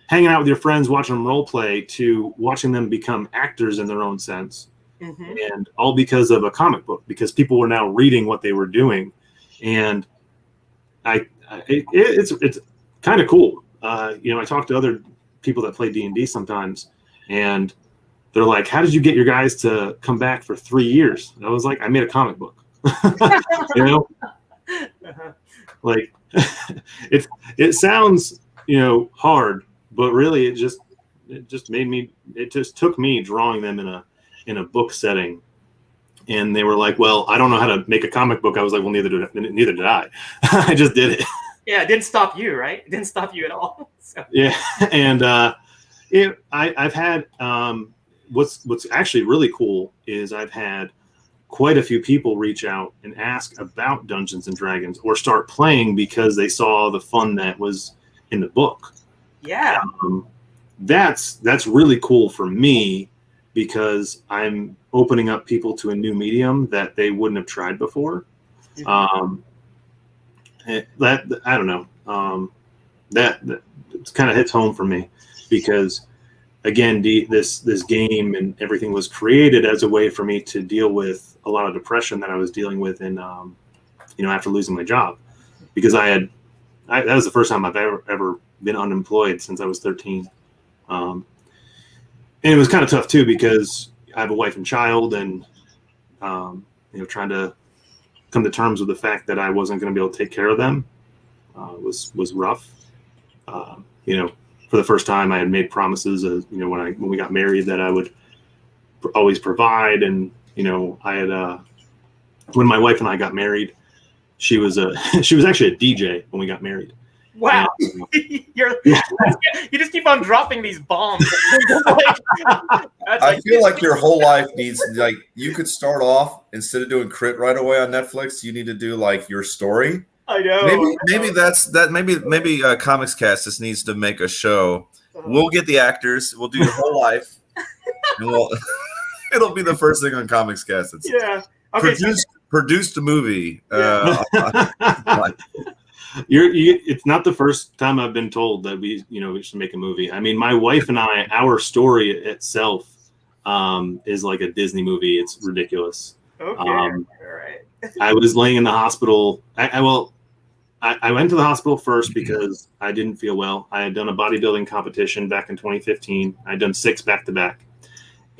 hanging out with your friends, watching them role play, to watching them become actors in their own sense. Mm-hmm. And all because of a comic book, because people were now reading what they were doing. And it's kind of cool. I talk to other people that play D&D sometimes, and they're like, how did you get your guys to come back for 3 years? And I was like, I made a comic book. Like it sounds, hard, but really it just took me drawing them in a book setting. And they were like, well, I don't know how to make a comic book. I was like, well, neither did I. I just did it. Yeah, it didn't stop you, right? It didn't stop you at all. So. Yeah. And I've had what's actually really cool is I've had quite a few people reach out and ask about Dungeons and Dragons or start playing because they saw the fun that was in the book. Yeah. That's really cool for me because I'm opening up people to a new medium that they wouldn't have tried before. Mm-hmm. That I don't know. That kind of hits home for me because, again, this game and everything was created as a way for me to deal with a lot of depression that I was dealing with in, after losing my job, because that was the first time I've ever been unemployed since I was 13. And it was kind of tough too, because I have a wife and child, and, trying to come to terms with the fact that I wasn't going to be able to take care of them was rough. For the first time, I had made promises, when we got married, that I would always provide. And, I had, when my wife and I got married, she was actually a DJ when we got married. Wow. You just keep on dropping these bombs. I feel like your whole life needs, like, you could start off, instead of doing Crit right away on Netflix, you need to do like your story. I know. Maybe that's that. Maybe Comics Cast just needs to make a show. We'll get the actors. We'll do your whole life, and it'll be the first thing on Comics Cast. Okay, produced a movie. Yeah. It's not the first time I've been told that we should make a movie. I mean, my wife and I, our story itself is like a Disney movie. It's ridiculous. Okay. All right. I was laying in the hospital. I went to the hospital first because I didn't feel well. I had done a bodybuilding competition back in 2015. I'd done 6 back-to-back.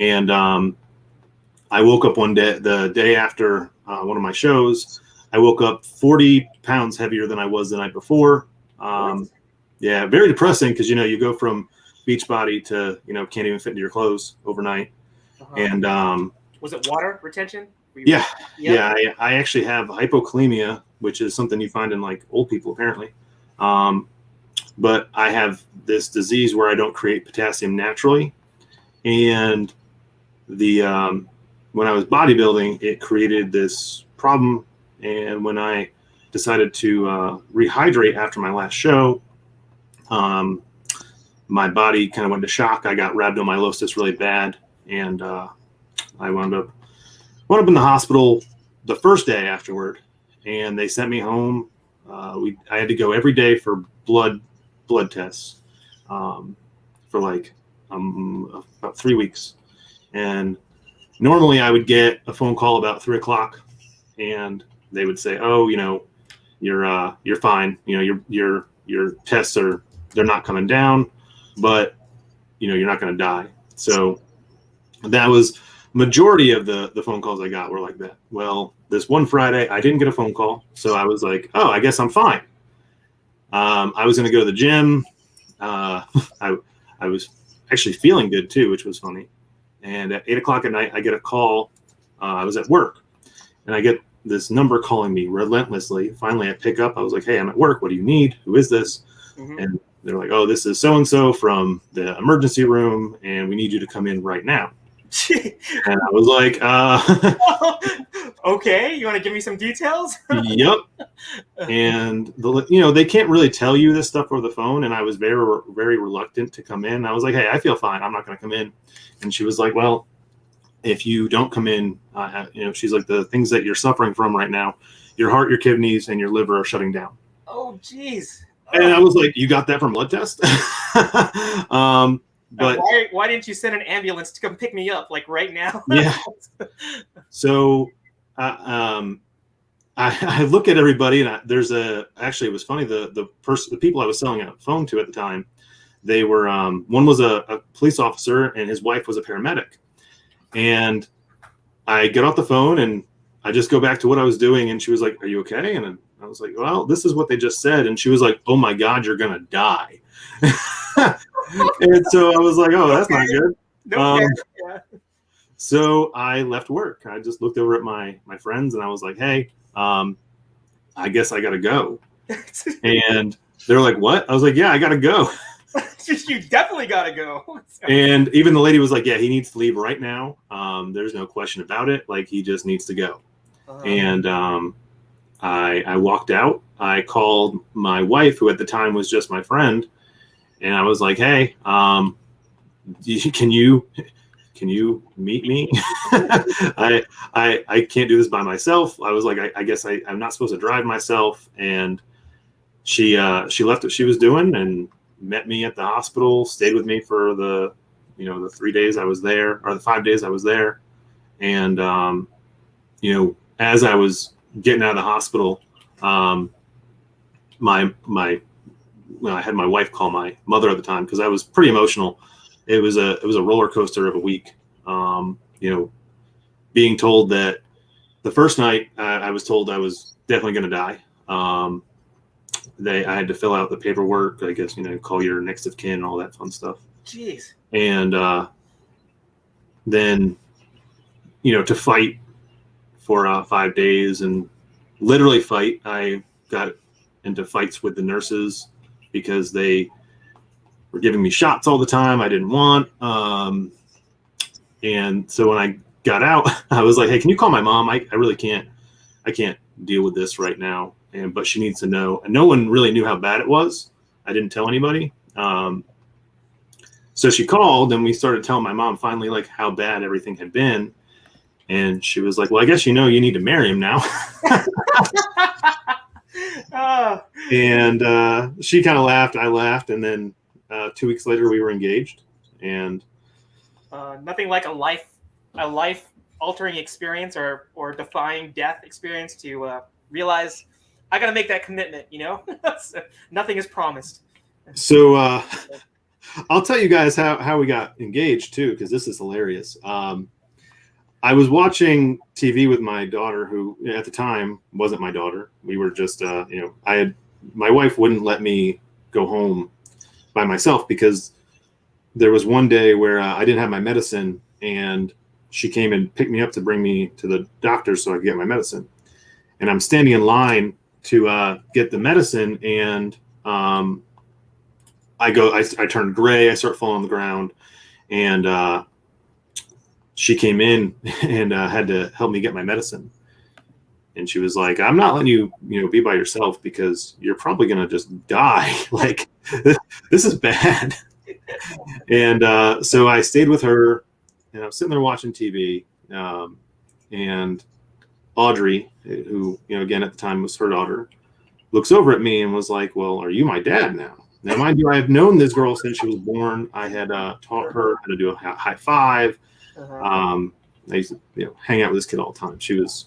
And I woke up one day, the day after one of my shows, I woke up 40 pounds heavier than I was the night before. Yeah, very depressing because, you go from beach body to, can't even fit into your clothes overnight. Uh-huh. And was it water retention? Yeah. I actually have hypokalemia, which is something you find in like old people apparently. But I have this disease where I don't create potassium naturally. And when I was bodybuilding, it created this problem. And when I decided to rehydrate after my last show, my body kind of went into shock. I got rhabdomyolysis really bad, and I wound up in the hospital the first day afterward, and they sent me home. I had to go every day for blood tests for like about 3 weeks, and normally I would get a phone call about 3 o'clock, and they would say, "Oh, you're fine. Your tests they're not coming down, but you're not going to die." So that was majority of the phone calls I got were like that. Well, this one Friday I didn't get a phone call, so I was like, "Oh, I guess I'm fine." I was going to go to the gym. I was actually feeling good too, which was funny. And at 8 o'clock at night, I get a call. I was at work, and I get this number calling me relentlessly. Finally, I pick up. I was like, "Hey, I'm at work. What do you need? Who is this?" Mm-hmm. And they're like, oh, this is so-and-so from the emergency room, and we need you to come in right now. And I was like, okay, you want to give me some details? Yep. And they can't really tell you this stuff over the phone. And I was very, very reluctant to come in. I was like, hey, I feel fine. I'm not going to come in. And she was like, well, if you don't come in, she's like, the things that you're suffering from right now, your heart, your kidneys, and your liver are shutting down. Oh, geez. And I was like, you got that from blood test? But why didn't you send an ambulance to come pick me up like right now? Yeah. So I look at everybody, and actually it was funny. The people I was selling a phone to at the time, they were one was a police officer and his wife was a paramedic. And I get off the phone and I just go back to what I was doing, and she was like, "Are you okay?" And I was like, "Well, this is what they just said." And she was like, "Oh my God, you're gonna die." And so I was like, "Oh, that's not good." So I left work. I just looked over at my friends and I was like, "Hey, I guess I gotta go." And they're like, "What?" I was like, "Yeah, I gotta go." You definitely gotta go. And even the lady was like, "Yeah, he needs to leave right now. There's no question about it. Like, he just needs to go." And I walked out. I called my wife, who at the time was just my friend, and I was like, "Hey, can you meet me? I can't do this by myself." I was like, I guess I'm not supposed to drive myself. And she left what she was doing and met me at the hospital, stayed with me for the 3 days I was there, or the 5 days I was there. And, as I was getting out of the hospital, I had my wife call my mother at the time, because I was pretty emotional. It was a roller coaster of a week. Being told that the first night I was told I was definitely going to die. I had to fill out the paperwork, I guess, call your next of kin and all that fun stuff. Jeez. And then, to fight for 5 days and literally fight. I got into fights with the nurses because they were giving me shots all the time I didn't want. And so when I got out, I was like, "Hey, can you call my mom? I really can't. I can't deal with this right now. But she needs to know." And no one really knew how bad it was. I didn't tell anybody. So she called, and we started telling my mom finally, like, how bad everything had been. And she was like, "Well, I guess you need to marry him now." And she kind of laughed. I laughed. And then 2 weeks later, we were engaged. And nothing like a life-altering experience or defying death experience to realize I got to make that commitment, So nothing is promised. So I'll tell you guys how we got engaged, too, because this is hilarious. I was watching TV with my daughter, who at the time wasn't my daughter. We were just, my wife wouldn't let me go home by myself because there was one day where I didn't have my medicine, and she came and picked me up to bring me to the doctor so I could get my medicine. And I'm standing in line to get the medicine, and I turned gray. I start falling on the ground, and she came in and had to help me get my medicine. And she was like, "I'm not letting you, be by yourself because you're probably going to just die. Like, this is bad." And so I stayed with her, and I'm sitting there watching TV. And Audrey, who, again, at the time was her daughter, looks over at me and was like, "Well, are you my dad now?" Now, mind you, I have known this girl since she was born. I had taught her how to do a high five. I used to hang out with this kid all the time. She was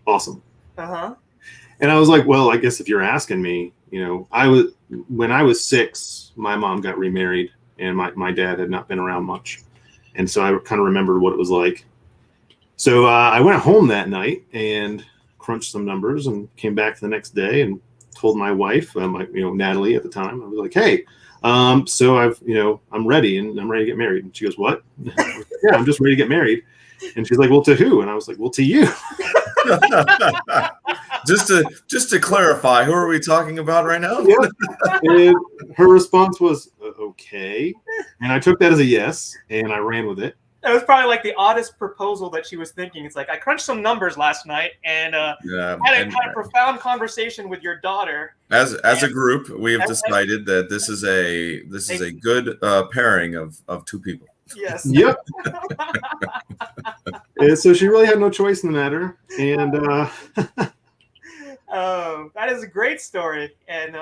awesome. And I was like, "Well, I guess if you're asking me, when I was 6, my mom got remarried, and my dad had not been around much. And so I kind of remembered what it was like. So I went home that night and crunched some numbers and came back the next day and told my wife, Natalie at the time, I was like, "Hey, so I'm ready, and I'm ready to get married." And she goes, "What?" "Yeah, I'm just ready to get married." And she's like, well, to who? And I was like, well, to you. just to clarify, who are we talking about right now? Yep. And her response was, okay. And I took that as a yes, and I ran with it. That was probably like the oddest proposal that she was thinking. It's like, I crunched some numbers last night and had a profound conversation with your daughter. As a group, we have decided that this is a good pairing of two people. Yes. Yep. And so she really had no choice in the matter. And that is a great story. And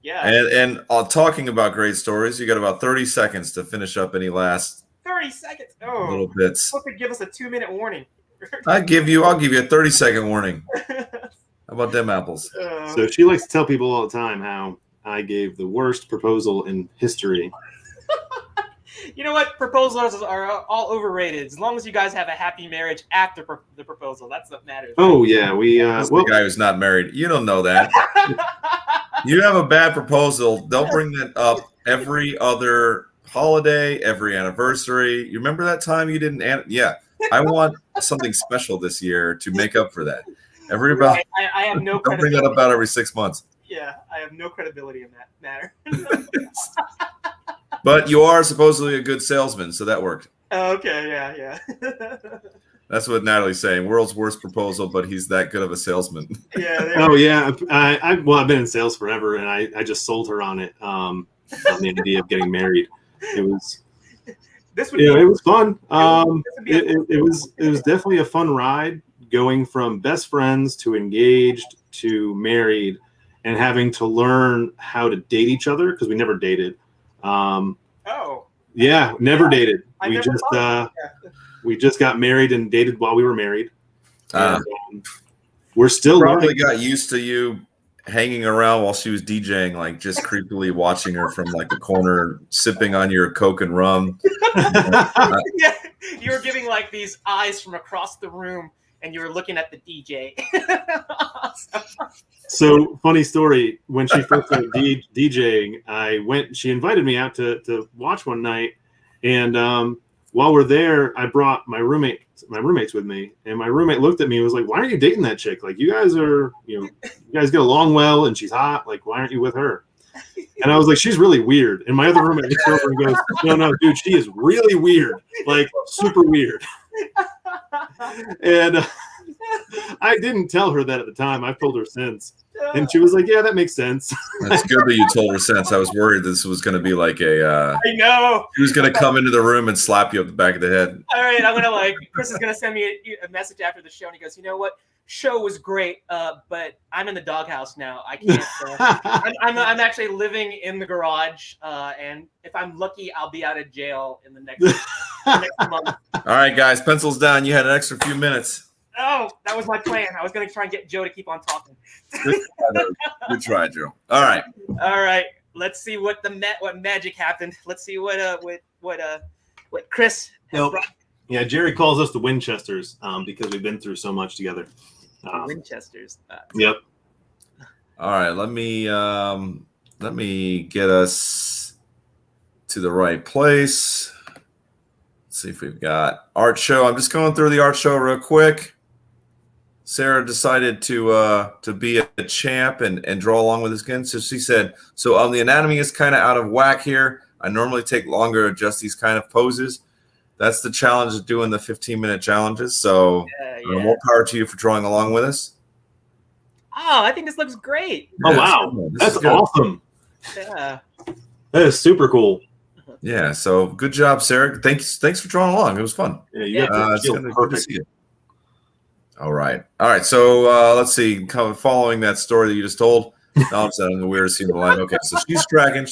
yeah. And talking about great stories, you got about 30 seconds to finish up any last 30 seconds. Oh, little bits. Supposed to give us a 2-minute warning. I'll give you a 30-second warning. How about them apples? So she likes to tell people all the time how I gave the worst proposal in history. You know what? Proposals are all overrated. As long as you guys have a happy marriage after the proposal, that's what matters. Oh yeah, the guy who's not married. You don't know that. You have a bad proposal. They'll bring that up every other holiday, every anniversary. You remember that time you didn't? Yeah, I want something special this year to make up for that. I have no. Don't bring that up about every 6 months. Yeah, I have no credibility in that matter. But you are supposedly a good salesman, so that worked. Okay, yeah. That's what Natalie's saying. World's worst proposal, but he's that good of a salesman. Yeah. Oh yeah. I've been in sales forever, and I just sold her on it. On the idea of getting married. It was. It was fun. It was definitely a fun ride, going from best friends to engaged to married, and having to learn how to date each other because we never dated. Yeah, never dated. We just got married and dated while we were married. And, we're still probably got used to you hanging around while she was DJing, like just creepily watching her from like the corner, sipping on your Coke and rum. Yeah, you were giving like these eyes from across the room, and you were looking at the DJ. So funny story. When she first started DJing, she invited me out to watch one night, and while we're there, I brought my roommates with me, and my roommate looked at me and was like, "Why aren't you dating that chick? Like, you guys get along well, and she's hot. Like, why aren't you with her?" And I was like, "She's really weird." And my other roommate looks over and goes, "No, dude, she is really weird, like super weird." And I didn't tell her that at the time. I've told her since. And she was like, "Yeah, that makes sense." That's good that you told her since. I was worried this was going to be like I know. He was going to come into the room and slap you up the back of the head. All right, I'm going to Chris is going to send me a message after the show, and he goes, "You know what? Show was great, but I'm in the doghouse now. I can't. I'm actually living in the garage, and if I'm lucky, I'll be out of jail in the next month." All right, guys, pencils down. You had an extra few minutes. Oh, that was my plan. I was going to try and get Joe to keep on talking. Good try, Joe. All right. Let's see what magic happened. Let's see what Chris. Yeah, Jerry calls us the Winchesters because we've been through so much together. Winchesters. Yep. All right. Let me get us to the right place. Let's see if we've got art show. I'm just going through the art show real quick. Sarah decided to be a champ and draw along with us again. So she said, the anatomy is kind of out of whack here. I normally take longer to adjust these kind of poses. That's the challenge of doing the 15-minute challenges. So more power to you for drawing along with us. Oh, I think this looks great. Oh, wow. That's awesome. Yeah. That is super cool. Yeah, so good job, Sarah. Thanks for drawing along. It was fun. Yeah, good to see you. All right. So let's see. Following that story that you just told, I'm the weirdest scene in the line. Okay, so she's tracking.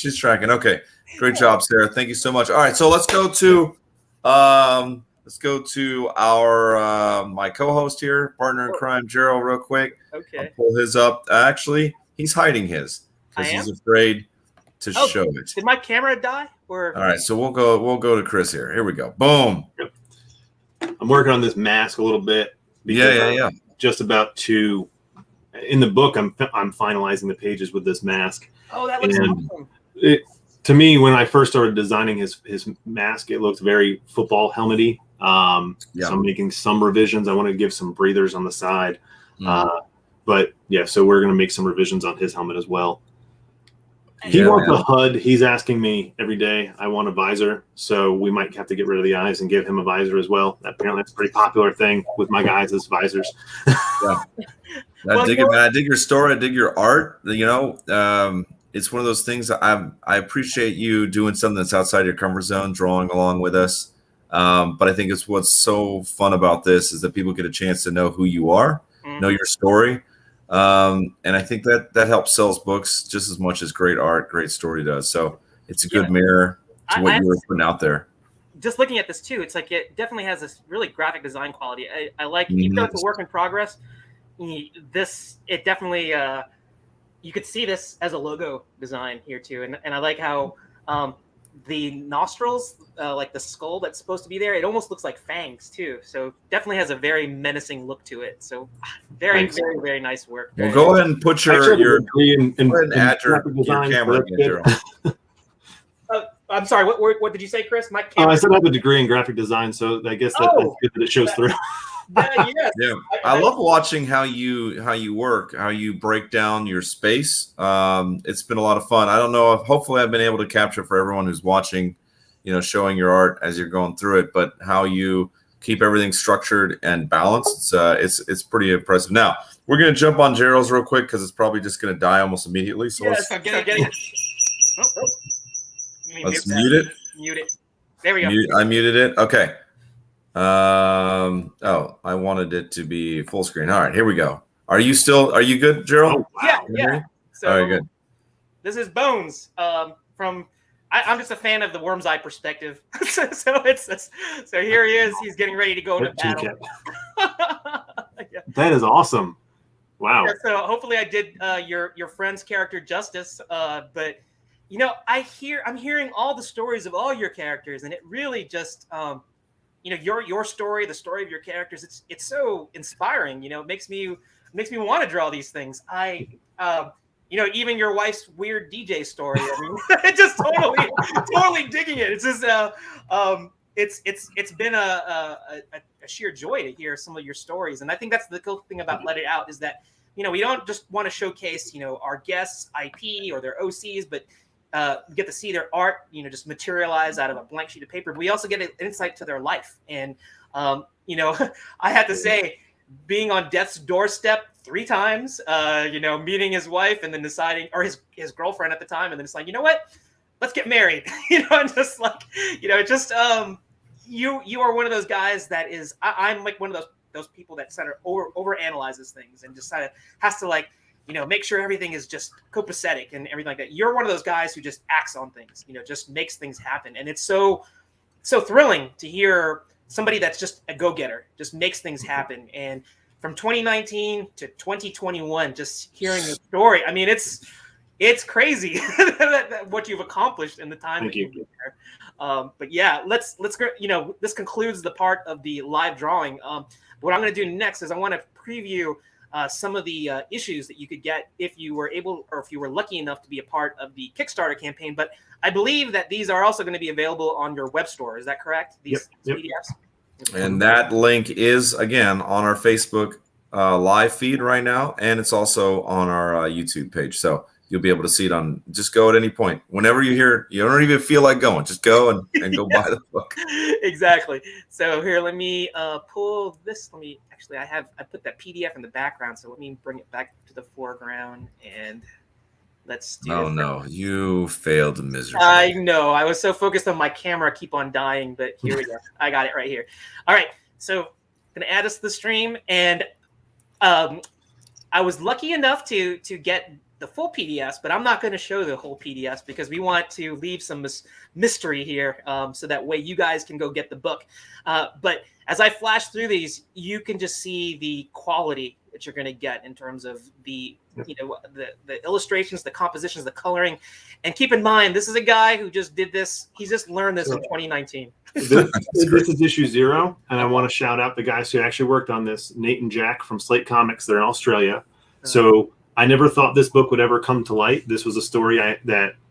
Okay, great job, Sarah. Thank you so much. All right, so let's go to our my co-host here, partner in crime, Gerald, real quick. Okay. I'll pull his up. Actually, he's hiding his because he's afraid to show it. Did my camera die? Or all right, so we'll go to Chris here. Here we go. Boom. Yep. I'm working on this mask a little bit. Yeah. Just about to. In the book, I'm finalizing the pages with this mask. Oh, that looks awesome. To me, when I first started designing his mask, it looked very football helmety, So I'm making some revisions. I want to give some breathers on the side. But yeah, so we're going to make some revisions on his helmet as well. He wants a HUD. He's asking me every day, I want a visor. So we might have to get rid of the eyes and give him a visor as well. Apparently that's a pretty popular thing with my guys is visors. I dig it, man. I dig your story. I dig your art. You know, it's one of those things that I appreciate you doing something that's outside your comfort zone, drawing along with us. But I think it's what's so fun about this is that people get a chance to know who you are, know your story. And I think that helps sells books just as much as great art, great story does. So it's a good mirror to what you were putting out there. Just looking at this too, it's like it definitely has this really graphic design quality. I like, even though it's a work in progress, it definitely you could see this as a logo design here too. And I like how the nostrils, like the skull that's supposed to be there, it almost looks like fangs too. So definitely has a very menacing look to it. So very, very nice work. Well, go ahead and put your degree in add your camera again, I'm sorry. What did you say, Chris? My camera. I said I have a degree in graphic design, so I guess that's good that it shows through. I love watching how you work, how you break down your space. It's been a lot of fun. I don't know if hopefully I've been able to capture for everyone who's watching, you know, showing your art as you're going through it, but how you keep everything structured and balanced. It's pretty impressive. Now we're gonna jump on Gerald's real quick because it's probably just gonna die almost immediately. So let's mute it. Mute it. There we go. I muted it. Okay. I wanted it to be full screen. All right, here we go. Are you good, Gerald? Oh, wow. Yeah. So all right, good. This is Bones. I'm just a fan of the worm's eye perspective. so here he is. He's getting ready to go into battle. That is awesome. Wow. Yeah, so hopefully I did your friend's character justice. But you know, I'm hearing all the stories of all your characters, and it really just you know, your story, the story of your characters, it's so inspiring. You know, it makes me want to draw these things. You know, even your wife's weird DJ story. I mean, it's just totally digging it. It's just it's been a sheer joy to hear some of your stories, and I think that's the cool thing about Let It Out is that, you know, we don't just want to showcase, you know, our guests' IP or their OCs, but get to see their art, you know, just materialize out of a blank sheet of paper. But we also get an insight to their life. And, you know, I had to say, being on death's doorstep 3 times, you know, meeting his wife and then deciding, or his girlfriend at the time, and then it's like, you know what, let's get married. You know, and just like, you know, just you are one of those guys that is, I'm like one of those people that over analyzes things and just has to like, you know, make sure everything is just copacetic and everything like that. You're one of those guys who just acts on things, you know, just makes things happen. And it's so thrilling to hear somebody that's just a go-getter, just makes things happen. And from 2019 to 2021, just hearing the story, I mean, it's crazy what you've accomplished in the time that you've been there. But yeah, let's you know, this concludes the part of the live drawing. What I'm going to do next is I want to preview some of the issues that you could get if you were able, or if you were lucky enough to be a part of the Kickstarter campaign. But I believe that these are also going to be available on your web store. Is that correct? These PDFs? And that link is, again, on our Facebook live feed right now, and it's also on our YouTube page. So you'll be able to see it on, just go at any point. Whenever you hear, you don't even feel like going, just go and go buy the book. Exactly. So here, let me pull this. I put that PDF in the background. So let me bring it back to the foreground and let's do Oh, no, you failed miserably. I know. I was so focused on my camera, keep on dying, but here we go. I got it right here. All right. So I'm going to add us to the stream. And I was lucky enough to get the full PDFs, but I'm not going to show the whole PDFs because we want to leave some mystery here, so that way you guys can go get the book. But as I flash through these, you can just see the quality that you're going to get in terms of the, you know, the illustrations, the compositions, the coloring. And keep in mind, this is a guy who just did this. He just learned this in 2019. This is issue 0, and I want to shout out the guys who actually worked on this, Nate and Jack from Slate Comics. They're in Australia. So I never thought this book would ever come to light. This was a story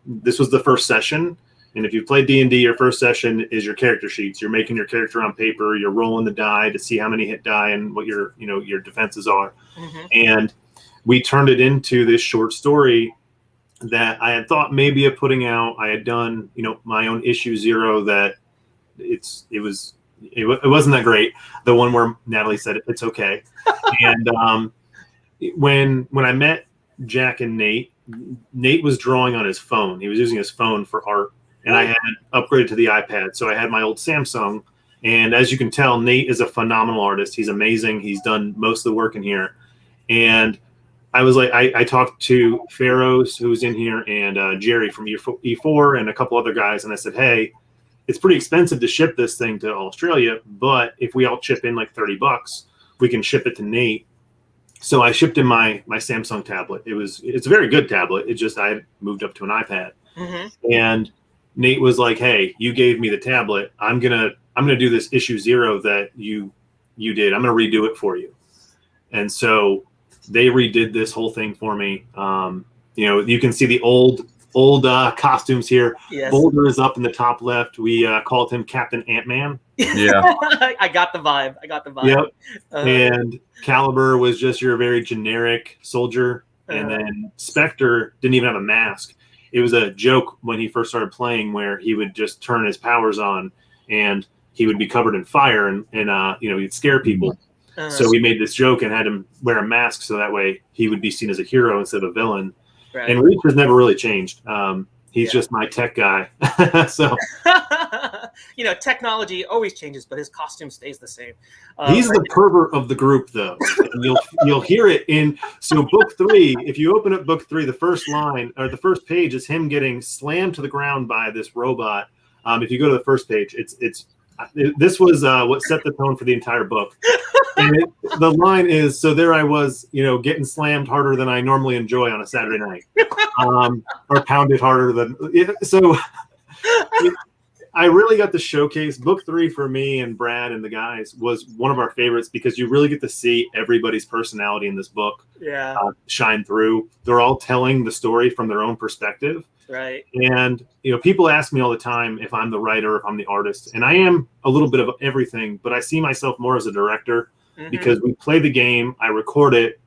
this was the first session, And if you've played D&D, your first session is your character sheets. You're making your character on paper. You're rolling the die to see how many hit die and what your defenses are. And we turned it into this short story that I had thought maybe of putting out. I had done, my own issue 0 that it wasn't that great. The one where Natalie said it's okay. And when I met Jack and Nate was drawing on his phone. He was using his phone for art. And I had upgraded to the iPad. So I had my old Samsung. And as you can tell, Nate is a phenomenal artist. He's amazing. He's done most of the work in here. And I was like, I talked to Pharaohs, who's in here, and Jerry from E4 and a couple other guys. And I said, hey, it's pretty expensive to ship this thing to Australia. But if we all chip in like $30, we can ship it to Nate. So I shipped him my Samsung tablet. It's a very good tablet. It's just I had moved up to an iPad. And Nate was like, hey, you gave me the tablet. I'm gonna do this issue 0 that you did. I'm gonna redo it for you. And so they redid this whole thing for me. You can see the old costumes here. Yes. Boulder is up in the top left. We called him Captain Ant-Man. Yeah. I got the vibe. Yep. And Caliber was just your very generic soldier. And then Spectre didn't even have a mask. It was a joke when he first started playing where he would just turn his powers on and he would be covered in fire and he'd scare people. So we made this joke and had him wear a mask so that way he would be seen as a hero instead of a villain. Right. And Reach has never really changed. He's just my tech guy. So technology always changes, but his costume stays the same. He's the pervert of the group, though. And you'll hear it in book 3. If you open up book 3, the first line or the first page is him getting slammed to the ground by this robot. If you go to the first page, this was what set the tone for the entire book. And the line is, so there I was, getting slammed harder than I normally enjoy on a Saturday night, or pounded harder than. So I really got to showcase book 3 for me and Brad and the guys was one of our favorites because you really get to see everybody's personality in this book shine through. They're all telling the story from their own perspective. Right. And, people ask me all the time if I'm the writer, if I'm the artist, and I am a little bit of everything, but I see myself more as a director because we play the game, I record it,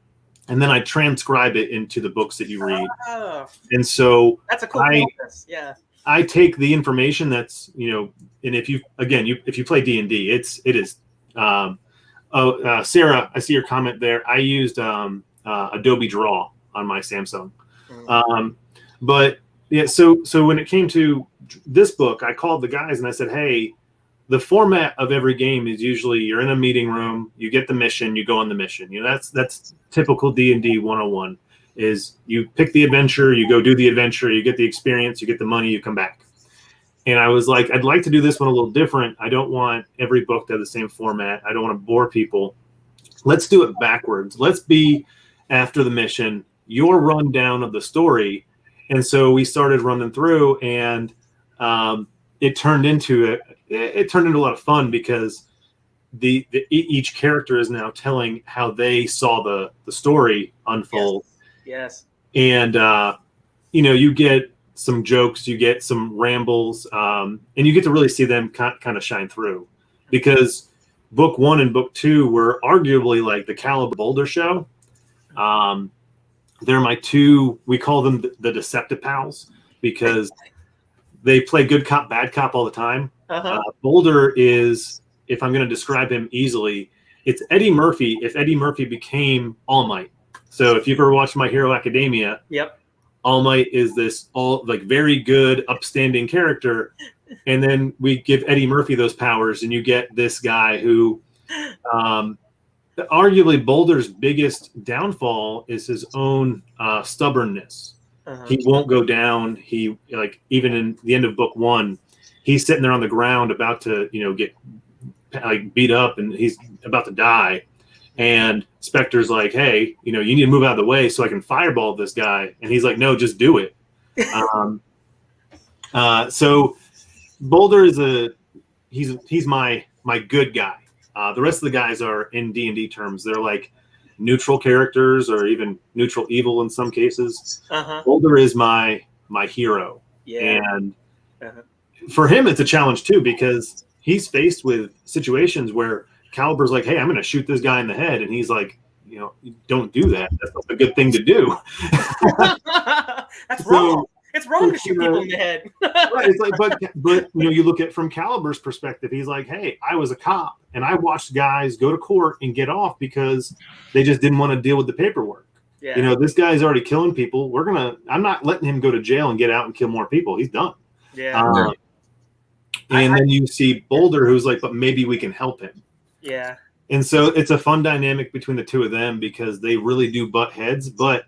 and then I transcribe it into the books that you read. Oh. And so that's a cool process. Yeah. I take the information that's, and if you play D&D, it is, Sarah, I see your comment there. I used Adobe Draw on my Samsung. But yeah, so when it came to this book, I called the guys and I said, hey, the format of every game is usually you're in a meeting room, you get the mission, you go on the mission. That's typical D&D 101 is you pick the adventure, you go do the adventure, you get the experience, you get the money, you come back. And I was like, I'd like to do this one a little different. I don't want every book to have the same format. I don't want to bore people. Let's do it backwards. Let's be after the mission, your rundown of the story. And so we started running through, and it turned into a lot of fun because each character is now telling how they saw the story unfold. Yes. And you get some jokes, you get some rambles, and you get to really see them kind of shine through because book 1 and book 2 were arguably like the Caliber Boulder show. They're my two, we call them the Deceptipals because they play good cop, bad cop all the time. Boulder is, if I'm going to describe him easily, it's Eddie Murphy if Eddie Murphy became All Might. So if you've ever watched My Hero Academia, All Might is this very good, upstanding character. And then we give Eddie Murphy those powers and you get this guy who arguably Boulder's biggest downfall is his own stubbornness. He won't go down. He even in the end of book 1, he's sitting there on the ground about to get beat up and he's about to die. And Spectre's like, hey, you need to move out of the way so I can fireball this guy. And he's like, no, just do it. So Boulder is he's my good guy. The rest of the guys are in D&D terms. They're like neutral characters or even neutral evil in some cases. Boulder is my hero. Yeah. And for him, it's a challenge too, because he's faced with situations where Caliber's like, hey, I'm going to shoot this guy in the head. And he's like, don't do that. That's not a good thing to do. That's wrong. It's wrong to shoot people in the head. Right. It's like, but you look at from Caliber's perspective, he's like, hey, I was a cop and I watched guys go to court and get off because they just didn't want to deal with the paperwork. Yeah. This guy's already killing people. I'm not letting him go to jail and get out and kill more people. He's done. Yeah. And then you see Boulder, who's like, but maybe we can help him. Yeah. And so it's a fun dynamic between the two of them because they really do butt heads, but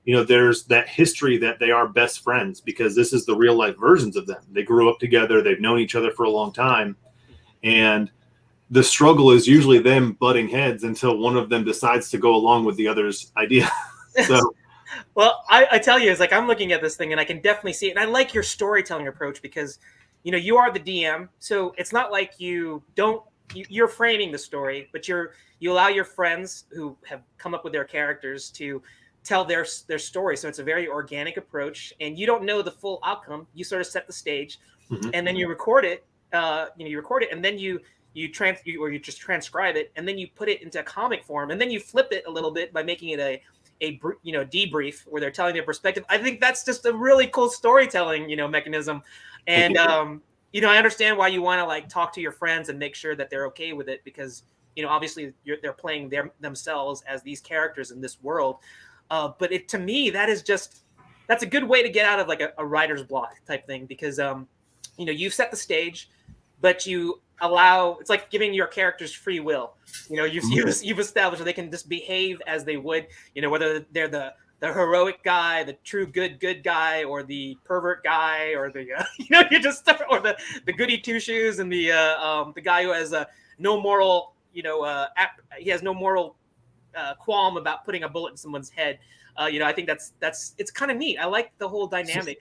there's that history that they are best friends because this is the real life versions of them. They grew up together. They've known each other for a long time. And the struggle is usually them butting heads until one of them decides to go along with the other's idea. So, well, I tell you, it's like I'm looking at this thing and I can definitely see it. And I like your storytelling approach because, you are the DM. So it's not like you're framing the story, but you allow your friends who have come up with their characters to tell their story. So it's a very organic approach, and you don't know the full outcome. You sort of set the stage, and then you record it. You record it, and then you just transcribe it, and then you put it into comic form, and then you flip it a little bit by making it a debrief where they're telling their perspective. I think that's just a really cool storytelling mechanism, and I understand why you want to like talk to your friends and make sure that they're okay with it because obviously they're playing themselves as these characters in this world. But to me, that's a good way to get out of like a writer's block type thing because, you've set the stage, but you allow, it's like giving your characters free will. You've established that they can just behave as they would, whether they're the heroic guy, the true good guy, or the pervert guy, or the, or the goody two shoes and the guy who has no moral, he has no moral qualm about putting a bullet in someone's head. I think it's kind of neat. I like the whole dynamic.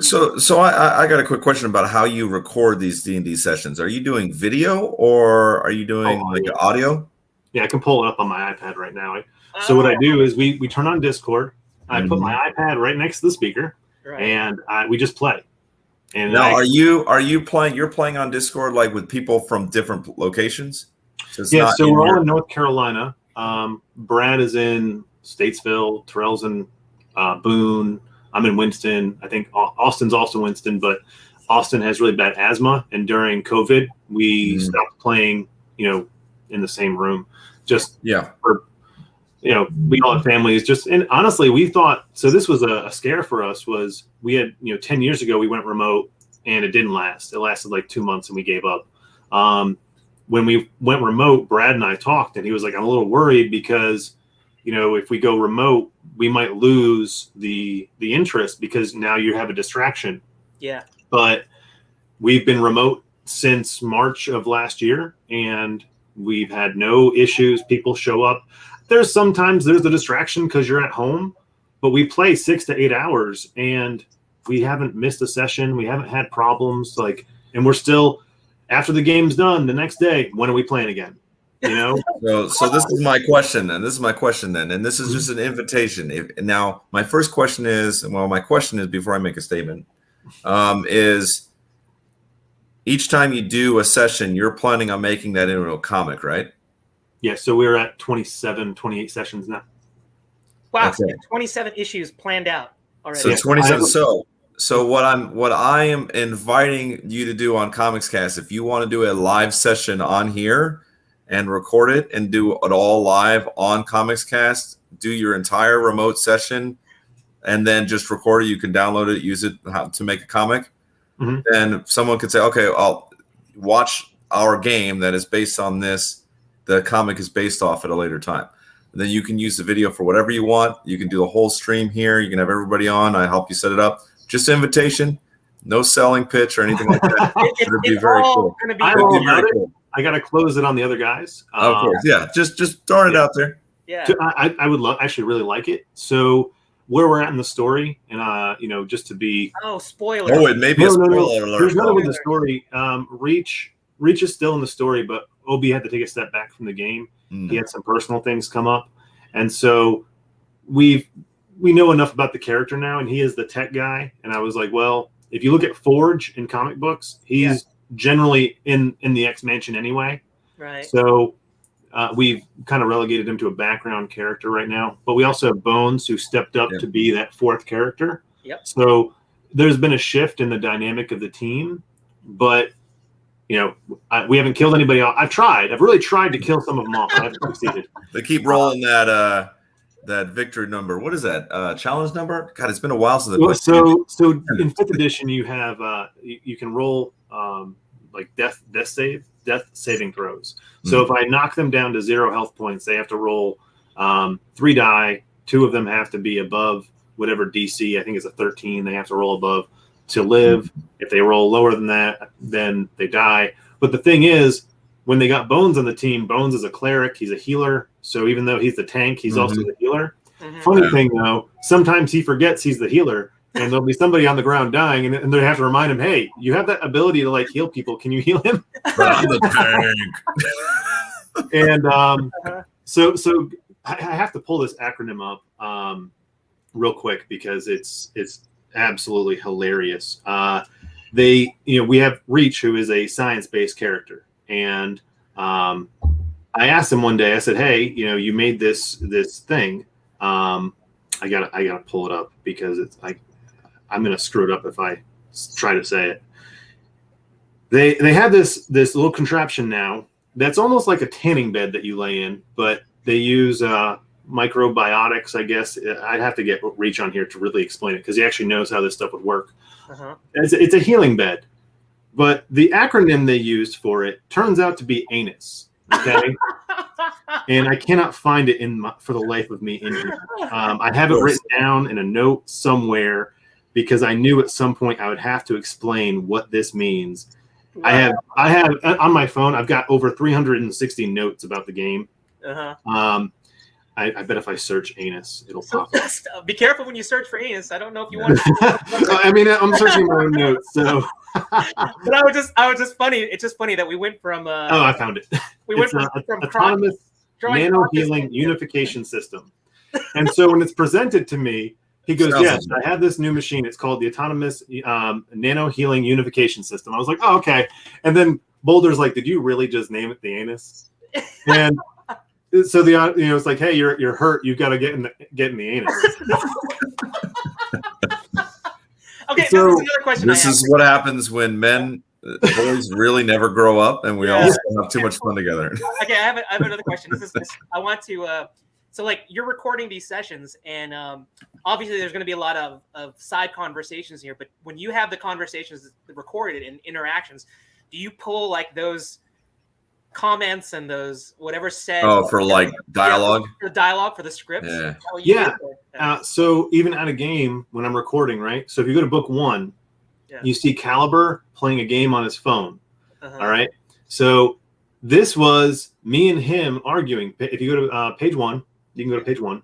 So I got a quick question about how you record these D&D sessions. Are you doing video or are you doing audio? Yeah, I can pull it up on my iPad right now. So what I do is we turn on Discord. I put my iPad right next to the speaker, and we just play. And now, are you playing? You're playing on Discord like with people from different locations. So we're all in North Carolina. Brad is in Statesville. Terrell's in Boone. I'm in Winston. I think Austin's also Winston, but Austin has really bad asthma, and during COVID, we stopped playing. In the same room, just for. We all have families and honestly, we thought, so this was a scare for us was we had, 10 years ago, we went remote and it didn't last. It lasted like 2 months and we gave up. When we went remote, Brad and I talked and he was like, I'm a little worried because, if we go remote, we might lose the interest because now you have a distraction. Yeah. But we've been remote since March of last year and we've had no issues. People show up. Sometimes there's the distraction because you're at home, but we play 6 to 8 hours and we haven't missed a session. We haven't had problems and we're still after the game's done the next day. When are we playing again? So this is my question then. And this is just an invitation. Now my question is before I make a statement, is each time you do a session, you're planning on making that into a comic, right? Yeah, so we're at 27, 28 sessions now. Wow, okay. 27 issues planned out already. So 27. So what I am inviting you to do on Comics Cast, if you want to do a live session on here and record it and do it all live on Comics Cast, do your entire remote session, and then just record it. You can download it, use it to make a comic. Then someone could say, okay, I'll watch our game that is based on this. The comic is based off at a later time. And then you can use the video for whatever you want. You can do the whole stream here. You can have everybody on. I help you set it up. Just invitation, no selling pitch or anything like that. It'd be very cool. I got to close it on the other guys. Of course, yeah. Just throwing it out there. Yeah, I would actually really like it. So where we're at in the story, and just to be spoiler. Oh, it may be a spoiler alert. There's nothing in the story. Reach is still in the story, but Obi had to take a step back from the game. He had some personal things come up, and so we know enough about the character now, and he is the tech guy. And I was like, well, if you look at Forge in comic books, he's generally in the X-Mansion anyway. Right. So we've kind of relegated him to a background character right now. But we also have Bones, who stepped up to be that fourth character. Yep. So there's been a shift in the dynamic of the team, but we haven't killed anybody off. I've really tried to kill some of them off. I haven't succeeded. They keep rolling that victory number. What is that? Challenge number? God, it's been a while since. So in 5th edition, you have you can roll like death saving throws. So if I knock them down to 0 health points, they have to roll 3 die. 2 of them have to be above whatever DC. I think it's a 13. They have to roll above to live. If they roll lower than that, then they die. But the thing is, when they got Bones on the team, Bones is a cleric. He's a healer. So even though he's the tank, he's also the healer. Funny thing, though, sometimes he forgets he's the healer, and there'll be somebody on the ground dying, and they have to remind him, hey, you have that ability to, like, heal people. Can you heal him? I'm the tank. And so I have to pull this acronym up real quick because it's absolutely hilarious. We have Reach, who is a science-based character, and I asked him one day. I said, "Hey, you made this thing. I gotta pull it up because I'm gonna screw it up if I try to say it." They have this little contraption now that's almost like a tanning bed that you lay in, but they use microbiotics, I guess. I'd have to get Reach on here to really explain it because he actually knows how this stuff would work. It's a healing bed, but the acronym they used for it turns out to be ANUS. Okay, and I cannot find it for the life of me in here. I have it written down in a note somewhere because I knew at some point I would have to explain what this means. Wow. I have on my phone. I've got over 360 notes about the game. I bet if I search anus, it'll pop up. Be careful when you search for anus. I don't know if you want to. I mean, I'm searching my own notes, so. But I was just funny. It's just funny that we went from. I found it. We went from autonomous nano healing unification system. And so when it's presented to me, he goes, "Yes, I have this new machine. It's called the autonomous nano healing unification system." I was like, "Oh, okay." And then Boulder's like, "Did you really just name it the anus?" And so it's like, "Hey, you're hurt. You've got to get in the anus." Okay, so this is another question. This is what happens when boys really never grow up, and we all have too much fun together. Okay, I have another question. I want to. So, like, you're recording these sessions, and obviously there's going to be a lot of side conversations here. But when you have the conversations recorded and interactions, do you pull like those comments and those whatever said? Oh, for like dialogue? For the dialogue, for the scripts? Yeah. So even at a game, when I'm recording, right? So if you go to book 1, you see Caliber playing a game on his phone. All right. So this was me and him arguing. If you go to page 1, you can go to page 1.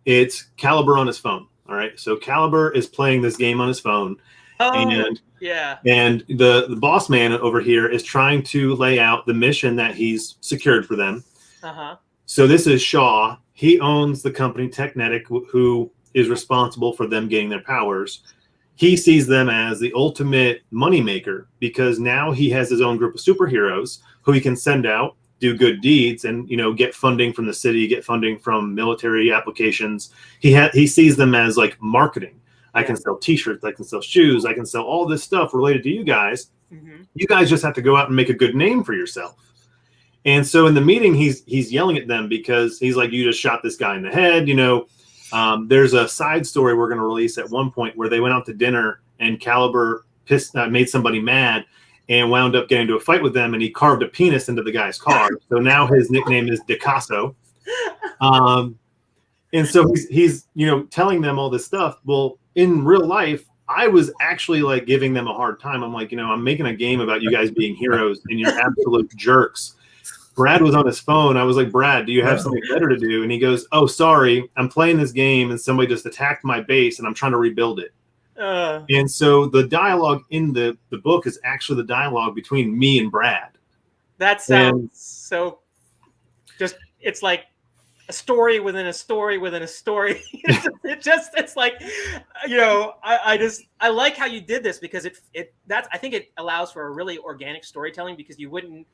It's Caliber on his phone. All right. So Caliber is playing this game on his phone. And the boss man over here is trying to lay out the mission that he's secured for them. So this is Shaw. He owns the company Technetic, who is responsible for them getting their powers. He sees them as the ultimate moneymaker because now he has his own group of superheroes who he can send out, do good deeds, and get funding from the city, get funding from military applications. He sees them as like marketing. I can sell T-shirts, I can sell shoes, I can sell all this stuff related to you guys. You guys just have to go out and make a good name for yourself. And so in the meeting, he's yelling at them because he's like, "You just shot this guy in the head." There's a side story we're going to release at one point where they went out to dinner and Caliber made somebody mad and wound up getting into a fight with them, and he carved a penis into the guy's car. So now his nickname is Picasso. And so he's telling them all this stuff. Well, in real life, I was actually like giving them a hard time. I'm like, I'm making a game about you guys being heroes and you're absolute jerks. Brad was on his phone. I was like, "Brad, do you have something better to do?" And he goes, "Oh, sorry. I'm playing this game and somebody just attacked my base and I'm trying to rebuild it." And so the dialogue in the book is actually the dialogue between me and Brad. That sounds so just, it's like a story within a story within a story. It's like, you know, I like how you did this because I think it allows for a really organic storytelling because you wouldn't.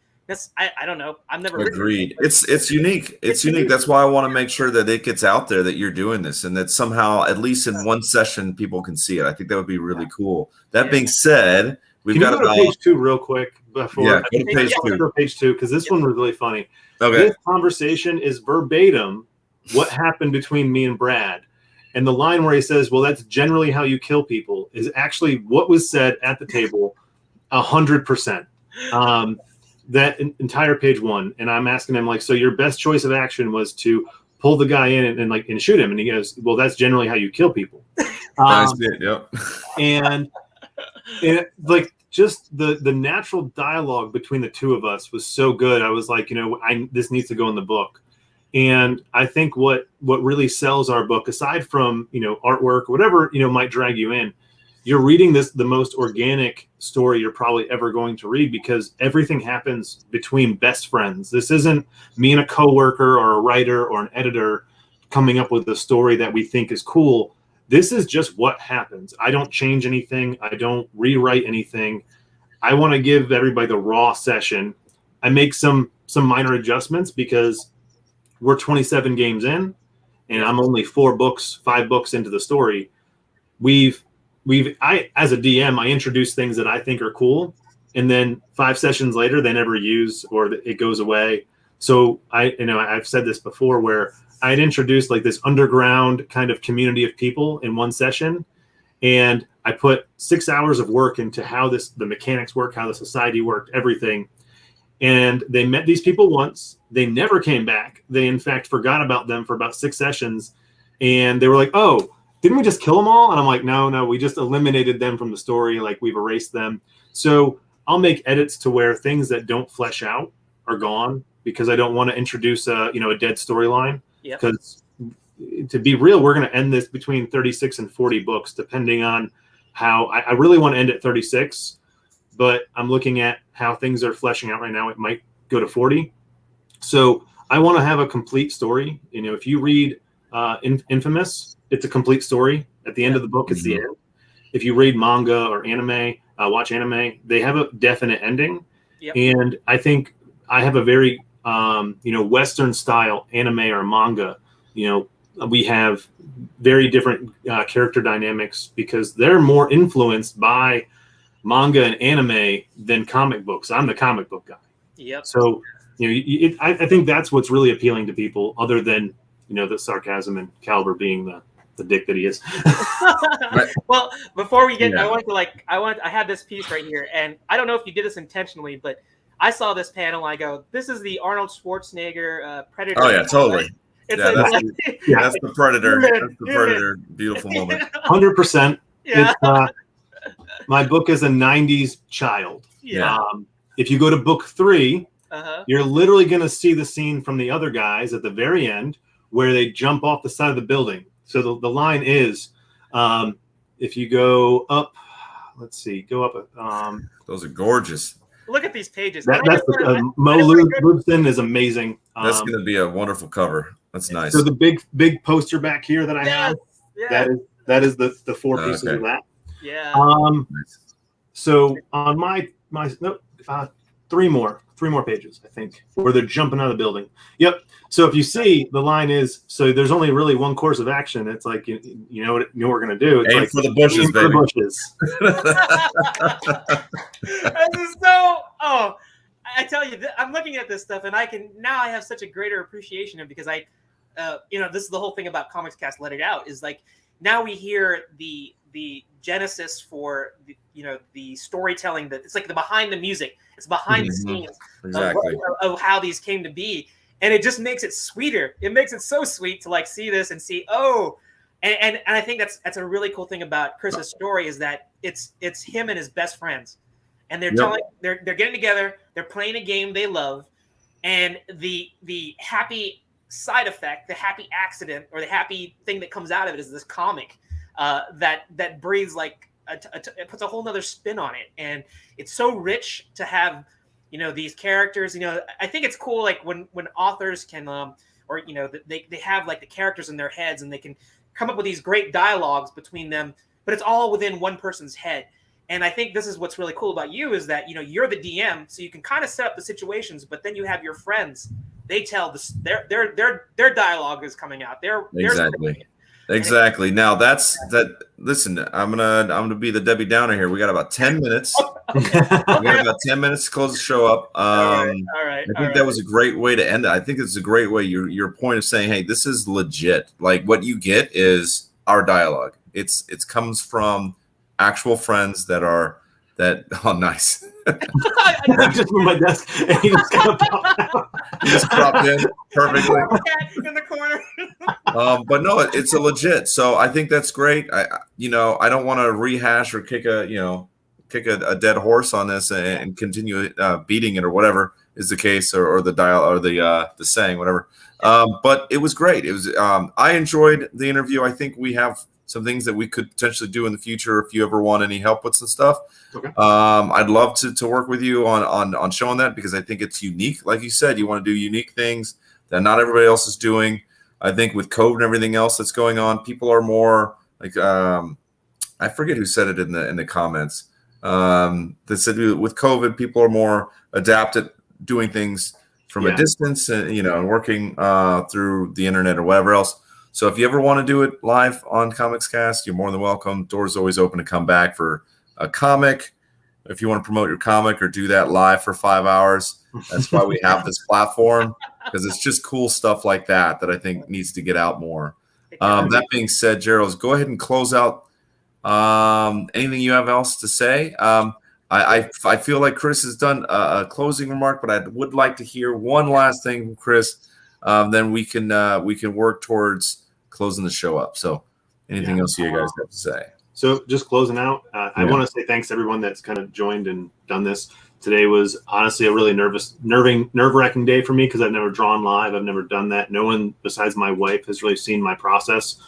I don't know. I've never Agreed. It's unique. It's unique. That's why I want to make sure that it gets out there that you're doing this and that somehow, at least in one session, people can see it. I think that would be really cool. That being said, we've got to page 2 real quick before. Yeah, go to page 2. Go to page 2 because this one was really funny. Okay. This conversation is verbatim what happened between me and Brad. And the line where he says, well, that's generally how you kill people is actually what was said at the table 100%. That entire page 1. And I'm asking him like, so your best choice of action was to pull the guy in and shoot him. And he goes, well, that's generally how you kill people. Nice bit, yep. And like just the natural dialogue between the two of us was so good. I was like, you know, this needs to go in the book. And I think what really sells our book, aside from, you know, artwork or whatever, you know, might drag you in, you're reading the most organic story you're probably ever going to read because everything happens between best friends. This isn't me and a coworker or a writer or an editor coming up with a story that we think is cool. This is just what happens. I don't change anything. I don't rewrite anything. I want to give everybody the raw session. I make some minor adjustments because we're 27 games in and I'm only 5 books into the story. I, as a DM, I introduce things that I think are cool. And then 5 sessions later, they never use or it goes away. So I've said this before where I'd introduced like this underground kind of community of people in one session. And I put 6 hours of work into how the mechanics work, how the society worked, everything. And they met these people once. They never came back. They, in fact, forgot about them for about 6 sessions. And they were like, oh, didn't we just kill them all? And I'm like, no, we just eliminated them from the story. Like we've erased them. So I'll make edits to where things that don't flesh out are gone because I don't want to introduce a dead storyline. Because to be real, we're going to end this between 36 and 40 books, depending on how I really want to end at 36, but I'm looking at how things are fleshing out right now. It might go to 40. So I want to have a complete story. You know, if you read Infamous, it's a complete story. At the end of the book, it's the end. If you read manga or anime, watch anime, they have a definite ending. Yep. And I think I have a very, Western style anime or manga. You know, we have very different character dynamics because they're more influenced by manga and anime than comic books. I'm the comic book guy. Yep. So, you know, I think that's what's really appealing to people other than, you know, the sarcasm and Caliber being the dick that he is. Well, before we get, I had this piece right here, and I don't know if you did this intentionally, but I saw this panel. I go, this is the Arnold Schwarzenegger Predator. Oh yeah, totally. It's that's the Predator. That's the Predator. Beautiful moment. 100%. Yeah. My book is a 90s child. Yeah. If you go to book 3, you're literally going to see the scene from the other guys at the very end where they jump off the side of the building. So the line is, if you go up, go up. Those are gorgeous. Look at these pages. Mo Lubson is amazing. That's going to be a wonderful cover. That's nice. So the big poster back here that I have, that is the 4 pieces of that. Yeah. So on my 3 more pages, I think, where they're jumping out of the building. Yep. So if you see, the line is, so there's only really one course of action. It's like, you know what we're going to do. It's aim like for the bushes, aim for baby. The bushes. This is so, I tell you, I'm looking at this stuff and I have such a greater appreciation of it because this is the whole thing about Comics Cast Let It Out is like, now we hear the genesis for the storytelling that it's like the behind the music. It's behind the scenes of how these came to be. And it just makes it sweeter. It makes it so sweet to like see this and see, and I think that's a really cool thing about Chris's story is that it's him and his best friends. And they're they're getting together, they're playing a game they love, and the happy side effect, the happy accident or the happy thing that comes out of it is this comic that breathes like it puts a whole nother spin on it. And it's so rich to have, these characters, I think it's cool. Like when authors can, or they have like the characters in their heads, and they can come up with these great dialogues between them, but it's all within one person's head. And I think this is what's really cool about you, is that you're the DM, so you can kind of set up the situations, but then you have your friends. They tell this, their dialogue is coming out. Exactly. Now listen, I'm gonna be the Debbie Downer here. We got about 10 minutes. We got about 10 minutes to close the show up. All right. I think that was a great way to end it. I think it's a great way. Your point of saying, hey, this is legit. Like, what you get is our dialogue. It comes from actual friends that oh, nice. I just moved my desk and he just kind of popped out. He just popped in perfectly. In the corner. But no, it's a legit. So I think that's great. I don't want to rehash or kick a dead horse on this and continue beating it or whatever is the case, or the dial or the saying, whatever. But it was great. It was. I enjoyed the interview. I think we have some things that we could potentially do in the future if you ever want any help with some stuff. Okay. I'd love to work with you on showing that, because I think it's unique. Like you said, you want to do unique things that not everybody else is doing. I think with COVID and everything else that's going on, people are more like, I forget who said it in the comments. That said with COVID, people are more adept at doing things from a distance and, and working through the internet or whatever else. So if you ever want to do it live on Comics Cast, you're more than welcome. Doors always open to come back for a comic. If you want to promote your comic or do that live for 5 hours, that's why we have this platform, because it's just cool stuff like that I think needs to get out more. That being said, Gerald, go ahead and close out. Anything you have else to say? I feel like Chris has done a closing remark, but I would like to hear one last thing from Chris. Then we can work towards closing the show up. So anything else you guys have to say? So just closing out, I want to say thanks to everyone that's kind of joined and done this. Today was honestly a really nerve-wracking day for me, because I've never drawn live. I've never done that. No one besides my wife has really seen my process.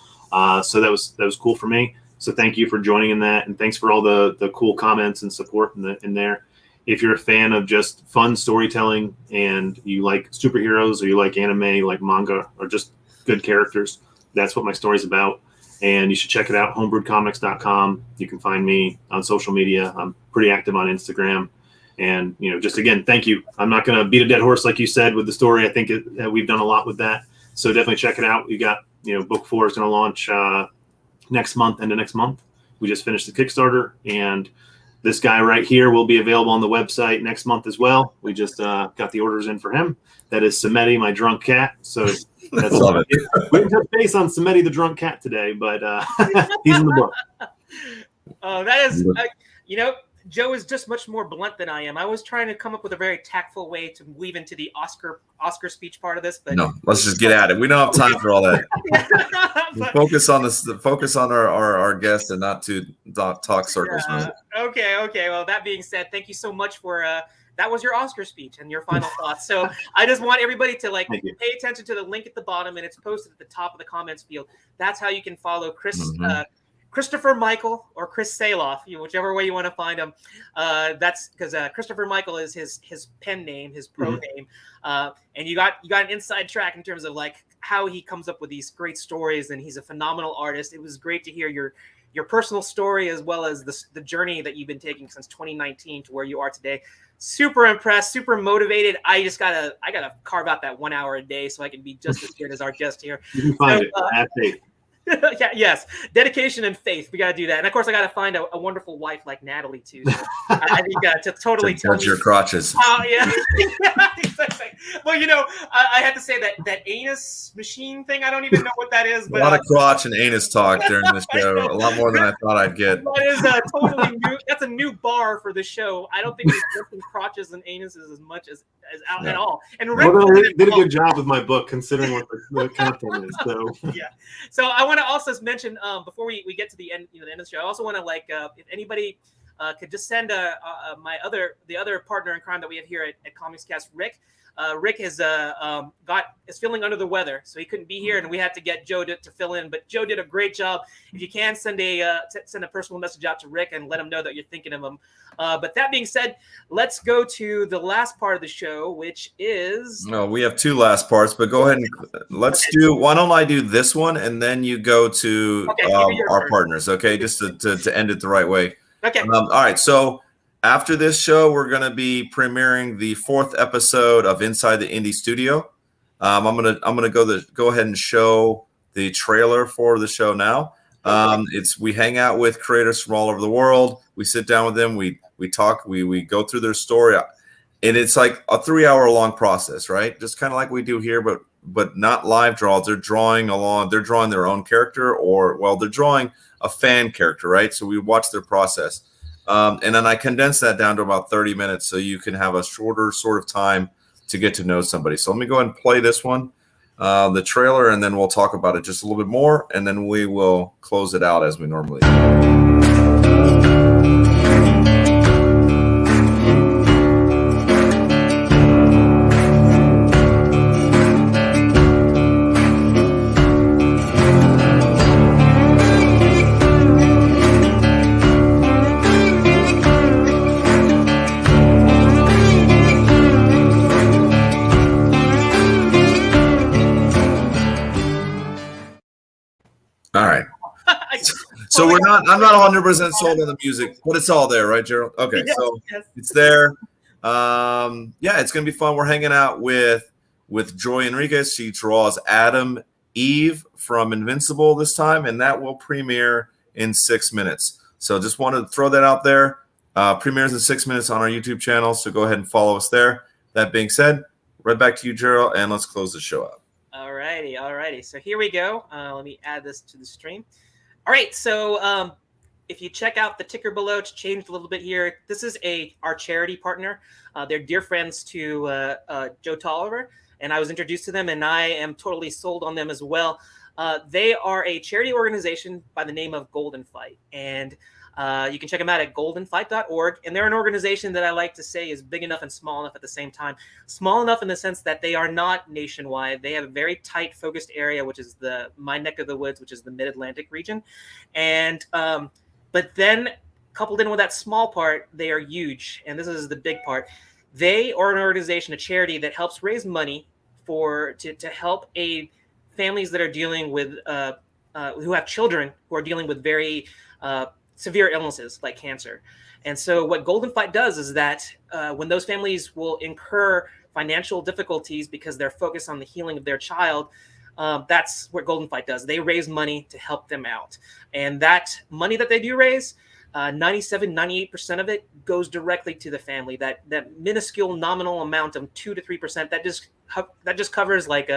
So that was cool for me. So thank you for joining in that, and thanks for all the cool comments and support in there. If you're a fan of just fun storytelling and you like superheroes, or you like anime, you like manga, or just good characters, that's what my story's about. And you should check it out, homebrewedcomics.com. You can find me on social media. I'm pretty active on Instagram. And, just again, thank you. I'm not going to beat a dead horse, like you said, with the story. I think we've done a lot with that. So definitely check it out. We got, book 4 is going to launch next month, end of next month. We just finished the Kickstarter, and this guy right here will be available on the website next month as well. We just got the orders in for him. That is Samedi, my drunk cat. So that's Love it. We didn't touch base on Samedi, the drunk cat today, but he's in the book. That is, Joe is just much more blunt than I am. I was trying to come up with a very tactful way to weave into the Oscar speech part of this, but no, let's just get at it. We don't have time for all that. Focus on this. Focus on our guest, and not to talk circles. Okay. Well, that being said, thank you so much for that was your Oscar speech and your final thoughts. So I just want everybody to pay attention to the link at the bottom, and it's posted at the top of the comments field. That's how you can follow Chris. Christopher Michael or Chris Sahloff, whichever way you want to find him. That's because Christopher Michael is his pen name, his pro name, and you got an inside track in terms of how he comes up with these great stories, and he's a phenomenal artist. It was great to hear your personal story, as well as the journey that you've been taking since 2019 to where you are today. Super impressed, super motivated. I gotta carve out that 1 hour a day so I can be just as good as our guest here. You can find it. Have faith. Yes, dedication and faith. We got to do that, and of course, I got to find a wonderful wife like Natalie too. So I think to totally touch your crotches. Oh yeah. Well, I had to say that anus machine thing. I don't even know what that is. But a lot of crotch and anus talk during this show. A lot more than I thought I'd get. That is totally new. That's a new bar for the show. I don't think we've mentioned crotches and anuses as much as out at all. And Rick did a good job with my book, considering what the content is. So yeah. So I want to also mention before we get to the end, the end of the show. I also want to if anybody could just send the other partner in crime that we have here at Comics Cast, Rick. Rick is feeling under the weather, so he couldn't be here, and we had to get Joe to fill in. But Joe did a great job. If you can, send a personal message out to Rick and let him know that you're thinking of him. But that being said, let's go to the last part of the show, which is. No, we have two last parts, but go ahead and let's do. Why don't I do this one, and then you go to our partners, okay? Just to end it the right way. Okay. All right. So after this show, we're going to be premiering the 4th episode of Inside the Indie Studio. I'm gonna go ahead and show the trailer for the show now. We hang out with creators from all over the world. We sit down with them. We talk. We go through their story, and it's like a 3-hour long process, right? Just kind of like we do here, but not live draws. They're drawing along. They're drawing their own character, they're drawing a fan character, right? So we watch their process. And then I condense that down to about 30 minutes so you can have a shorter sort of time to get to know somebody. So let me go ahead and play this one, the trailer, and then we'll talk about it just a little bit more, and then we will close it out as we normally do. All right. So I'm not 100% sold on the music, but it's all there, right, Gerald? Okay, yes, so yes. It's there. It's gonna be fun. We're hanging out with Joy Enriquez. She draws Adam Eve from Invincible this time, and that will premiere in 6 minutes. So just wanted to throw that out there. Premieres in 6 minutes on our YouTube channel, so go ahead and follow us there. That being said, right back to you, Gerald, and let's close the show out. Alrighty. So here we go. Let me add this to the stream. All right. So if you check out the ticker below, it's changed a little bit here. This is our charity partner. They're dear friends to Joe Tolliver, and I was introduced to them, and I am totally sold on them as well. They are a charity organization by the name of Golden Fight, and you can check them out at goldenfight.org. And they're an organization that I like to say is big enough and small enough at the same time. Small enough in the sense that they are not nationwide. They have a very tight focused area, which is my neck of the woods, which is the Mid-Atlantic region. And but then coupled in with that small part, they are huge. And this is the big part. They are an organization, a charity that helps raise money to help aid families that are dealing with who have children who are dealing with very severe illnesses like cancer. And so what Golden Fight does is that when those families will incur financial difficulties because they're focused on the healing of their child, that's what Golden Fight does. They raise money to help them out. And that money that they do raise, 98% of it goes directly to the family. That minuscule nominal amount of 2 to 3%, that just covers like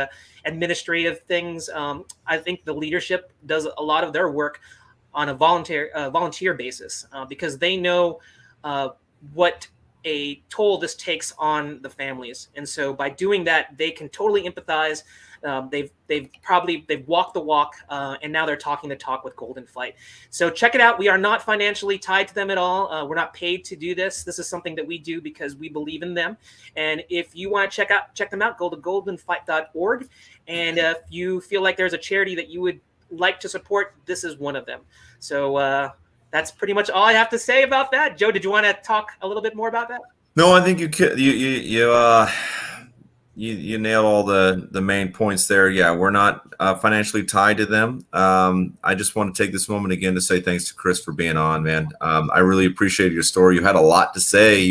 administrative things. I think the leadership does a lot of their work on a volunteer basis because they know what a toll this takes on the families. And so by doing that, they can totally empathize. They've walked the walk, and now they're talking the talk with Golden Fight. So check it out. We are not financially tied to them at all. We're not paid to do this. This is something that we do because we believe in them. And if you want to check them out, go to goldenfight.org. And if you feel like there's a charity that you would like to support, this is one of them. So that's pretty much all I have to say about that. Joe, did you want to talk a little bit more about that? No, I think you nailed all the main points there. Yeah, we're not financially tied to them. I just want to take this moment again to say thanks to Chris for being on, man. I really appreciate your story. You had a lot to say.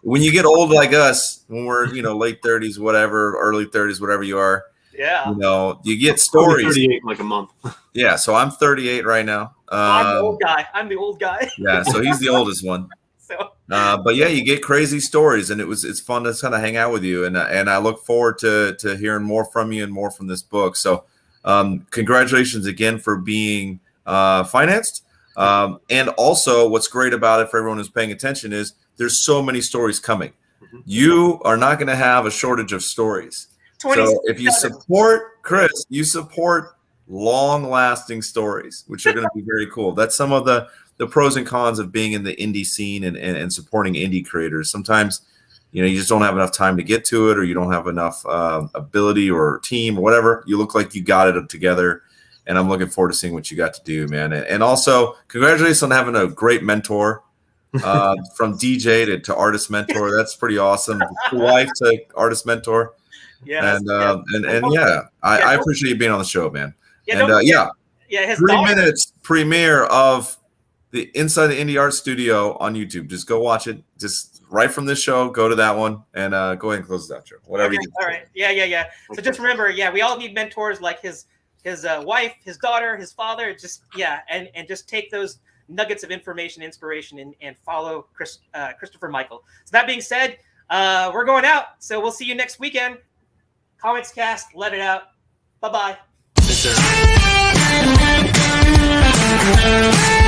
When you get old like us, when we're late 30s, whatever, early 30s, whatever you are. Yeah. You get stories. 38 in like a month. Yeah, so I'm 38 right now. I'm the old guy. Yeah, so he's the oldest one. So. But yeah, you get crazy stories, and it's fun to kind of hang out with you, and I look forward to hearing more from you and more from this book. So, congratulations again for being financed. And also, what's great about it for everyone who's paying attention is there's so many stories coming. Mm-hmm. You are not going to have a shortage of stories. So if you support Chris, you support long-lasting stories, which are going to be very cool. That's some of the the pros and cons of being in the indie scene and supporting indie creators. Sometimes, you just don't have enough time to get to it, or you don't have enough ability or team or whatever. You look like you got it together, and I'm looking forward to seeing what you got to do, man. And also, congratulations on having a great mentor, from DJ to artist mentor. That's pretty awesome. Wife to artist mentor. Yeah, I appreciate you being on the show, man. Yeah, and his 3 minutes premiere of the Inside the Indie Art Studio on YouTube. Just go watch it. Just right from this show, go to that one, and go ahead and close it out, Joe. Whatever you get. All right. Yeah. So just remember, we all need mentors like his wife, his daughter, his father. Just and just take those nuggets of information, inspiration, and follow Christopher Michael. So that being said, we're going out. So we'll see you next weekend. Comics Cast, let it out. Bye-bye. Thanks, sir.